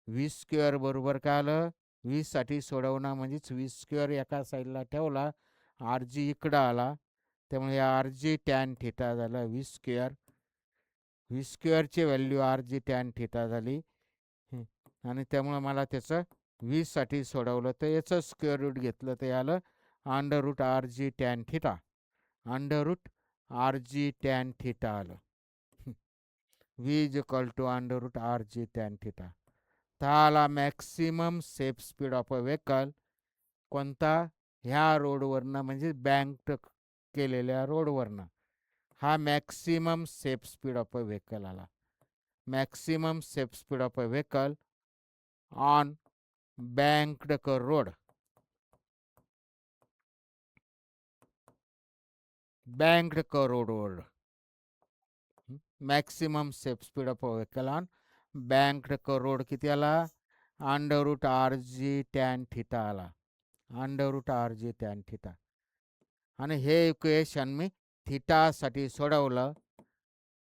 व्ही स्क्वेअर बरोबर काय आलं, व्हीसाठी सोडवणं म्हणजेच व्ही स्क्वेअर एका साईडला ठेवला, आर जी इकडं आला, त्यामुळे आर जी टॅन थिटा झालं व्ही स्क्वेअर. व्ही स्क्वेअरची value R G tan theta झाली. आणि त्यामुळे मला त्याचं व्हीसाठी सोडवलं तर याचं स्क्वेअर रूट घेतलं तर आलं under root R G tan theta. Under root R G tan theta आलं. V is equal to under root R G tan theta. तर आला maximum safe speed of a vehicle. कोणता, ह्या रोडवरनं म्हणजे बँक केलेल्या रोडवरनं. हा maximum safe speed of a vehicle आला. Maximum safe speed of a vehicle on banked road. Banked रोडवर maximum safe speed of a vehicle on banked road किती आला, under root R G tan theta आला. Under root R G tan theta. आणि हे equation मी थिटासाठी सोडवलं,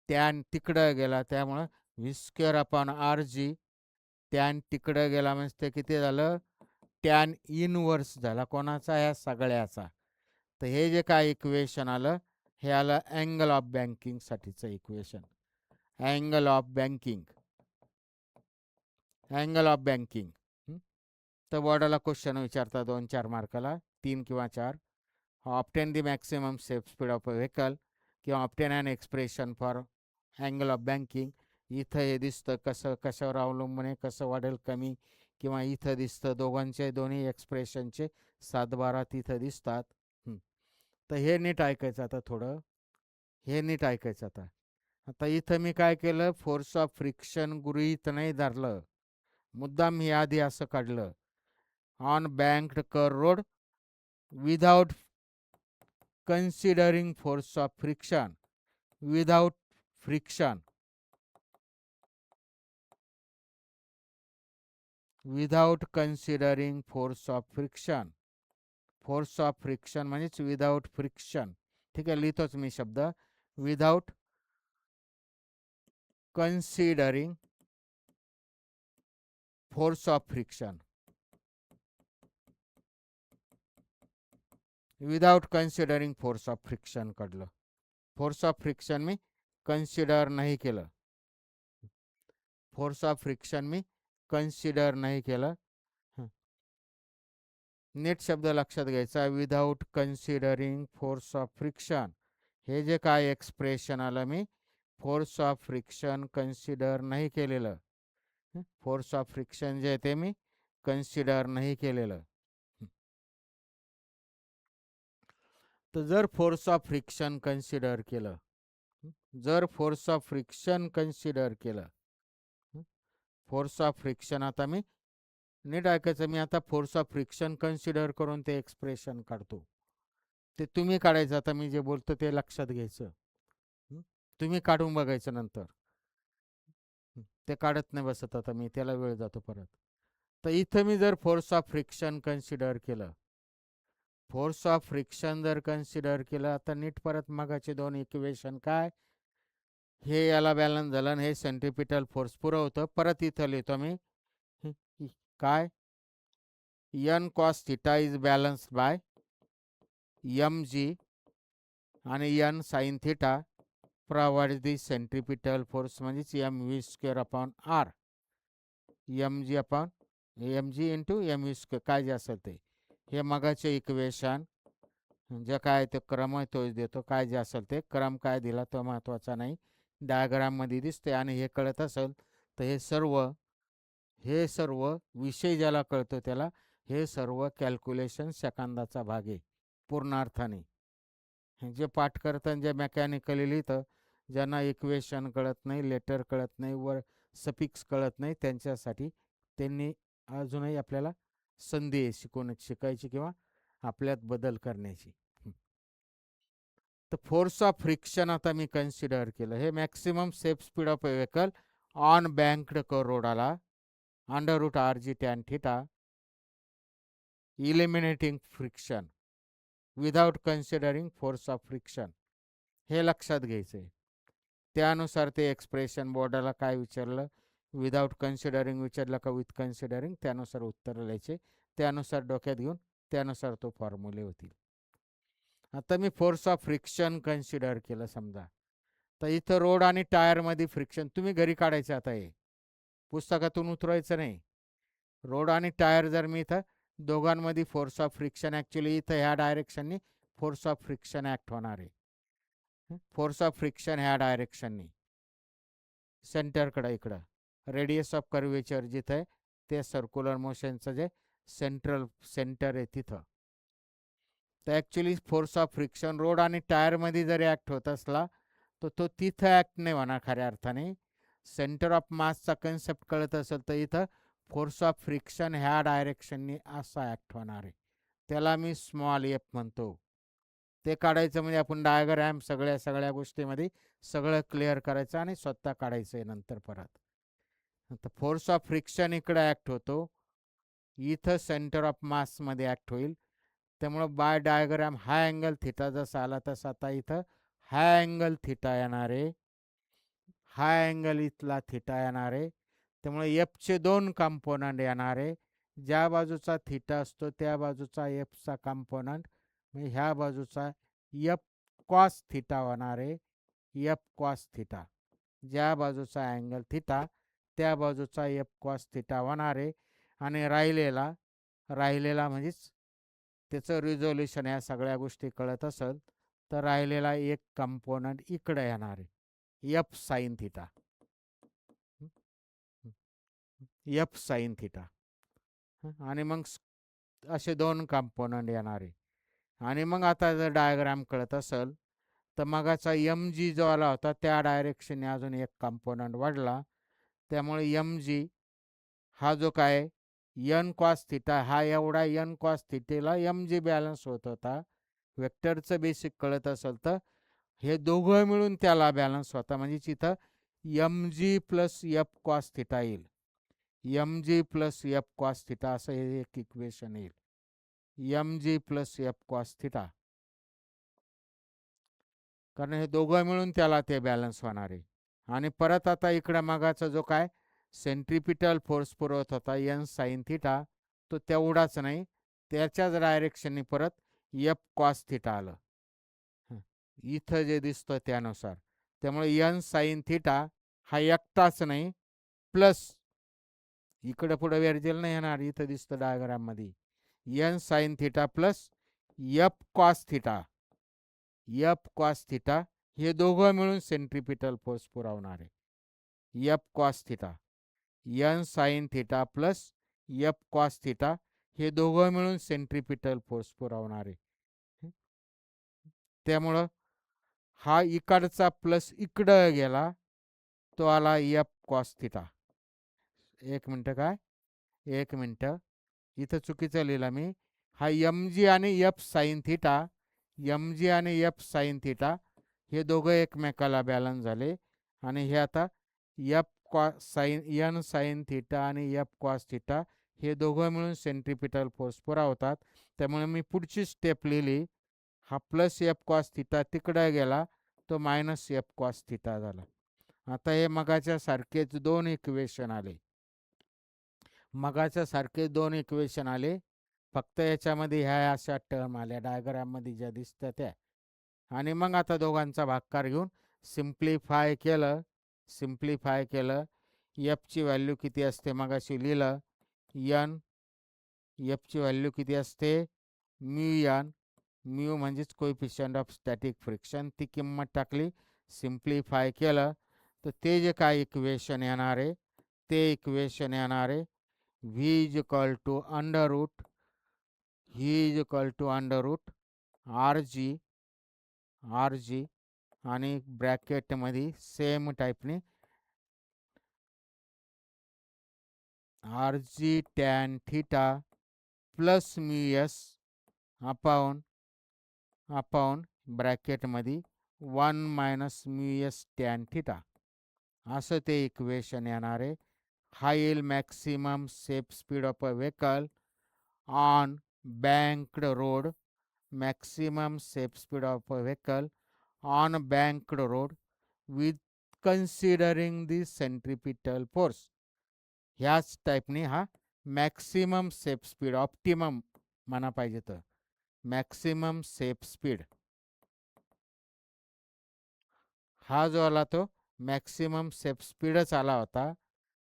tan तिकडं गेला त्यामुळं V square upon R G. Tan तिकडं गेला म्हणजे ते किती झालं, टॅन इनवर्स झाला कोणाचा, ह्या सगळ्याचा. तर हे जे काय इक्वेशन आलं हे आलं अँगल ऑफ बँकिंगसाठीचं equation. Angle of banking, angle of banking. तर बोर्डाला क्वेश्चन विचारता 2-4 मार्काला, 3 किंवा 4. Obtain the maximum safe speed of a vehicle किंवा obtain an expression for angle of banking. इथं हे दिसतं कसं, कशावर अवलंबून आहे, कसं वाढेल कमी, किंवा इथं दिसतं दोघांचे दोन्ही एक्सप्रेशनचे 7-12 तिथं दिसतात. तर हे नीट ऐकायचं आता थोडं, हे नीट ऐकायचं आता. आता इथं मी काय केलं, फोर्स ऑफ फ्रिक्शन गृहीत नाही धरलं, मुद्दाम मी आधी असं काढलं, on banked car road without considering force of friction. Without friction, without considering force of friction. Force of friction म्हणजेच विदाउट फ्रिक्शन. ठीक आहे, लिहितोच मी शब्द, without considering force of friction. Without considering force of friction काढलं. Force of friction मी consider नाही केलं, फोर्स ऑफ फ्रिक्शन मी कन्सिडर नाही केलं. नीट शब्द लक्षात घ्यायचा, without considering force of friction. हे जे काय एक्सप्रेशन आलं मी फोर्स ऑफ फ्रिक्शन कन्सिडर नाही केलेलं. फोर्स ऑफ फ्रिक्शन जे ते मी कन्सिडर नाही केलेलं. तर जर फोर्स ऑफ फ्रिक्शन कन्सिडर केलं, जर फोर्स ऑफ फ्रिक्शन कन्सिडर केलं, फोर्स ऑफ फ्रिक्शन, आता मी नीट ऐकायचं, मी आता फोर्स ऑफ फ्रिक्शन कन्सिडर करून ते एक्सप्रेशन काढतो. ते तुम्ही काढायचं, आता मी जे बोलतो ते लक्षात घ्यायचं, तुम्ही काढून बघायचं नंतर. ते काढत नाही बसत आता मी, त्याला वेळ जातो परत. तर इथं मी जर फोर्स ऑफ फ्रिक्शन कन्सिडर केलं, फोर्स ऑफ फ्रिक्शन जर कन्सिडर केलं, आता नीट परत मगाचे दोन इक्वेशन काय, हे याला बॅलन्स झालं आणि हे सेंट्रिपिटल फोर्स पुरवतं. परत इथं लिहितो मी काय, N cos theta is balanced by M G आणि N sine theta. Provide the centripetal force म्हणजेच M V square upon R, M G upon M G into M V square काय जे असेल ते. हे मगाचे इक्वेशन जे काय ते क्रम आहे तोच देतो, काय जे असेल ते क्रम काय दिला तो महत्त्वाचा नाही, डायग्राममध्ये दिसते. आणि हे कळत असेल तर हे सर्व विषय ज्याला कळतो त्याला हे सर्व कॅल्क्युलेशन सेकंदाचा भाग आहे पूर्ण अर्थाने. जे पाठ करताना जे मेकॅनिकली लिहितं, ज्यांना इक्वेशन कळत नाही, लेटर कळत नाही, वर सफिक्स कळत नाही, त्यांच्यासाठी त्यांनी अजूनही आपल्याला संधी आहे शिकायची किंवा आपल्यात बदल करण्याची. तर फोर्स ऑफ फ्रिक्शन आता मी कन्सिडर केलं. हे maximum safe speed of vehicle on banked रोडाला under root R G tan theta eliminating friction without considering force of friction, हे लक्षात घ्यायचं आहे. त्यानुसार ते एक्सप्रेशन बोर्डाला काय विचारलं, विदाउट कन्सिडरिंग विचारलं का विथ कन्सिडरिंग, त्यानुसार उत्तर लिहायचे, त्यानुसार डोक्यात घेऊन त्यानुसार तो फॉर्म्युले होतील. आता मी फोर्स ऑफ फ्रिक्शन कन्सिडर केलं समजा, तर इथं रोड आणि टायरमध्ये फ्रिक्शन तुम्ही घरी काढायचं, आता हे पुस्तकातून उतरवायचं नाही. रोड आणि टायर जर मी इथं दोघांमध्ये फोर्स ऑफ फ्रिक्शन ॲक्च्युली इथं ह्या डायरेक्शननी फोर्स ऑफ फ्रिक्शन ॲक्ट होणार आहे. फोर्स ऑफ फ्रिक्शन ह्या डायरेक्शननी सेंटरकडं इकडं रेडियस ऑफ कर्वेचर जिथं आहे ते सर्क्युलर मोशनचं जे सेंटर आहे तिथं. तर actually force of friction road आणि टायरमध्ये जरी ॲक्ट होत असला तर तो तिथं ॲक्ट नाही होणार खऱ्या अर्थाने. सेंटर ऑफ मासचा कन्सेप्ट कळत असेल तर इथं फोर्स ऑफ फ्रिक्शन ह्या डायरेक्शननी असा ॲक्ट होणार आहे, त्याला मी स्मॉल एफ म्हणतो. ते काढायचं म्हणजे आपण डायग्रॅम सगळ्या गोष्टीमध्ये सगळं क्लिअर करायचं आणि स्वतः काढायचं आहे नंतर परत. आता फोर्स ऑफ फ्रिक्शन इकडे ॲक्ट होतो, इथं सेंटर ऑफ मासमध्ये ॲक्ट होईल. त्यामुळं बाय डायग्राम हा अँगल थिटा जसा आला तसा आता इथं हा अँगल थिटा येणार आहे, हा अँगल इथला थिटा येणार आहे. त्यामुळे एफचे दोन कंपोनंट येणार आहे, ज्या बाजूचा थिटा असतो त्या बाजूचा एफचा कंपोनंट म्हणजे ह्या बाजूचा एफ कॉस थिटा होणार आहे, एफ कॉस थिटा. ज्या बाजूचा अँगल थिटा त्या बाजूचा एफ कॉस थिटा होणार आहे. आणि राहिलेला म्हणजेच त्याचं रिझोल्युशन ह्या सगळ्या गोष्टी कळत असेल तर राहिलेला एक कंपोनंट इकडे येणार आहे, F sine theta, F sine theta. आणि मग असे दोन कंपोनंट येणार आहे. आणि मग आता जर डायग्राम कळत असेल तर मगाचा एम जी जो आला होता त्या डायरेक्शनने अजून एक कंपोनंट वाढला. त्यामुळे एम जी हा जो काय एन कॉस थिटा हा एवढा एन कॉस थिटेला एम जी बॅलन्स होत होता. वेक्टरचं बेसिक कळत असेल तर हे दोघं मिळून त्याला बॅलन्स होता, म्हणजे इथं M G plus F cos theta येईल, M G plus F cos theta असं हे एक इक्वेशन येईल, M G plus F cos theta. कारण हे दोघं मिळून त्याला ते बॅलन्स होणार आहे. आणि परत आता इकडं मगाचा जो काय सेंट्रिपिटल फोर्स पुरवत होता एन साईन थिटा तो तेवढाच नाही, त्याच्याच डायरेक्शनने परत एफ कॉस थिटा आलं इथं जे दिसतं त्यानुसार. त्यामुळे एन साईन थिटा हा एकटाच नाही, प्लस इकडं पुढं व्हॅरिएबल नाही येणार, इथं दिसतं डायग्राममध्ये N sine theta plus F cos theta, F cos theta हे दोघं मिळून सेंट्रिपिटल फोर्स पुरवणार आहे. F cos theta N sine theta plus F cos theta हे दोघं मिळून सेंट्रिपिटल फोर्स पुरवणार आहे. त्यामुळं हा इकडचा प्लस इकडं गेला तो आला एफ कॉस थिटा. एक मिनटं इथं चुकीचं लिहिलं मी. हा एम जी आणि F sine theta, M G आणि एफ साईन थिटा हे दोघं एकमेकाला बॅलन्स झाले. आणि हे आता F cos sine N sine theta आणि एफ कॉस थिटा हे दोघं मिळून सेंट्रिपिटल फोर्स पुरवतात. त्यामुळे मी पुढची स्टेप लिहिली, हा प्लस एफ कॉस थिटा तिकडे गेला तो मायनस एफ कॉस थिटा झाला. आता हे मगाच्या सारखेच दोन इक्वेशन आले, मगाच्या सारखे दोन इक्वेशन आले, फक्त याच्यामध्ये ह्या अशा टर्म आल्या डायग्राममध्ये ज्या दिसतात त्या. आणि मग आता दोघांचा भागाकार घेऊन सिम्प्लिफाय केलं एफची व्हॅल्यू किती असते मगाशी लिहिलं यन. एफची व्हॅल्यू किती असते म्यू यन. म्यू म्हणजेच कोइफिशियंट ऑफ स्टॅटिक फ्रिक्शन. ती किंमत टाकली, सिम्प्लिफाय केलं तर ते जे काय इक्वेशन येणार आहे ते इक्वेशन येणार आहे V is equal to under root R G आणि ब्रॅकेटमध्ये सेम टाईपने R G tan theta plus mu S upon ब्रॅकेटमध्ये 1 minus mu S tan theta असं ते इक्वेशन येणार आहे. हा येईल maximum safe speed of a vehicle on banked road. Maximum safe speed of a vehicle on banked road with considering the centripetal force. ह्याच टाईपने हा मॅक्सिमम सेफ स्पीड ऑप्टिमम म्हणा पाहिजे तर मॅक्सिमम सेफ स्पीड हा जो आला तो मॅक्सिमम सेफ स्पीडच आला होता.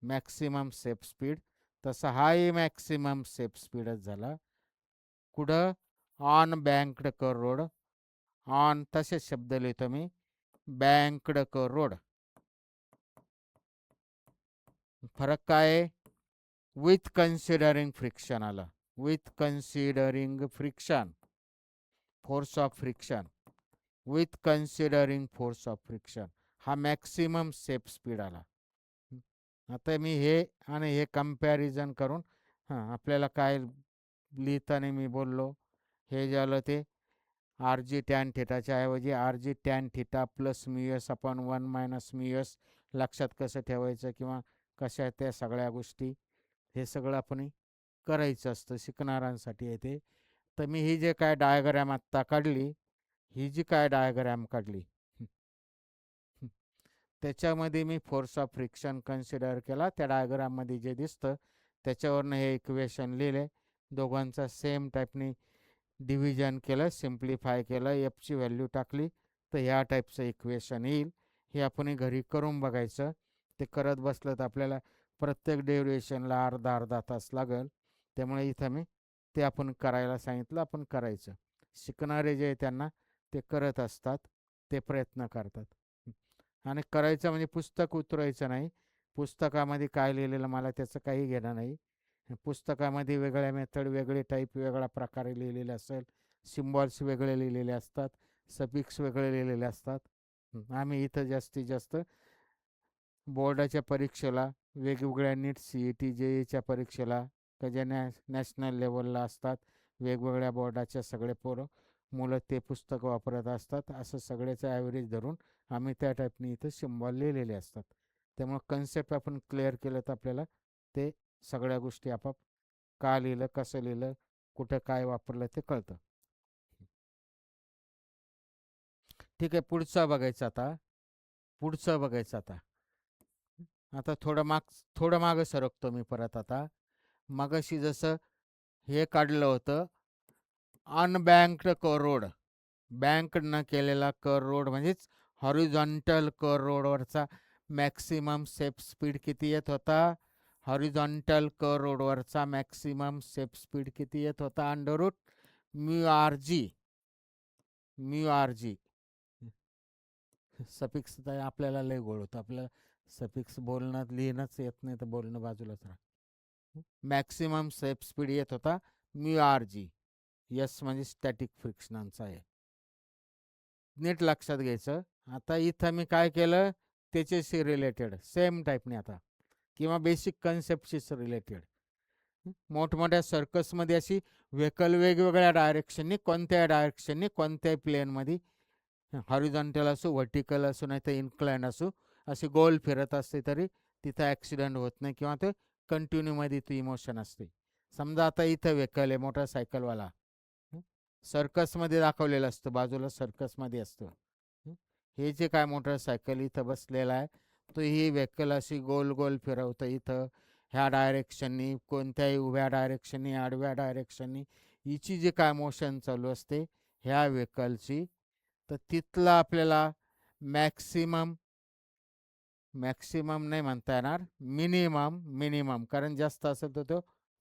मॅक्सिमम सेफ स्पीड तसा हाही मॅक्सिमम सेफ स्पीडच झाला. कुठं on banked car road. On तसेच शब्द लिहितो मी बँक्ड कर रोड. फरक काय आहे विथ कन्सिडरिंग फ्रिक्शन आलं. With considering friction force of friction with considering force of friction हा मॅक्सिमम सेफ स्पीड आला. आता मी हे आणि हे कंपॅरिझन करून आपल्याला काय लिहिताना मी बोललो हे झालं ते आर जी टॅन थिटाच्या ऐवजी R G tan theta plus mu S upon 1 minus mu S लक्षात कसं ठेवायचं किंवा कशा त्या सगळ्या गोष्टी हे सगळं आपण करायचं असतं शिकणाऱ्यांसाठी येते. तर मी ही जे काय डायग्रॅम आत्ता काढली ही जी काय डायग्रॅम काढली त्याच्यामध्ये मी फोर्स ऑफ फ्रिक्शन कन्सिडर केला. त्या डायग्राममध्ये जे दिसतं त्याच्यावरनं हे इक्वेशन लिहिले. दोघांचा सेम टाईपनी डिव्हिजन केलं, सिम्प्लिफाय केलं, एफची व्हॅल्यू टाकली तर ह्या टाईपचं इक्वेशन येईल. हे आपण घरी करून बघायचं. ते करत बसलं तर आपल्याला प्रत्येक डेरिव्हेशनला अर्धा तास लागेल. त्यामुळे इथं मी ते आपण करायला सांगितलं, आपण करायचं. शिकणारे जे त्यांना ते करत असतात, ते प्रयत्न करतात. आणि करायचं म्हणजे पुस्तक उतरायचं नाही. पुस्तकामध्ये काय लिहिलेलं मला त्याचं काही घेणं नाही. पुस्तकामध्ये वेगळ्या मेथड वेगळे टाईप वेगळ्या प्रकारे लिहिलेले असेल, सिम्बॉल्स वेगळे लिहिलेले असतात, सफिक्स वेगळे लिहिलेले असतात. आम्ही इथं जास्तीत जास्त बोर्डाच्या परीक्षेला वेगवेगळ्या नीट सी ई टी जे ईच्या परीक्षेला का ज्या नॅशनल लेवलला असतात वेगवेगळ्या बोर्डाच्या सगळे मुलं ते पुस्तक वापरत असतात. असं सगळ्याचं ॲव्हरेज धरून आम्ही त्या टाईपने इथं सिम्बॉल लिहिलेले असतात. त्यामुळं कन्सेप्ट आपण क्लिअर केलं तर आपल्याला ते सगळ्या गोष्टी आपाप का लिहिलं कसं लिहिलं कुठं काय वापरलं ते कळतं. ठीक आहे, पुढचं बघायचं आता. आता थोडं मागं सरकतो मी परत. आता मगाशी जसं हे काढलं होतं अनबँक्ड कर रोड. बँक न केलेला कर रोड म्हणजेच हॉरिझॉन्टल कर रोडवरचा मॅक्सिमम सेफ स्पीड किती येत होता. हॉरिझॉन्टल कर रोडवरचा मॅक्सिमम सेफ स्पीड किती येत होता under root mu R G. Suffix तर आपल्याला लय गोळ होतं. आपल्याला सफिक्स बोलणं लिहिणंच येत नाही तर बोलणं बाजूलाच राहा. मॅक्सिमम सेफ स्पीड येत होता म्यू आर जी. यस म्हणजे स्टॅटिक फ्रिक्शनचा आहे. नीट लक्षात घ्यायचं. आता इथं मी काय केलं त्याच्याशी रिलेटेड सेम टाईपने आता किंवा बेसिक कन्सेप्टशीच रिलेटेड. मोठमोठ्या सर्कसमध्ये अशी व्हेकल वेगवेगळ्या डायरेक्शननी कोणत्याही प्लेनमध्ये हॉरिझॉन्टल असो व्हर्टिकल असो नाही तर इन्क्लाइंड असो अशी गोल फिरत असते तरी तिथं ॲक्सिडेंट होत नाही किंवा ते कंटिन्यूमध्ये ती इमोशन असते. समजा आता इथं व्हेकल आहे मोटरसायकलवाला सर्कसमध्ये दाखवलेलं असतं बाजूला सर्कसमध्ये असतं. हे जे काय मोटरसायकल इथं बसलेला आहे तो ही व्हेकल अशी गोल गोल फिरवतं इथं ह्या डायरेक्शननी कोणत्याही उभ्या डायरेक्शननी आडव्या डायरेक्शननी हिची जी काय मोशन चालू असते ह्या व्हेकलची तर तिथला आपल्याला मॅक्सिमम मॅक्सिमम नाही म्हणता येणार, मिनिमम कारण जास्त असेल तर तो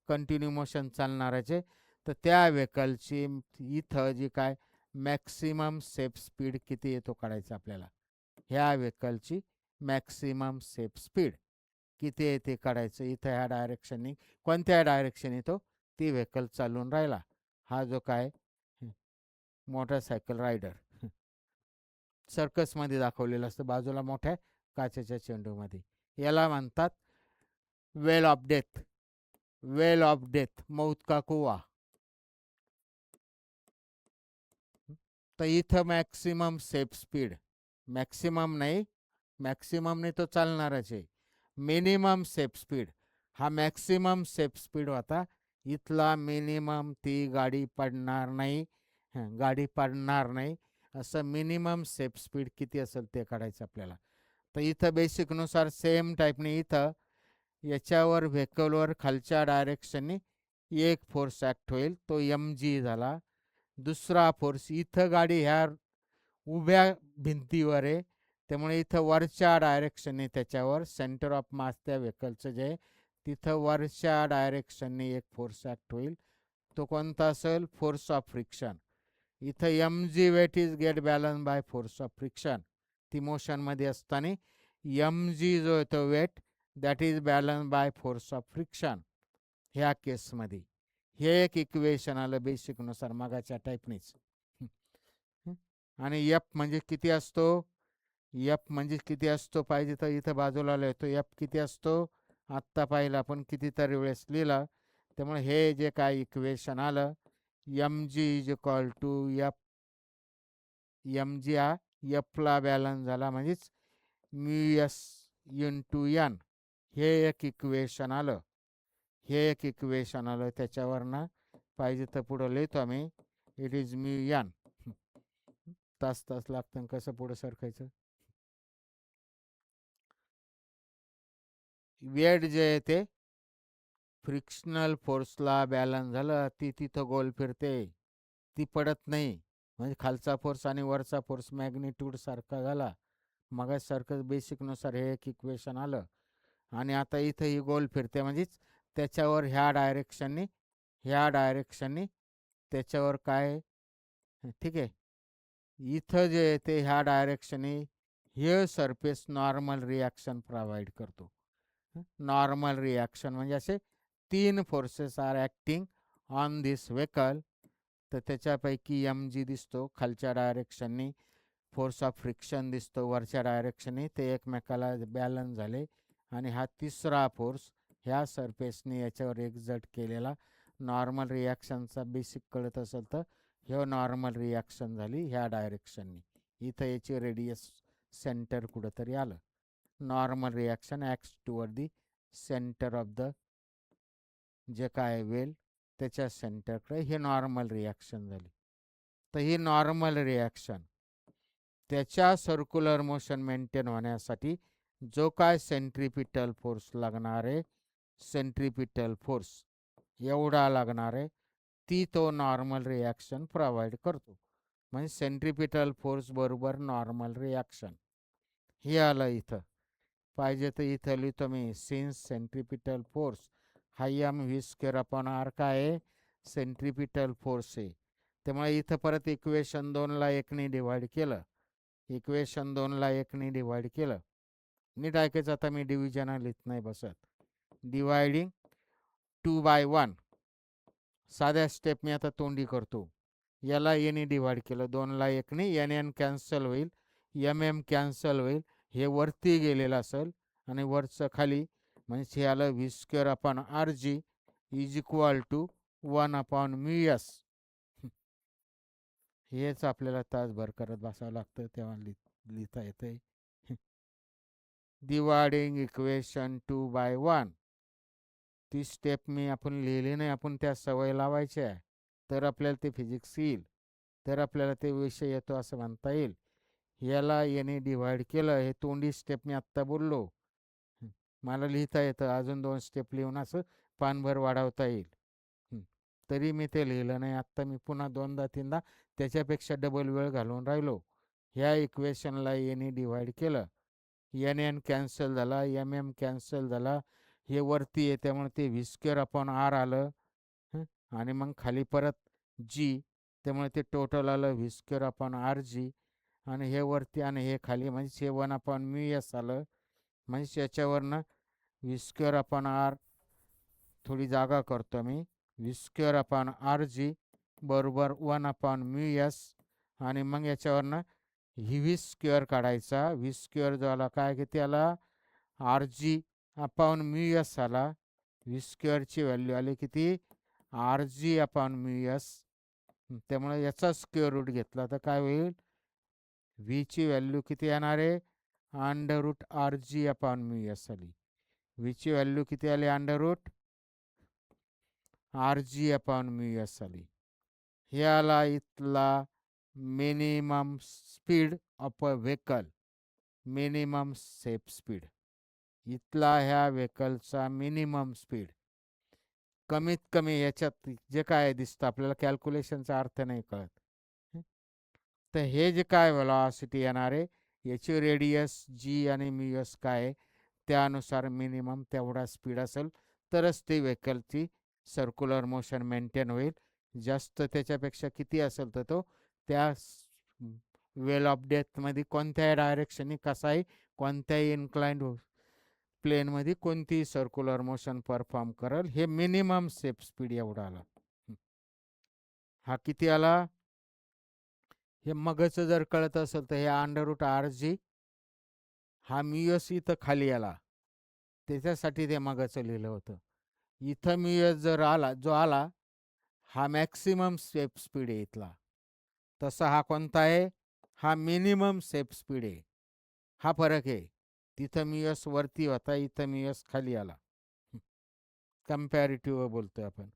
कंटिन्यू मोशन चालणाराचे. तर त्या व्हेकलची इथं जी काय मॅक्सिमम सेफ स्पीड किती येतो काढायचं आपल्याला. ह्या व्हेकलची मॅक्सिमम सेफ स्पीड किती आहे ते काढायचं. इथं ह्या डायरेक्शननी कोणत्या डायरेक्शन येतो ती व्हेकल चालून राहिला, हा जो काय मोटरसायकल रायडर सर्कसमध्ये दाखवलेलं असतं बाजूला मोठ्या काचेच्या चेंडूमध्ये. याला म्हणतात well of death. Well of death, मौत का कुवा. तर इथं मॅक्सिमम सेफ स्पीड, मॅक्सिमम नाही तो चालणारच आहे. मिनिमम सेफ स्पीड, हा मॅक्सिमम सेफ स्पीड होता. इथला मिनिमम ती गाडी पडणार नाही असं मिनिमम सेफ स्पीड किती असेल ते काढायचं आपल्याला. तर इथं बेसिकनुसार सेम टाईपने इथं याच्यावर व्हेकलवर खालच्या डायरेक्शनने एक फोर्स ॲक्ट होईल, तो एम जी झाला. दुसरा फोर्स इथं गाडी ह्या उभ्या भिंतीवर आहे, त्यामुळे इथं वरच्या डायरेक्शनने त्याच्यावर सेंटर ऑफ मास त्या व्हेकलचं जे तिथं वरच्या डायरेक्शनने एक फोर्स ॲक्ट होईल. तो कोणता असेल, फोर्स ऑफ फ्रिक्शन. इथं M G weight is get balance by force of friction. ती मोशनमध्ये असताना एम जी जो येतो weight that is balance by force of friction. ह्या केसमध्ये हे एक इक्वेशन आलं बेसिकनुसार मागाच्या टाईपनेच. आणि एफ म्हणजे किती असतो, एफ म्हणजे किती असतो पाहिजे तर इथं बाजूला लिहितो. एफ किती असतो आत्ता पाहिलं आपण कितीतरी वेळेस लिहिलं. त्यामुळे हे जे काय इक्वेशन आलं, M G is equal to F. M G हा एफला बॅलन्स झाला म्हणजेच म्यू एस इंटू एन. हे एक इक्वेशन आलं. त्याच्यावरनं पाहिजे तर पुढं लिहितो आम्ही, इट इज म्यू एन. तास लागतं कसं पुढं सरकायचं. वेट जे आहे ते फ्रिक्शनल फोर्सला बॅलन्स झालं, ती तिथं गोल फिरते, ती पडत नाही. म्हणजे खालचा फोर्स आणि वरचा फोर्स मॅग्निट्यूड सारखा झाला. मग सारखं बेसिकनुसार हे एक इक्वेशन आलं. आणि आता इथं ही गोल फिरते म्हणजेच त्याच्यावर ह्या डायरेक्शननी त्याच्यावर काय, ठीक आहे. इथं जे ते ह्या डायरेक्शनने हे सरफेस नॉर्मल रिॲक्शन प्रोव्हाइड करतो. नॉर्मल रिॲक्शन म्हणजे असे 3 forces are acting on this vehicle. तर त्याच्यापैकी एम जी दिसतो खालच्या डायरेक्शननी, फोर्स ऑफ फ्रिक्शन दिसतो वरच्या डायरेक्शननी, ते एकमेकाला बॅलन्स झाले. आणि हा तिसरा फोर्स ह्या सरफेसने याच्यावर एक्झर्ट केलेला नॉर्मल रिॲक्शनचा बेसिक कळत असेल तर हे नॉर्मल रिॲक्शन झाली ह्या डायरेक्शननी. इथं याची रेडियस सेंटर कुठंतरी आलं. Normal reaction acts toward the centre of the जे काय वेल त्याच्या सेंटरकडे, हे नॉर्मल रिॲक्शन झाली. तर ही नॉर्मल रिॲक्शन त्याच्या सर्क्युलर मोशन मेंटेन होण्यासाठी जो काय सेंट्रिपिटल फोर्स लागणार आहे, सेंट्रिपिटल फोर्स एवढा लागणार आहे, ती तो नॉर्मल रिॲक्शन प्रोव्हाइड करतो. म्हणजे सेंट्रिपिटल फोर्स बरोबर नॉर्मल रिॲक्शन हे आलं इथं. पाहिजे तर इथं लिहितो मी, सिन्स सेंट्रिपिटल फोर्स हा M V square upon R काय आहे, सेंट्रिपिटल फोर्स आहे. त्यामुळे इथं परत इक्वेशन 2ला 1ने डिवाइड केलं. इक्वेशन 2ला 1ने डिवाइड केलं. नीट ऐकायचं, आता मी डिव्हिजन लिहित नाही बसत. डिवायडिंग 2/1 साध्या स्टेप मी आता तोंडी करतो. याला एने डिवाइड केलं 2ला 1ने, एन एन कॅन्सल होईल, एम एम कॅन्सल होईल, हे वरती गेलेलं असेल आणि वरचं खाली, म्हणजे याला V square upon R G is equal to 1 upon mu S. हेच आपल्याला तासभर करत बसावं लागतं तेव्हा लिहिता येते. Dividing equation 2/1. ती स्टेप मी आपण लिहिली नाही, आपण त्या सवय लावायच्या तर आपल्याला ते फिजिक्स येईल, तर आपल्याला ते विषय येतो असं म्हणता येईल. याला याने डिवाइड केलं, हे तोंडी स्टेप मी आत्ता बोललो. मला लिहिता येतं, अजून 2 स्टेप लिहून असं पानभर वाढवता येईल. तरी मी ते लिहिलं नाही. आत्ता मी पुन्हा 2दा 3दा त्याच्यापेक्षा डबल वेळ घालून राहिलो. ह्या इक्वेशनला एने डिवाइड केलं, एन एन कॅन्सल झाला, एम एम कॅन्सल झाला, हे वरती आहे त्यामुळे ते व्ही स्क्वेअर अपॉन आर आलं. आणि मग खाली परत जी, त्यामुळे ते टोटल आलं V square upon R G. आणि हे वरती आणि हे खाली म्हणजे हे 1/μs आलं. म्हणजे याच्यावरनं व्ही स्क्वेअर अपॉन आर थोडी जागा करतो मी, V square upon R G बरोबर 1/μs. आणि मग याच्यावरनं ही व्ही स्क्वेअर काढायचा. व्ही स्क्वेअर जो आला काय किती आला, आर जी अपॉन μs आला. व्ही स्क्वेअरची व्हॅल्यू आली किती, आर जी अपॉन μs. त्यामुळे याचा स्क्वेअर रूट घेतला तर काय होईल, व्हीची व्हॅल्यू किती येणार आहे, under root R G upon μs आली. व्हीची व्हॅल्यू किती आली, under root R G upon μs आली. हे आला इथला minimum speed of a vehicle, minimum safe speed. इथला ह्या व्हेकलचा मिनिमम स्पीड, कमीत कमी याच्यात जे काय दिसतं आपल्याला कॅल्क्युलेशनचा अर्थ नाही कळत. तर हे जे काय व्हेलॉसिटी येणार आहे, याची रेडियस जी आणि μs काय आहे, त्यानुसार मिनिमम तेवढा स्पीड असेल तरच ते व्हेकलची सर्क्युलर मोशन मेंटेन होईल. जास्त त्याच्यापेक्षा किती असेल तर तो त्या वेल ऑफ डेथमध्ये कोणत्याही डायरेक्शननी कसाही, कोणत्याही इन्क्लाइंड प्लेनमध्ये कोणतीही सर्क्युलर मोशन परफॉर्म करेल. हे मिनिमम सेफ स्पीड एवढा आला. हा किती आला, हे मगचं जर कळत असेल तर हे अंडर रूट आर जी, हा μs इथं खाली आला त्याच्यासाठी ते मगचं लिहिलं होतं. इथं μs जर आला, जो आला हा मॅक्सिमम सेफ स्पीड आहे इथला. तसा हा कोणता आहे, हा मिनिमम सेफ स्पीड आहे. हा फरक आहे. तिथं μs वरती होता, इथं μs खाली आला. कम्पॅरिटिव्ह बोलतोय आपण.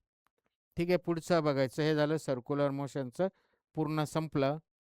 ठीक आहे, पुढचं बघायचं. हे झालं सर्क्युलर मोशनचं, पूर्ण संपलं.